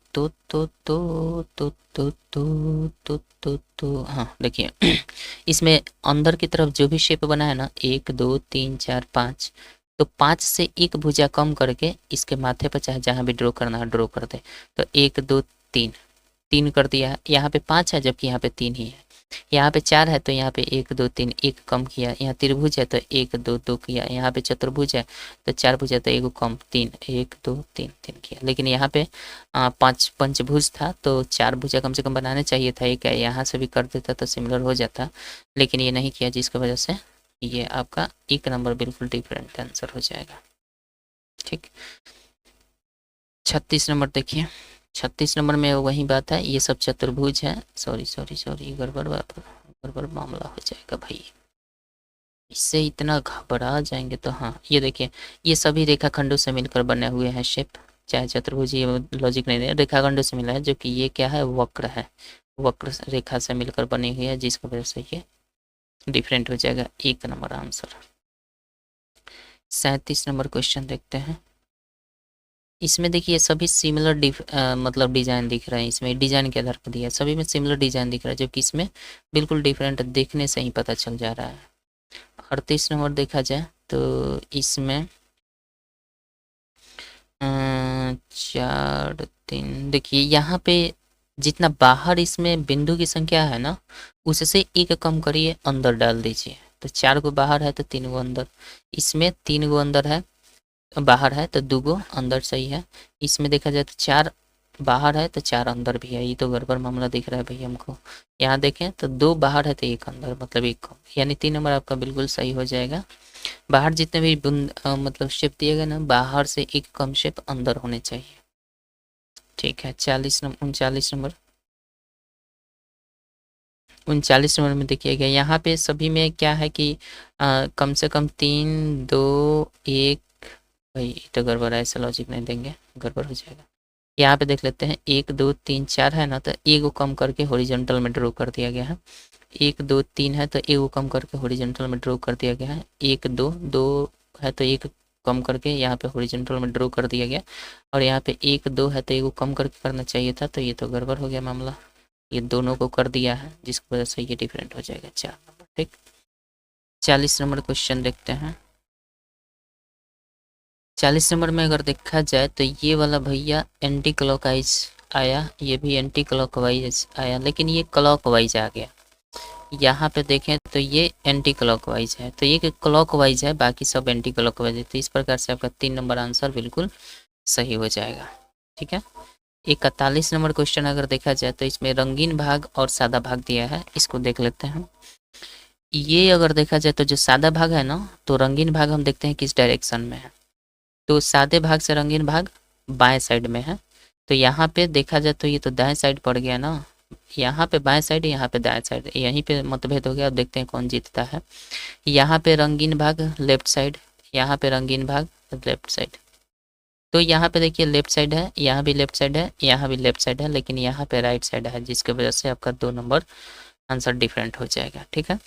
हाँ देखिए इसमें अंदर की तरफ जो भी शेप बना है ना, 1 2 3 4 5, तो 5 से एक भुजा कम करके इसके माथे पर चाहे जहाँ भी ड्रॉ करना है ड्रॉ कर दे। तो 1 2 3, 3 कर दिया है। यहाँ पे 5 है जबकि यहाँ पे 3 ही है। यहाँ पे 4 है तो यहाँ पे 1 2 3 एक कम किया। यहाँ त्रिभुज है तो 1 2 2 किया। यहाँ पे चतुर्भुज है तो 4 भुज है तो 1 कम 3, 1 2 3 3 किया। लेकिन यहाँ पे 5 पंचभुज था तो 4 भुजा कम से कम बनाने चाहिए था। एक यहाँ से भी कर देता तो सिमिलर हो जाता, लेकिन ये नहीं किया, जिसकी वजह से ये आपका एक नंबर बिल्कुल डिफरेंट आंसर हो जाएगा। ठीक, 36 नंबर देखिए। 36 नंबर में वही बात है, ये सब चतुर्भुज है। सॉरी गड़बड़ मामला हो जाएगा भाई, इससे इतना घबरा जाएंगे तो। हाँ ये देखिए, ये सभी रेखाखंडों से मिलकर बने हुए हैं शेप, चाहे चतुर्भुज, ये लॉजिक नहीं है, रेखाखंडों से मिला है, जो कि ये क्या है, वक्र है, वक्र रेखा से मिलकर बनी हुई है, जिसकी वजह से ये डिफरेंट हो जाएगा। एक नंबर आंसर। 37 नंबर क्वेश्चन देखते हैं। इसमें देखिए सभी सिमिलर मतलब डिजाइन दिख रहे हैं। इसमें डिजाइन के आधार पर दिया है, सभी में सिमिलर डिजाइन दिख रहा है, जो कि इसमें बिल्कुल डिफरेंट देखने से ही पता चल जा रहा है। 38 नंबर देखा जाए तो इसमें 4 3, देखिए यहाँ पे जितना बाहर इसमें बिंदु की संख्या है ना, उससे एक कम करिए, अंदर डाल दीजिए। तो 4 को बाहर है तो 3 को अंदर, इसमें 3 को अंदर है, बाहर है तो 2 को अंदर, सही है। इसमें देखा जाए तो 4 बाहर है तो 4 अंदर भी है, ये तो गड़बड़ मामला दिख रहा है भाई हमको। यहाँ देखें तो 2 बाहर है तो 1 अंदर, मतलब 1 कम, यानी 3 नंबर आपका बिल्कुल सही हो जाएगा। बाहर जितने भी मतलब शेप दिए गए ना, बाहर से एक कम शेप अंदर होने चाहिए। ठीक है, 39 नंबर में देखिएगा, यहाँ पे सभी में क्या है कि कम से कम 3 2 1, भाई तो गड़बड़ है, ऐसा लॉजिक नहीं देंगे, गड़बड़ हो जाएगा। यहाँ पे देख लेते हैं 1 2 3 4 है ना, तो 1 को कम करके हॉरिजॉन्टल में ड्रॉ कर दिया गया है। 1 2 3 है तो 1 को कम करके हॉरिजॉन्टल में ड्रॉ कर दिया गया है। 1 2 2 है तो 1 कम करके यहाँ पे हॉरिजॉन्टल में ड्रॉ कर दिया गया। और यहाँ पे 1 2 है तो 1 को कम करके करना चाहिए था, तो ये तो गड़बड़ हो गया मामला, ये दोनों को कर दिया है, जिसकी वजह से ये डिफरेंट हो जाएगा 4 नंबर। ठीक, 40 नंबर क्वेश्चन देखते हैं। 40 नंबर में अगर देखा जाए तो ये वाला भैया एंटी क्लॉकवाइज आया, ये भी एंटी क्लॉकवाइज आया, लेकिन ये क्लॉकवाइज आ गया। यहाँ पे देखें तो ये एंटी क्लॉकवाइज है, तो ये क्लॉकवाइज है, बाकी सब एंटी क्लॉकवाइज है। तो इस प्रकार से आपका 3 नंबर आंसर बिल्कुल सही हो जाएगा। ठीक है, 41 नंबर क्वेश्चन अगर देखा जाए तो इसमें रंगीन भाग और सादा भाग दिया है, इसको देख लेते हैं। ये अगर देखा जाए तो जो सादा भाग है ना, तो रंगीन भाग हम देखते हैं किस डायरेक्शन में है, तो सादे भाग से रंगीन भाग बाएं साइड में है। तो यहाँ पे देखा जाए तो ये तो दाएं साइड पड़ गया ना, यहाँ पे बाएं साइड, यहाँ पे दाएं साइड, यहीं पे मतभेद हो गया। अब देखते हैं कौन जीतता है। यहाँ पे रंगीन भाग लेफ्ट साइड, यहाँ पे रंगीन भाग लेफ्ट साइड। तो यहाँ पे देखिए लेफ्ट साइड है, यहाँ भी लेफ्ट साइड है, यहाँ भी लेफ्ट साइड है, लेकिन यहाँ पे राइट साइड है, जिसकी वजह से आपका 2 नंबर आंसर डिफरेंट हो जाएगा। ठीक है,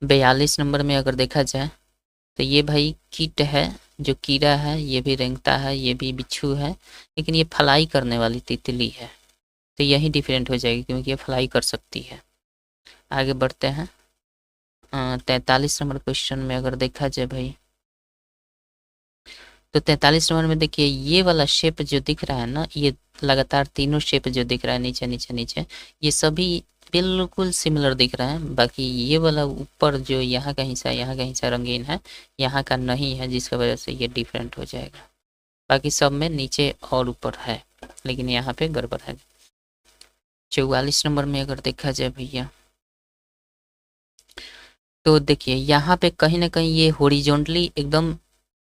42 नंबर में अगर देखा जाए तो ये भाई कीट है, जो कीड़ा है, ये भी रेंगता है, ये भी बिच्छू है, लेकिन ये फ्लाई करने वाली तितली है, तो यही डिफरेंट हो जाएगी, क्योंकि ये फ्लाई कर सकती है। आगे बढ़ते हैं। 43 नंबर क्वेश्चन में अगर देखा जाए भाई, तो 43 नंबर में देखिए ये वाला शेप जो दिख रहा है ना, ये लगातार तीनों शेप जो दिख रहा है नीचे नीचे नीचे, ये सभी बिल्कुल सिमिलर दिख रहा है। बाकी ये वाला ऊपर जो यहाँ का हिस्सा, यहाँ का हिस्सा रंगीन है, यहाँ का नहीं है, जिसकी वजह से ये डिफरेंट हो जाएगा। बाकी सब में नीचे और ऊपर है, लेकिन यहाँ पे गड़बड़ है। 44 नंबर में अगर देखा जाए भैया, तो देखिए यहाँ पे कहीं ना कहीं ये हॉरिजॉन्टली एकदम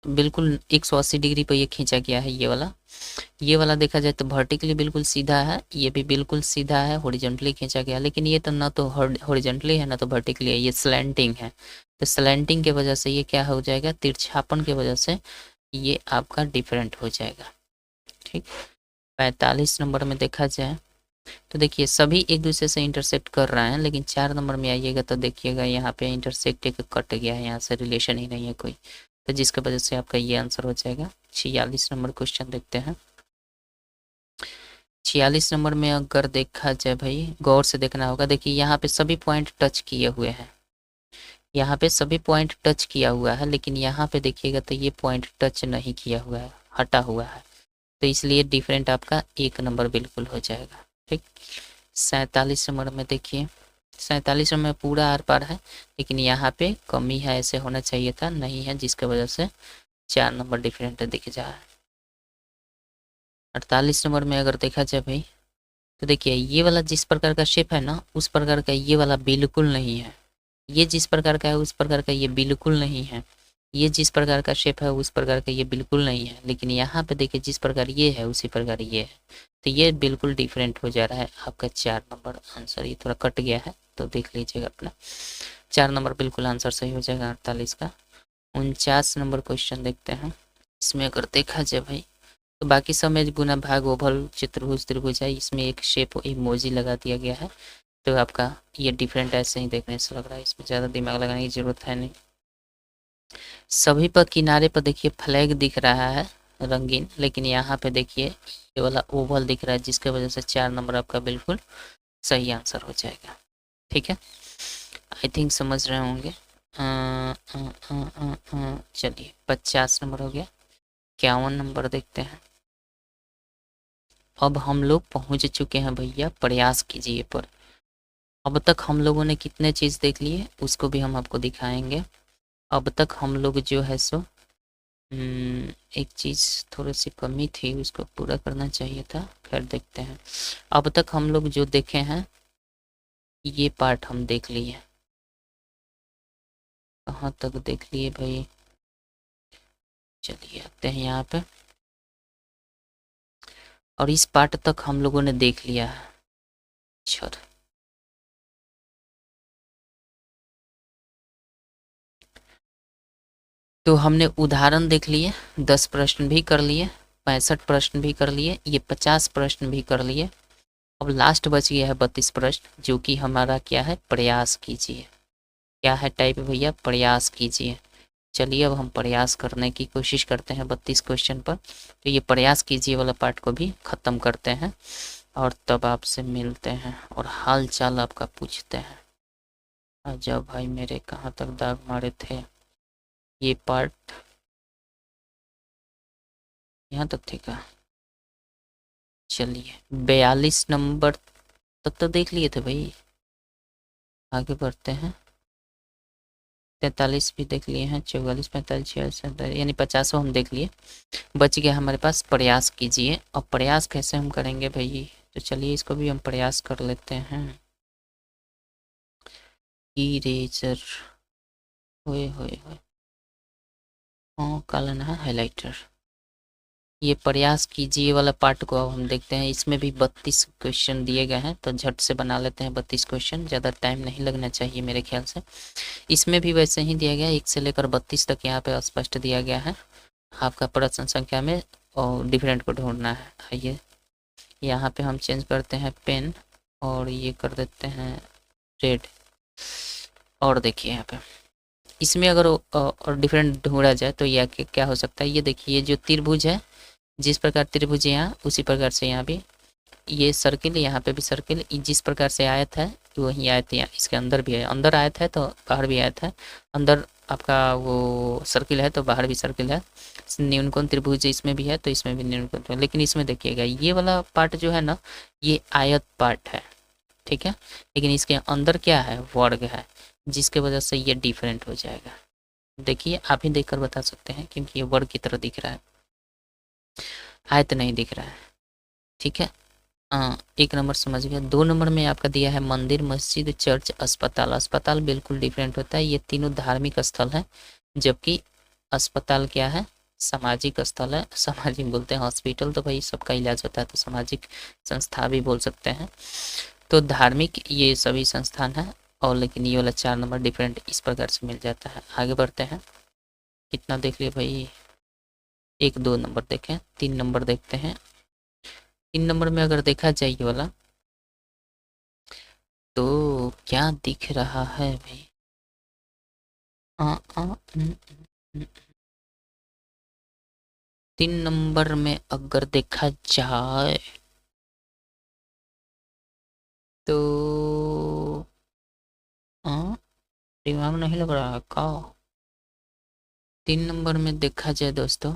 बिल्कुल 180 डिग्री पे ये खींचा गया है। ये वाला देखा जाए तो वर्टिकली बिल्कुल सीधा है, ये भी बिल्कुल सीधा है, हॉरिजॉन्टली खींचा गया। लेकिन ये तो ना तो हॉरिजॉन्टली है ना तो वर्टिकली है, ये स्लैंटिंग है। तो स्लैंटिंग की वजह से ये क्या हो जाएगा, तिरछापन की वजह से ये आपका डिफरेंट हो जाएगा। ठीक, 45 नंबर में देखा जाए तो देखिए सभी एक दूसरे से इंटरसेक्ट कर रहे हैं, लेकिन 4 नंबर में आइएगा तो देखिएगा यहाँ पे इंटरसेक्ट एक कट गया है, यहाँ से रिलेशन ही नहीं है कोई, तो जिसकी वजह से आपका ये आंसर हो जाएगा। 46 नंबर क्वेश्चन देखते हैं। 46 नंबर में अगर देखा जाए भाई, गौर से देखना होगा। देखिए यहाँ पे सभी पॉइंट टच किए हुए हैं, यहाँ पे सभी पॉइंट टच किया हुआ है, लेकिन यहाँ पे देखिएगा तो ये पॉइंट टच नहीं किया हुआ है, हटा हुआ है, तो इसलिए डिफरेंट आपका 1 नंबर बिल्कुल हो जाएगा। ठीक, 47 नंबर में देखिए, 47 नंबर में पूरा आर पार है, लेकिन यहाँ पे कमी है, ऐसे होना चाहिए था, नहीं है, जिसकी वजह से 4 नंबर डिफरेंट दिख जा है। 48 नंबर में अगर देखा जाए भाई तो देखिए ये वाला जिस प्रकार का शेप है ना, उस प्रकार का ये वाला बिल्कुल नहीं है। ये जिस प्रकार का है उस प्रकार का ये बिल्कुल नहीं है। ये जिस प्रकार का शेप है उस प्रकार का ये बिल्कुल नहीं है। लेकिन यहाँ पे देखिए जिस प्रकार ये है उसी प्रकार ये है, तो ये बिल्कुल डिफरेंट हो जा रहा है आपका 4 नंबर आंसर। ये थोड़ा कट गया है तो देख लीजिएगा अपना, 4 नंबर बिल्कुल आंसर सही हो जाएगा 48 का। 49 नंबर क्वेश्चन देखते हैं। इसमें अगर देखा जाए भाई तो बाकी सब में गुना भाग ओवल चतुर्भुज त्रिभुज है, इसमें एक शेप इमोजी लगा दिया गया है, तो आपका ये डिफरेंट ऐसे ही देखने से लग रहा है, इसमें ज़्यादा दिमाग लगाने की ज़रूरत है नहीं। सभी पर किनारे पर देखिए फ्लैग दिख रहा है रंगीन, लेकिन यहाँ पे देखिए ये वाला ओवल दिख रहा है, जिसके वजह से 4 नंबर आपका बिल्कुल सही आंसर हो जाएगा। ठीक है, आई थिंक समझ रहे होंगे। चलिए 50 नंबर हो गया। 51 नंबर देखते हैं। अब हम लोग पहुंच चुके हैं भैया प्रयास कीजिए पर। अब तक हम लोगों ने कितने चीज़ देख लिए उसको भी हम आपको दिखाएंगे। अब तक हम लोग जो है सो एक चीज़ थोड़ी सी कमी थी, उसको पूरा करना चाहिए था, खैर देखते हैं। अब तक हम लोग जो देखे हैं ये पार्ट हम देख लिए। कहाँ तक देख लिए भाई, चलिए आते हैं यहाँ पे। और इस पार्ट तक हम लोगों ने देख लिया है। चल तो हमने उदाहरण देख लिए, 10 प्रश्न भी कर लिए, 65 प्रश्न भी कर लिए, ये 50 प्रश्न भी कर लिए। अब लास्ट बच गया है 32 प्रश्न, जो कि हमारा क्या है, प्रयास कीजिए। क्या है टाइप भैया, प्रयास कीजिए। चलिए अब हम प्रयास करने की कोशिश करते हैं 32 क्वेश्चन पर। तो ये प्रयास कीजिए वाला पार्ट को भी ख़त्म करते हैं और तब आपसे मिलते हैं और हाल चाल आपका पूछते हैं। आजा भाई मेरे, कहाँ तक दाग मारे थे, ये पार्ट यहाँ तक ठीक है। चलिए 42 नंबर तक तो देख लिए थे भाई, आगे बढ़ते हैं। 43 भी देख लिए हैं, 44 45 46 यानी 50 हम देख लिए। बच गया हमारे पास प्रयास कीजिए। अब प्रयास कैसे हम करेंगे भाई, तो चलिए इसको भी हम प्रयास कर लेते हैं। इरेजर, होए होए होए, हाँ काला ना हाइलाइटर। ये प्रयास कीजिए वाला पार्ट को अब हम देखते हैं। इसमें भी 32 क्वेश्चन दिए गए हैं, तो झट से बना लेते हैं 32 क्वेश्चन, ज़्यादा टाइम नहीं लगना चाहिए मेरे ख्याल से। इसमें भी वैसे ही दिया गया, 1 से लेकर 32 तक यहाँ पे स्पष्ट दिया गया है आपका प्रश्न संख्या में, और डिफरेंट को ढूंढना है। आइए यहाँ पे हम चेंज करते हैं पेन और ये कर देते हैं रेड। और देखिए यहाँ पे इसमें अगर और डिफरेंट ढूंढा जाए तो यह क्या हो सकता है, ये देखिए जो त्रिभुज है, जिस प्रकार त्रिभुज यहाँ उसी प्रकार से यहाँ भी ये सर्किल, यहाँ पे भी सर्किल, जिस प्रकार से आयत है वही आयत यहाँ इसके अंदर भी है, अंदर आयत है तो बाहर भी आयत है, अंदर आपका वो सर्किल है तो बाहर भी सर्किल है। न्यूनकोण त्रिभुज इसमें भी है तो इसमें भी न्यूनकोण, लेकिन इसमें देखिएगा ये वाला पार्ट जो है ना ये आयत पार्ट है, ठीक है, लेकिन इसके अंदर क्या है, वर्ग है, जिसके वजह से ये डिफरेंट हो जाएगा। देखिए आप ही देखकर बता सकते हैं, क्योंकि ये वर्ग की तरह दिख रहा है, आयत नहीं दिख रहा है। ठीक है, एक नंबर समझ गया। 2 नंबर में आपका दिया है मंदिर, मस्जिद, चर्च, अस्पताल। अस्पताल बिल्कुल डिफरेंट होता है, ये तीनों धार्मिक स्थल हैं, जबकि अस्पताल क्या है, सामाजिक स्थल है। सामाजिक बोलते हैं, हॉस्पिटल तो भाई सबका इलाज होता है, तो सामाजिक संस्था भी बोल सकते हैं। तो धार्मिक ये सभी संस्थान हैं, और लेकिन ये वाला 4 नंबर डिफरेंट इस प्रकार से मिल जाता है। आगे बढ़ते हैं। कितना देख लिए भाई, 1 2 नंबर देखें, 3 नंबर देखते हैं। 3 नंबर में अगर देखा जाए ये वाला, तो क्या दिख रहा है भाई, आ, आ, न, न, 3 नंबर में अगर देखा जाए तो दिमाग नहीं लग रहा है का। 3 नंबर में देखा जाए दोस्तों,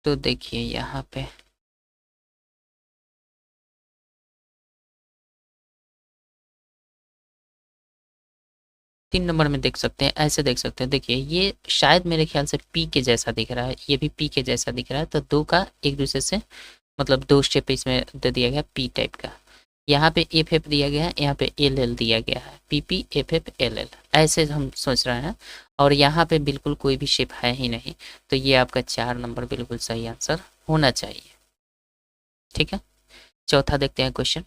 तो देखिए यहाँ पे 3 नंबर में देख सकते हैं, ऐसे देख सकते हैं। देखिए ये शायद मेरे ख्याल से पी के जैसा दिख रहा है, ये भी पी के जैसा दिख रहा है, तो दो का एक दूसरे से मतलब 2 शेप इसमें दे दिया गया पी टाइप का। यहाँ पे एफ एफ दिया गया है, यहाँ पे एल एल दिया गया है, P P F F L L, ऐसे हम सोच रहे हैं। और यहाँ पे बिल्कुल कोई भी शेप है ही नहीं, तो ये आपका 4 नंबर बिल्कुल सही आंसर होना चाहिए। ठीक है, चौथा देखते हैं क्वेश्चन।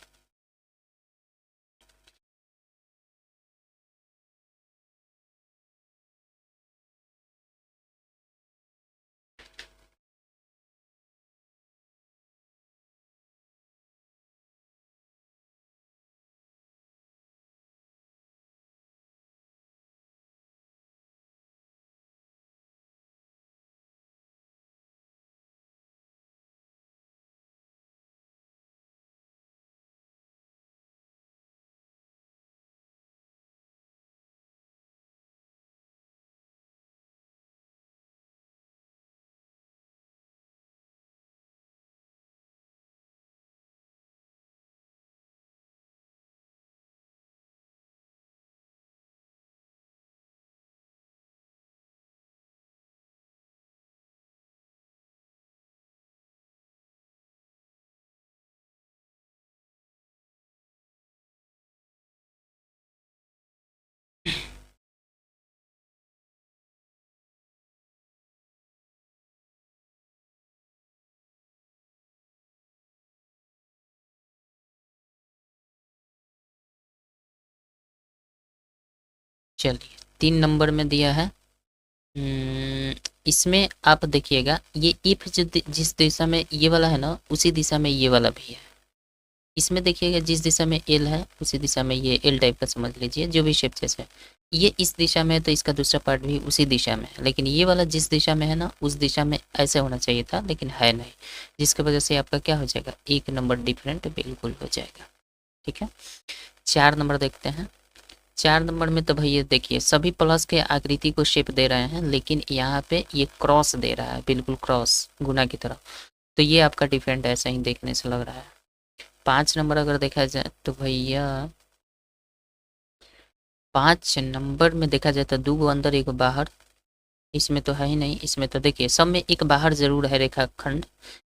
चलिए 3 नंबर में दिया है। इसमें आप देखिएगा, ये इफ जिस दिशा में ये वाला है ना, उसी दिशा में ये वाला भी है। इसमें देखिएगा जिस दिशा में एल है उसी दिशा में ये एल टाइप का समझ लीजिए, जो भी शेप जैसे ये इस दिशा में है तो इसका दूसरा पार्ट भी उसी दिशा में है, लेकिन ये वाला जिस दिशा में है ना उस दिशा में ऐसे होना चाहिए था, लेकिन है नहीं, जिसकी वजह से आपका क्या हो जाएगा, 1 नंबर डिफरेंट बिल्कुल हो जाएगा। ठीक है, 4 नंबर देखते हैं। 4 नंबर में तो भैया देखिए सभी प्लस के आकृति को शेप दे रहे हैं, लेकिन यहाँ पे ये क्रॉस दे रहा है, बिल्कुल क्रॉस गुना की तरह, तो ये आपका डिफरेंट ऐसा ही देखने से लग रहा है। 5 नंबर अगर देखा जाए तो भैया 5 नंबर में देखा जाए तो 2 गो अंदर 1 बाहर, इसमें तो है ही नहीं। इसमें तो देखिए सब में एक बाहर जरूर है रेखाखंड,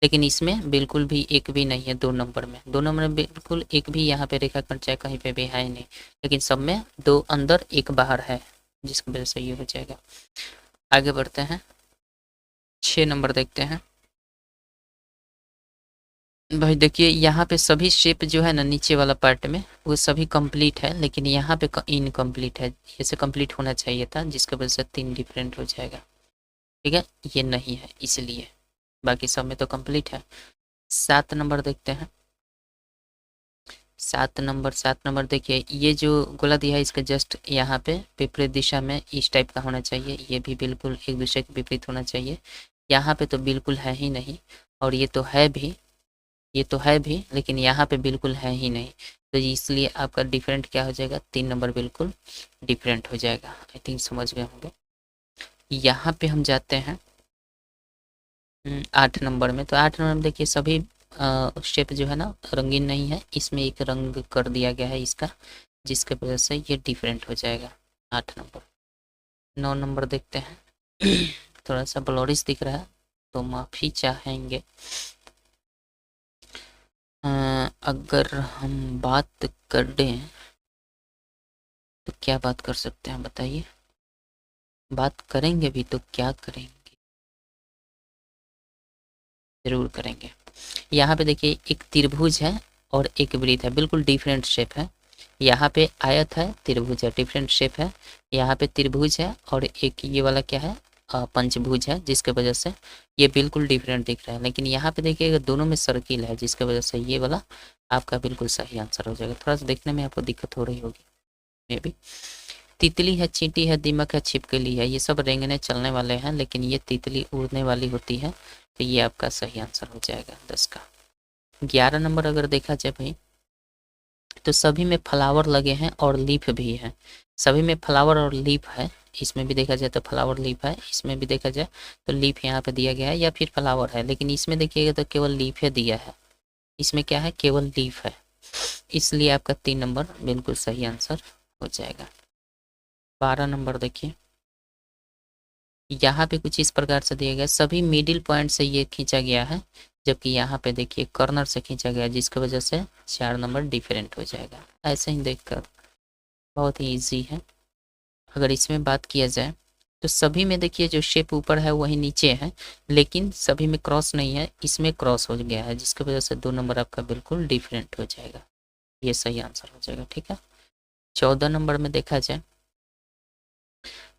लेकिन इसमें बिल्कुल भी एक भी नहीं है। 2 नंबर में 2 नंबर में बिल्कुल एक भी यहाँ पे रेखाखंड चाहे कहीं पे भी है ही नहीं, लेकिन सब में 2 अंदर 1 बाहर है, जिसकी वजह से ये हो जाएगा। आगे बढ़ते हैं, 6 नंबर देखते हैं। भाई देखिए यहाँ पे सभी शेप जो है ना नीचे वाला पार्ट में वो सभी कंप्लीट है, लेकिन यहाँ पे इनकम्प्लीट है, जैसे कंप्लीट होना चाहिए था, जिसकी वजह से 3 डिफरेंट हो जाएगा। ठीक है, ये नहीं है इसलिए, बाकी सब में तो कंप्लीट है। 7 नंबर देखते हैं। 7 नंबर देखिए ये जो गोला दिया है इसका जस्ट यहाँ पे विपरीत दिशा में इस टाइप का होना चाहिए, ये भी बिल्कुल एक दूसरे के विपरीत होना चाहिए। यहाँ पे तो बिल्कुल है ही नहीं, और ये तो है भी, ये तो है भी, लेकिन यहाँ पे बिल्कुल है ही नहीं, तो इसलिए आपका डिफरेंट क्या हो जाएगा, 3 नंबर बिल्कुल डिफरेंट हो जाएगा। आई थिंक समझ गए होंगे। यहाँ पे हम जाते हैं 8 नंबर में। तो 8 नंबर में देखिए सभी शेप जो है ना रंगीन नहीं है, इसमें एक रंग कर दिया गया है इसका, जिसके वजह से ये डिफरेंट हो जाएगा 8 नंबर। 9 नंबर देखते हैं। थोड़ा सा ब्लॉरिश दिख रहा है तो माफ़ी चाहेंगे। अगर हम बात कर दें तो क्या बात कर सकते हैं बताइए। बात करेंगे भी तो क्या करेंगे, ज़रूर करेंगे। यहाँ पे देखिए एक त्रिभुज है और एक वृत्त है, बिल्कुल डिफरेंट शेप है। यहाँ पे आयत है, त्रिभुज है, डिफरेंट शेप है। यहाँ पे त्रिभुज है और एक ये वाला क्या है, पंचभुज है, जिसके वजह से ये बिल्कुल डिफरेंट दिख रहा है। लेकिन यहाँ पे देखिएगा दोनों में सर्किल है, जिसके वजह से ये वाला आपका बिल्कुल सही आंसर हो जाएगा। थोड़ा सा देखने में आपको दिक्कत हो रही होगी मे बी। तितली है, चींटी है, दीमक है, छिपकली है, ये सब रेंगने चलने वाले हैं, लेकिन ये तितली उड़ने वाली होती है। तो ये आपका सही आंसर हो जाएगा 10 का। 11 नंबर अगर देखा जाए भाई, तो सभी में फ्लावर लगे हैं और लीफ भी है। सभी में फ्लावर और लीफ है, इसमें भी देखा जाए तो फ्लावर लीफ है, इसमें भी देखा जाए तो लीफ यहाँ पे दिया गया है या फिर फ्लावर है, लेकिन इसमें देखिएगा तो केवल लीफ है दिया है। इसमें क्या है, केवल लीफ है, इसलिए आपका 3 नंबर बिल्कुल सही आंसर हो जाएगा। 12 नंबर देखिए, यहाँ पे कुछ इस प्रकार से दिया गया, सभी मिडिल पॉइंट से ये खींचा गया है, जबकि यहाँ पे देखिए कॉर्नर से खींचा गया, जिसकी वजह से 4 नंबर डिफरेंट हो जाएगा। ऐसे ही देखकर बहुत ही इजी है। अगर इसमें बात किया जाए तो सभी में देखिए जो शेप ऊपर है वही नीचे है, लेकिन सभी में क्रॉस नहीं है, इसमें क्रॉस हो गया है, जिसकी वजह से 2 नंबर आपका बिल्कुल डिफरेंट हो जाएगा। ये सही आंसर हो जाएगा, ठीक है। 14 नंबर में देखा जाए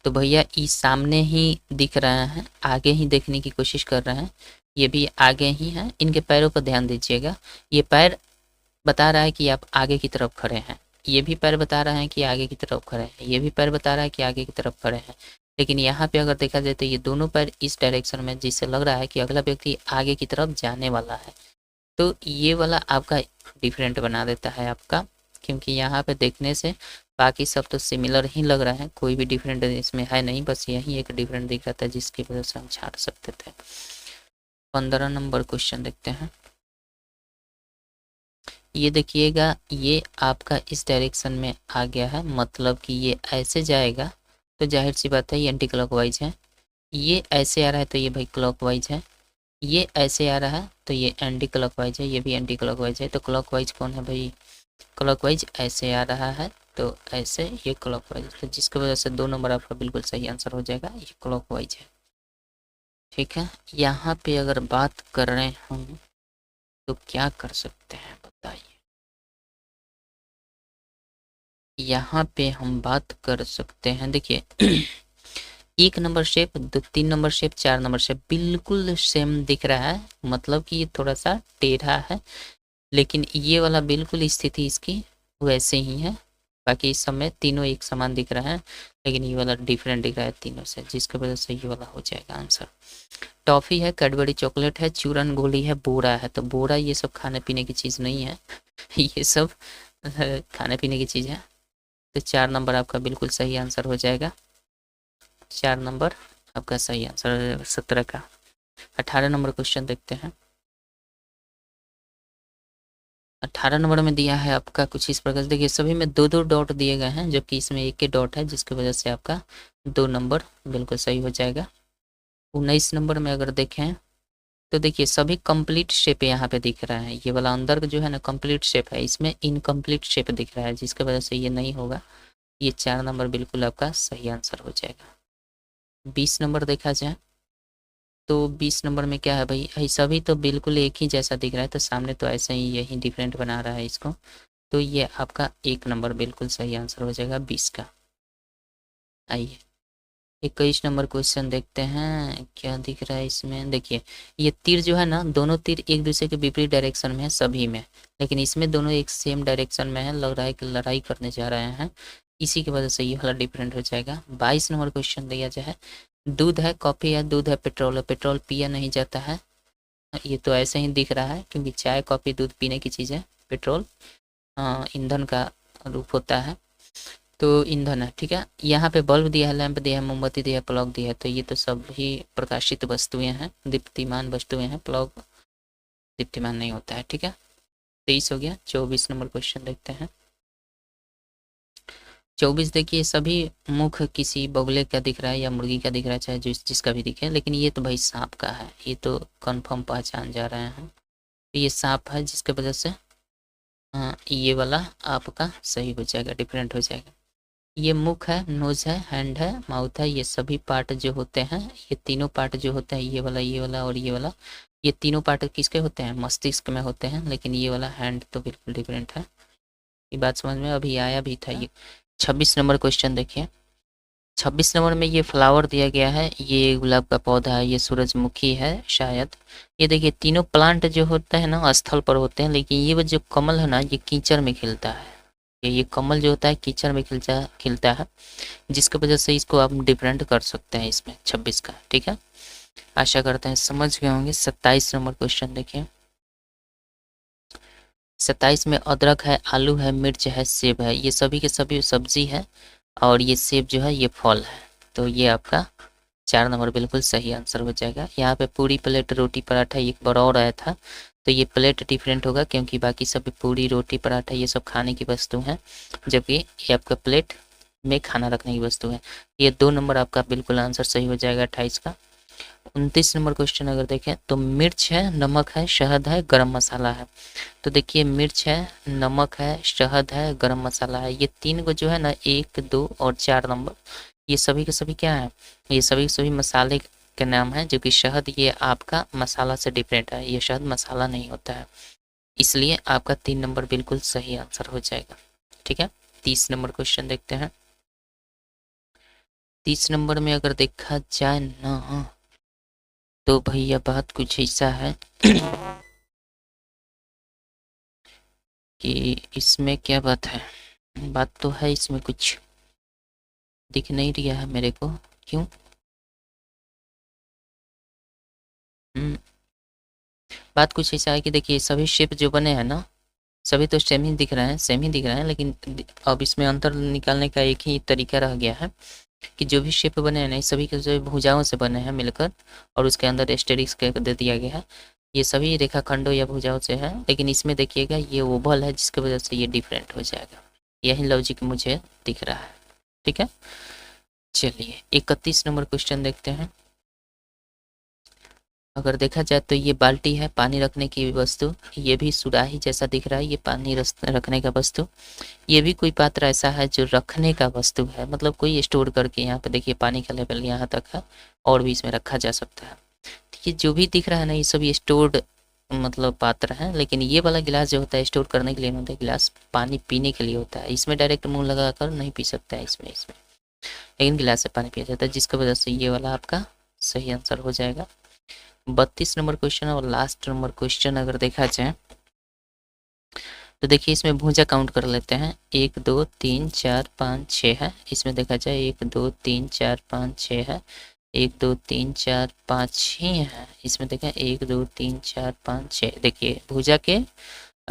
तो भैया ये सामने ही दिख रहा है, आगे ही देखने की कोशिश कर रहे हैं, ये भी आगे ही है। इनके पैरों पर ध्यान दीजिएगा, ये पैर बता रहा है कि आप आगे की तरफ खड़े हैं, ये भी पैर बता रहा है कि आगे की तरफ खड़े हैं, ये भी पैर बता रहा है कि आगे की तरफ खड़े हैं। लेकिन यहाँ पे अगर देखा जाए तो ये दोनों पैर इस डायरेक्शन में, जिससे लग रहा है कि अगला व्यक्ति आगे की तरफ जाने वाला है। तो ये वाला आपका डिफरेंट बना देता है आपका, क्योंकि यहाँ पे देखने से बाकी सब तो सिमिलर ही लग रहा है, कोई भी डिफरेंट इसमें है नहीं, बस यही एक डिफरेंट दिख रहा था, जिसकी वजह से हम छाट सकते थे। 15 नंबर क्वेश्चन देखते हैं। ये देखिएगा, ये आपका इस डायरेक्शन में आ गया है, मतलब कि ये ऐसे जाएगा, तो जाहिर सी बात है ये एंटी क्लॉकवाइज है। ये ऐसे आ रहा है तो ये भाई क्लॉकवाइज है, ये ऐसे आ रहा है तो ये एंटी क्लॉकवाइज है, ये भी एंटी क्लॉकवाइज है। तो क्लॉकवाइज कौन है भाई, क्लॉकवाइज ऐसे आ रहा है तो ऐसे ये क्लॉकवाइज, तो जिसकी वजह से 2 नंबर आपका बिल्कुल सही आंसर हो जाएगा, ये क्लॉकवाइज है, ठीक है। यहाँ पे अगर बात कर रहे हैं हम तो क्या कर सकते हैं बताइए। यहाँ पे हम बात कर सकते हैं, देखिए 1 number shape, 3 number shape, 4 number shape बिल्कुल सेम दिख रहा है, मतलब कि ये थोड़ा सा टेढ़ा है, लेकिन ये वाला बिल्कुल स्थिति इसकी वैसे ही है। बाकी इस सब में तीनों एक समान दिख रहा है, लेकिन ये वाला डिफरेंट दिख रहा है तीनों से, जिसकी वजह से ये वाला हो जाएगा आंसर। टॉफ़ी है, कैडबरी चॉकलेट है, चूरन गोली है, बोरा है। तो बोरा ये सब खाने पीने की चीज़ नहीं है ये सब खाने पीने की चीज़ है। तो 4 नंबर आपका बिल्कुल सही आंसर हो जाएगा, 4 नंबर आपका सही आंसर 17 का। 18 नंबर क्वेश्चन देखते हैं। 18 नंबर में दिया है आपका कुछ इस प्रकार से, देखिए सभी में 2-2 डॉट दिए गए हैं, जबकि इसमें एक ही डॉट है, जिसकी वजह से आपका 2 नंबर बिल्कुल सही हो जाएगा। 19 नंबर में अगर देखें तो देखिए सभी कंप्लीट शेप यहाँ पे दिख रहा है, ये वाला अंदर जो है ना कंप्लीट शेप है, इसमें इनकम्प्लीट शेप दिख रहा है, जिसकी वजह से ये नहीं होगा। ये 4 नंबर बिल्कुल आपका सही आंसर हो जाएगा। 20 नंबर देखा जाए तो 20 नंबर में क्या है भाई, ऐसा भी तो बिल्कुल एक ही जैसा दिख रहा है, तो सामने तो ऐसे ही यही डिफरेंट बना रहा है इसको, तो ये आपका 1 नंबर बिल्कुल सही आंसर हो जाएगा 20 का। आइए 21 नंबर क्वेश्चन देखते हैं, क्या दिख रहा है इसमें। देखिए ये तीर जो है ना, दोनों तीर एक दूसरे के विपरीत डायरेक्शन में है सभी में, लेकिन इसमें दोनों एक सेम डायरेक्शन में है, लग रहा है कि लड़ाई करने जा रहे हैं, इसी की वजह से ये वाला डिफरेंट हो जाएगा। 22 नंबर क्वेश्चन दिया जाए, दूध है, कॉफ़ी है, दूध है, पेट्रोल है, पेट्रोल पिया नहीं जाता है। ये तो ऐसे ही दिख रहा है, क्योंकि चाय कॉफ़ी दूध पीने की चीज़ है, पेट्रोल ईंधन का रूप होता है, तो ईंधन है, ठीक है। यहाँ पे बल्ब दिया है, लैंप दिया है, मोमबत्ती दिया है, प्लग दिया है, तो ये तो सब ही प्रकाशित वस्तुएं हैं, दीप्तिमान वस्तुएं हैं, प्लग दीप्तिमान नहीं होता है, ठीक है। 23 हो गया। 24 नंबर क्वेश्चन देखते हैं। 24 देखिए सभी मुख किसी बगुले का दिख रहा है या मुर्गी का दिख रहा है, चाहे जिसका भी दिखे, लेकिन ये तो भाई सांप का है, ये तो कन्फर्म पहचान जा रहे हैं। तो ये सांप है, जिसके वजह से ये वाला आपका सही हो जाएगा, डिफरेंट हो जाएगा। ये मुख है, नोज है, हैंड है, माउथ है, ये सभी पार्ट जो होते हैं, ये तीनों पार्ट जो होते हैं, ये वाला और ये वाला, ये तीनों पार्ट किसके होते हैं? मस्तिष्क में होते हैं। लेकिन ये वाला हैंड तो बिल्कुल डिफरेंट है। ये बात समझ में अभी आया भी था। ये 26 नंबर क्वेश्चन देखिए। 26 नंबर में ये फ्लावर दिया गया है, ये गुलाब का पौधा है, ये सूरजमुखी है शायद। ये देखिए तीनों प्लांट जो होता है ना स्थल पर होते हैं, लेकिन ये जो कमल है ना ये कीचड़ में खिलता है। ये कमल जो होता है कीचड़ में खिलता है, जिसकी वजह से इसको आप डिफरेंट कर सकते हैं इसमें 26 का। ठीक है, आशा करते हैं समझ गए होंगे। 27 नंबर क्वेश्चन देखिए। 27 में अदरक है, आलू है, मिर्च है, सेब है, ये सभी के सभी सब्जी है, और ये सेब जो है ये फल है। तो ये आपका 4 नंबर बिल्कुल सही आंसर हो जाएगा। यहाँ पे पूरी, प्लेट, रोटी, पराठा एक बार और आया था, तो ये प्लेट डिफरेंट होगा, क्योंकि बाकी सभी पूरी, रोटी, पराठा ये सब खाने की वस्तु हैं, जबकि ये आपका प्लेट में खाना रखने की वस्तु है। ये 2 नंबर आपका बिल्कुल आंसर सही हो जाएगा 28 का। 29 नंबर क्वेश्चन अगर देखें तो मिर्च है, नमक है, शहद है, गरम मसाला है। तो देखिए मिर्च है, नमक है, शहद है, गरम मसाला है, ये 3 को जो है ना 1, 2 और 4 नंबर, ये सभी के सभी क्या है? ये सभी के सभी मसाले के नाम है, जो कि शहद ये आपका मसाला से डिफरेंट है, ये शहद मसाला नहीं होता है, इसलिए आपका 3 नंबर बिल्कुल सही आंसर हो जाएगा। ठीक है, 30 नंबर क्वेश्चन देखते हैं। 30 नंबर में अगर देखा जाए ना तो भैया बात कुछ ऐसा है कि इसमें क्या बात है, बात तो है इसमें कुछ दिख नहीं रहा है मेरे को, क्यों? बात कुछ ऐसा है कि देखिए सभी शेप जो बने हैं ना, सभी तो सेम ही दिख रहे हैं, सेम ही दिख रहे हैं, लेकिन अब इसमें अंतर निकालने का एक ही तरीका रह गया है कि जो भी शेप बने हैं ना सभी के जो भुजाओं से बने हैं मिलकर, और उसके अंदर एस्टेरिक्स के दे दिया गया है, ये सभी रेखाखंडों या भुजाओं से है। लेकिन इसमें देखिएगा ये ओवल है, जिसकी वजह से ये डिफरेंट हो जाएगा, यही लॉजिक मुझे दिख रहा है। ठीक है, चलिए 31 नंबर क्वेश्चन देखते हैं। अगर देखा जाए तो ये बाल्टी है, पानी रखने की वस्तु, ये भी सुराही जैसा दिख रहा है, ये पानी रखने का वस्तु। ये भी कोई पात्र ऐसा है जो रखने का वस्तु है, मतलब कोई स्टोर करके, यहाँ पे देखिए पानी का लेवल यहाँ तक है, और भी इसमें रखा जा सकता है। ये जो भी दिख रहा है ना ये सभी स्टोर्ड मतलब पात्र हैं, लेकिन ये वाला गिलास जो होता है स्टोर करने के लिए होता है, गिलास पानी पीने के लिए होता है, इसमें डायरेक्ट मुंह लगा कर नहीं पी सकता है इसमें, लेकिन गिलास से पानी पिया जाता है, जिसकी वजह से ये वाला आपका सही आंसर हो जाएगा। 32 नंबर क्वेश्चन और लास्ट नंबर क्वेश्चन अगर देखा जाए तो देखिए इसमें भुजा काउंट कर लेते हैं, 1 2 3 4 5 6 है। इसमें देखा जाए 1 2 3 4 5 6 है, 1 2 3 4 5 ही है। इसमें देखें 1 2 3 4 5 6, देखिए भुजा के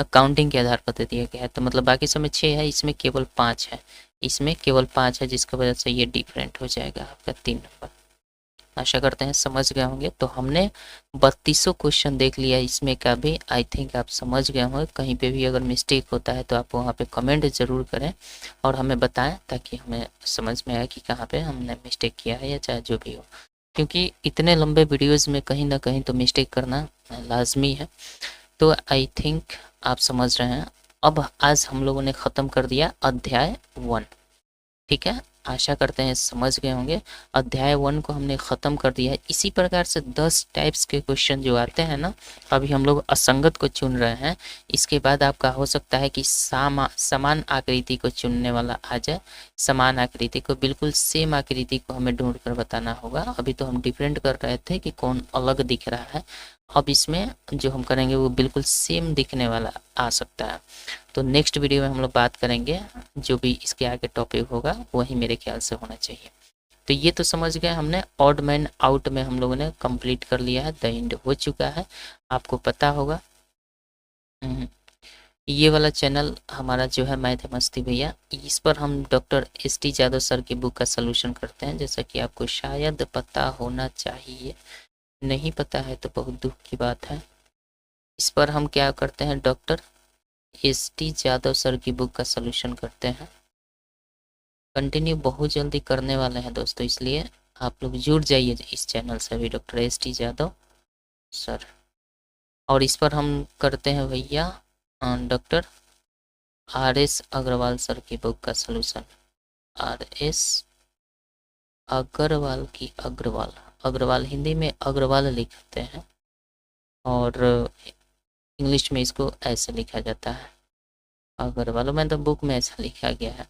काउंटिंग के आधार पर दे दिया गया है, तो मतलब बाकी सब में 6 है, इसमें केवल 5 है, इसमें केवल 5 है, जिसकी वजह से ये डिफरेंट हो जाएगा आपका 3 नंबर। आशा करते हैं समझ गए होंगे। तो हमने 3200 क्वेश्चन देख लिया इसमें का भी, आई थिंक आप समझ गए होंगे। कहीं पे भी अगर मिस्टेक होता है तो आप वहाँ पे कमेंट ज़रूर करें और हमें बताएं, ताकि हमें समझ में आए कि कहाँ पे हमने मिस्टेक किया है, या चाहे जो भी हो, क्योंकि इतने लंबे वीडियोज़ में कहीं ना कहीं तो मिस्टेक करना लाजमी है। तो आई थिंक आप समझ रहे हैं। अब आज हम लोगों ने ख़त्म कर दिया अध्याय 1। ठीक है, आशा करते हैं समझ गए होंगे। अध्याय 1 को हमने ख़त्म कर दिया है। इसी प्रकार से 10 टाइप्स के क्वेश्चन जो आते हैं ना, अभी हम लोग असंगत को चुन रहे हैं। इसके बाद आपका हो सकता है कि समान आकृति को चुनने वाला आ जाए। समान आकृति को, बिल्कुल सेम आकृति को हमें ढूंढ कर बताना होगा। अभी तो हम डिफरेंट कर रहे थे कि कौन अलग दिख रहा है, अब इसमें जो हम करेंगे वो बिल्कुल सेम दिखने वाला आ सकता है। तो नेक्स्ट वीडियो में हम लोग बात करेंगे, जो भी इसके आगे टॉपिक होगा वही मेरे ख्याल से होना चाहिए। तो ये तो समझ गए हमने। ऑड मैन आउट में हम लोगों ने कंप्लीट कर लिया है, द एंड हो चुका है, आपको पता होगा। ये वाला चैनल हमारा जो है मैथ मस्ती भैया, इस पर हम डॉक्टर एस.टी. जादव सर की बुक का सलूशन करते हैं, जैसा कि आपको शायद पता होना चाहिए। नहीं पता है तो बहुत दुख की बात है। इस पर हम क्या करते हैं, डॉक्टर एस.टी. जादव सर की बुक का सलूशन करते हैं। कंटिन्यू बहुत जल्दी करने वाले हैं दोस्तों, इसलिए आप लोग जुड़ जाइए इस चैनल से भी, डॉक्टर एस.टी. जादव सर। और इस पर हम करते हैं भैया डॉक्टर RS अग्रवाल सर की बुक का सलूशन। RS अग्रवाल की अग्रवाल हिंदी में अग्रवाल लिखते हैं और इंग्लिश में इसको ऐसे लिखा जाता है अग्रवाल। में तो बुक में ऐसा लिखा गया है।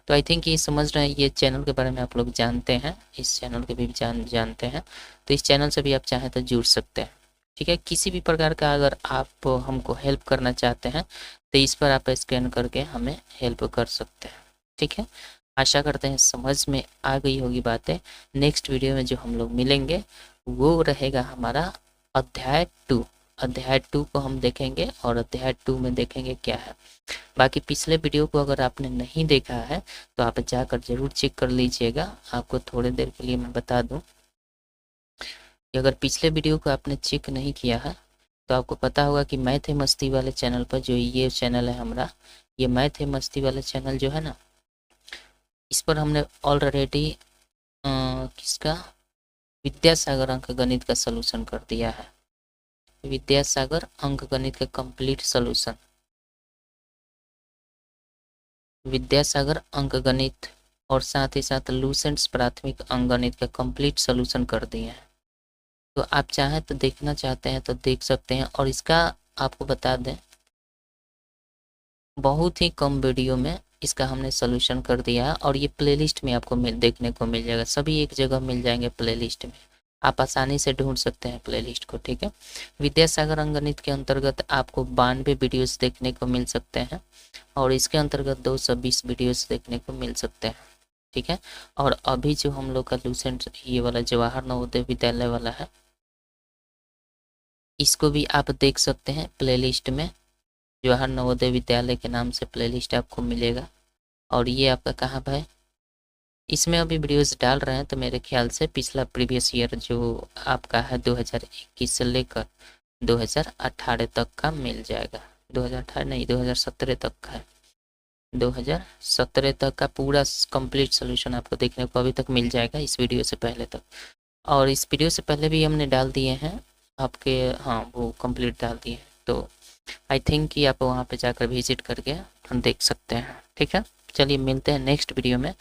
तो आई थिंक ये समझ रहे हैं, ये चैनल के बारे में आप लोग जानते हैं, इस चैनल के भी जानते हैं। तो इस चैनल से भी आप चाहें तो जुड़ सकते हैं। ठीक है, किसी भी प्रकार का अगर आप हमको हेल्प करना चाहते हैं तो इस पर आप स्कैन करके हमें हेल्प कर सकते हैं। ठीक है, आशा करते हैं समझ में आ गई होगी बातें। नेक्स्ट वीडियो में जो हम लोग मिलेंगे वो रहेगा हमारा अध्याय 2। अध्याय 2 को हम देखेंगे और अध्याय 2 में देखेंगे क्या है। बाकी पिछले वीडियो को अगर आपने नहीं देखा है तो आप जाकर जरूर चेक कर लीजिएगा। आपको थोड़ी देर के लिए मैं बता दूं कि अगर पिछले वीडियो को आपने चेक नहीं किया है तो आपको पता होगा कि मैथ है मस्ती वाले चैनल पर, जो ये चैनल है हमारा, ये मैथ है मस्ती वाले चैनल जो है ना, इस पर हमने ऑलरेडी किसका विद्यासागर अंक गणित का सलूशन कर दिया है। विद्यासागर अंक गणित का कंप्लीट सलूशन, विद्यासागर अंकगणित और साथ ही साथ लूसेंट्स प्राथमिक अंकगणित का कंप्लीट सॉल्यूशन कर दिए हैं। तो आप चाहें तो देखना चाहते हैं तो देख सकते हैं। और इसका आपको बता दें बहुत ही कम वीडियो में इसका हमने सॉल्यूशन कर दिया है और ये प्लेलिस्ट में आपको देखने को मिल जाएगा। सभी एक जगह मिल जाएंगे प्लेलिस्ट में, आप आसानी से ढूंढ सकते हैं प्लेलिस्ट को। ठीक है, विद्यासागर अंकगणित के अंतर्गत आपको 92 वीडियोस देखने को मिल सकते हैं और इसके अंतर्गत 220 वीडियोस देखने को मिल सकते हैं। ठीक है, और अभी जो हम लोग का लूसेंट ये वाला जवाहर नवोदय विद्यालय वाला है, इसको भी आप देख सकते हैं प्लेलिस्ट में। जवाहर नवोदय विद्यालय के नाम से प्लेलिस्ट आपको मिलेगा। और ये आपका कहाँ पर है, इसमें अभी वीडियोस डाल रहे हैं तो मेरे ख्याल से पिछला प्रीवियस ईयर जो आपका है 2021 से लेकर 2018 तक का मिल जाएगा। 2018 नहीं, 2017 तक का है। 2017 तक का पूरा कंप्लीट सोल्यूशन आपको देखने को अभी तक मिल जाएगा इस वीडियो से पहले तक। और इस वीडियो से पहले भी हमने डाल दिए हैं आपके, हाँ वो कंप्लीट डाल दिए हैं। तो आई थिंक कि आप वहाँ पे जाकर विजिट करके देख सकते हैं। ठीक है, चलिए मिलते हैं नेक्स्ट वीडियो में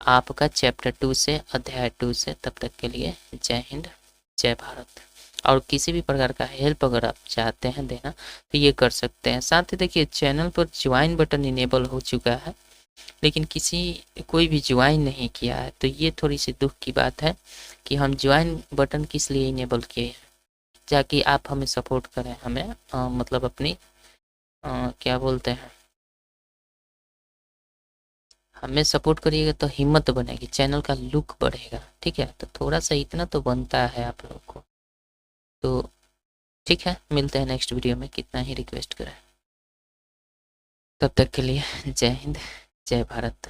आपका चैप्टर 2 से अध्याय 2 से। तब तक के लिए जय हिंद जय भारत। और किसी भी प्रकार का हेल्प अगर आप चाहते हैं देना तो ये कर सकते हैं। साथ ही देखिए चैनल पर ज्वाइन बटन इनेबल हो चुका है लेकिन कोई भी ज्वाइन नहीं किया है, तो ये थोड़ी सी दुख की बात है कि हम ज्वाइन बटन किस लिए इनेबल किए हैं, ताकि आप हमें सपोर्ट करें, हमें मतलब अपनी क्या बोलते हैं, हमें सपोर्ट करिएगा तो हिम्मत बनेगी, चैनल का लुक बढ़ेगा। ठीक है, तो थोड़ा सा इतना तो बनता है आप लोग को। तो ठीक है, मिलते हैं नेक्स्ट वीडियो में, कितना ही रिक्वेस्ट करें। तब तक के लिए जय हिंद जय भारत।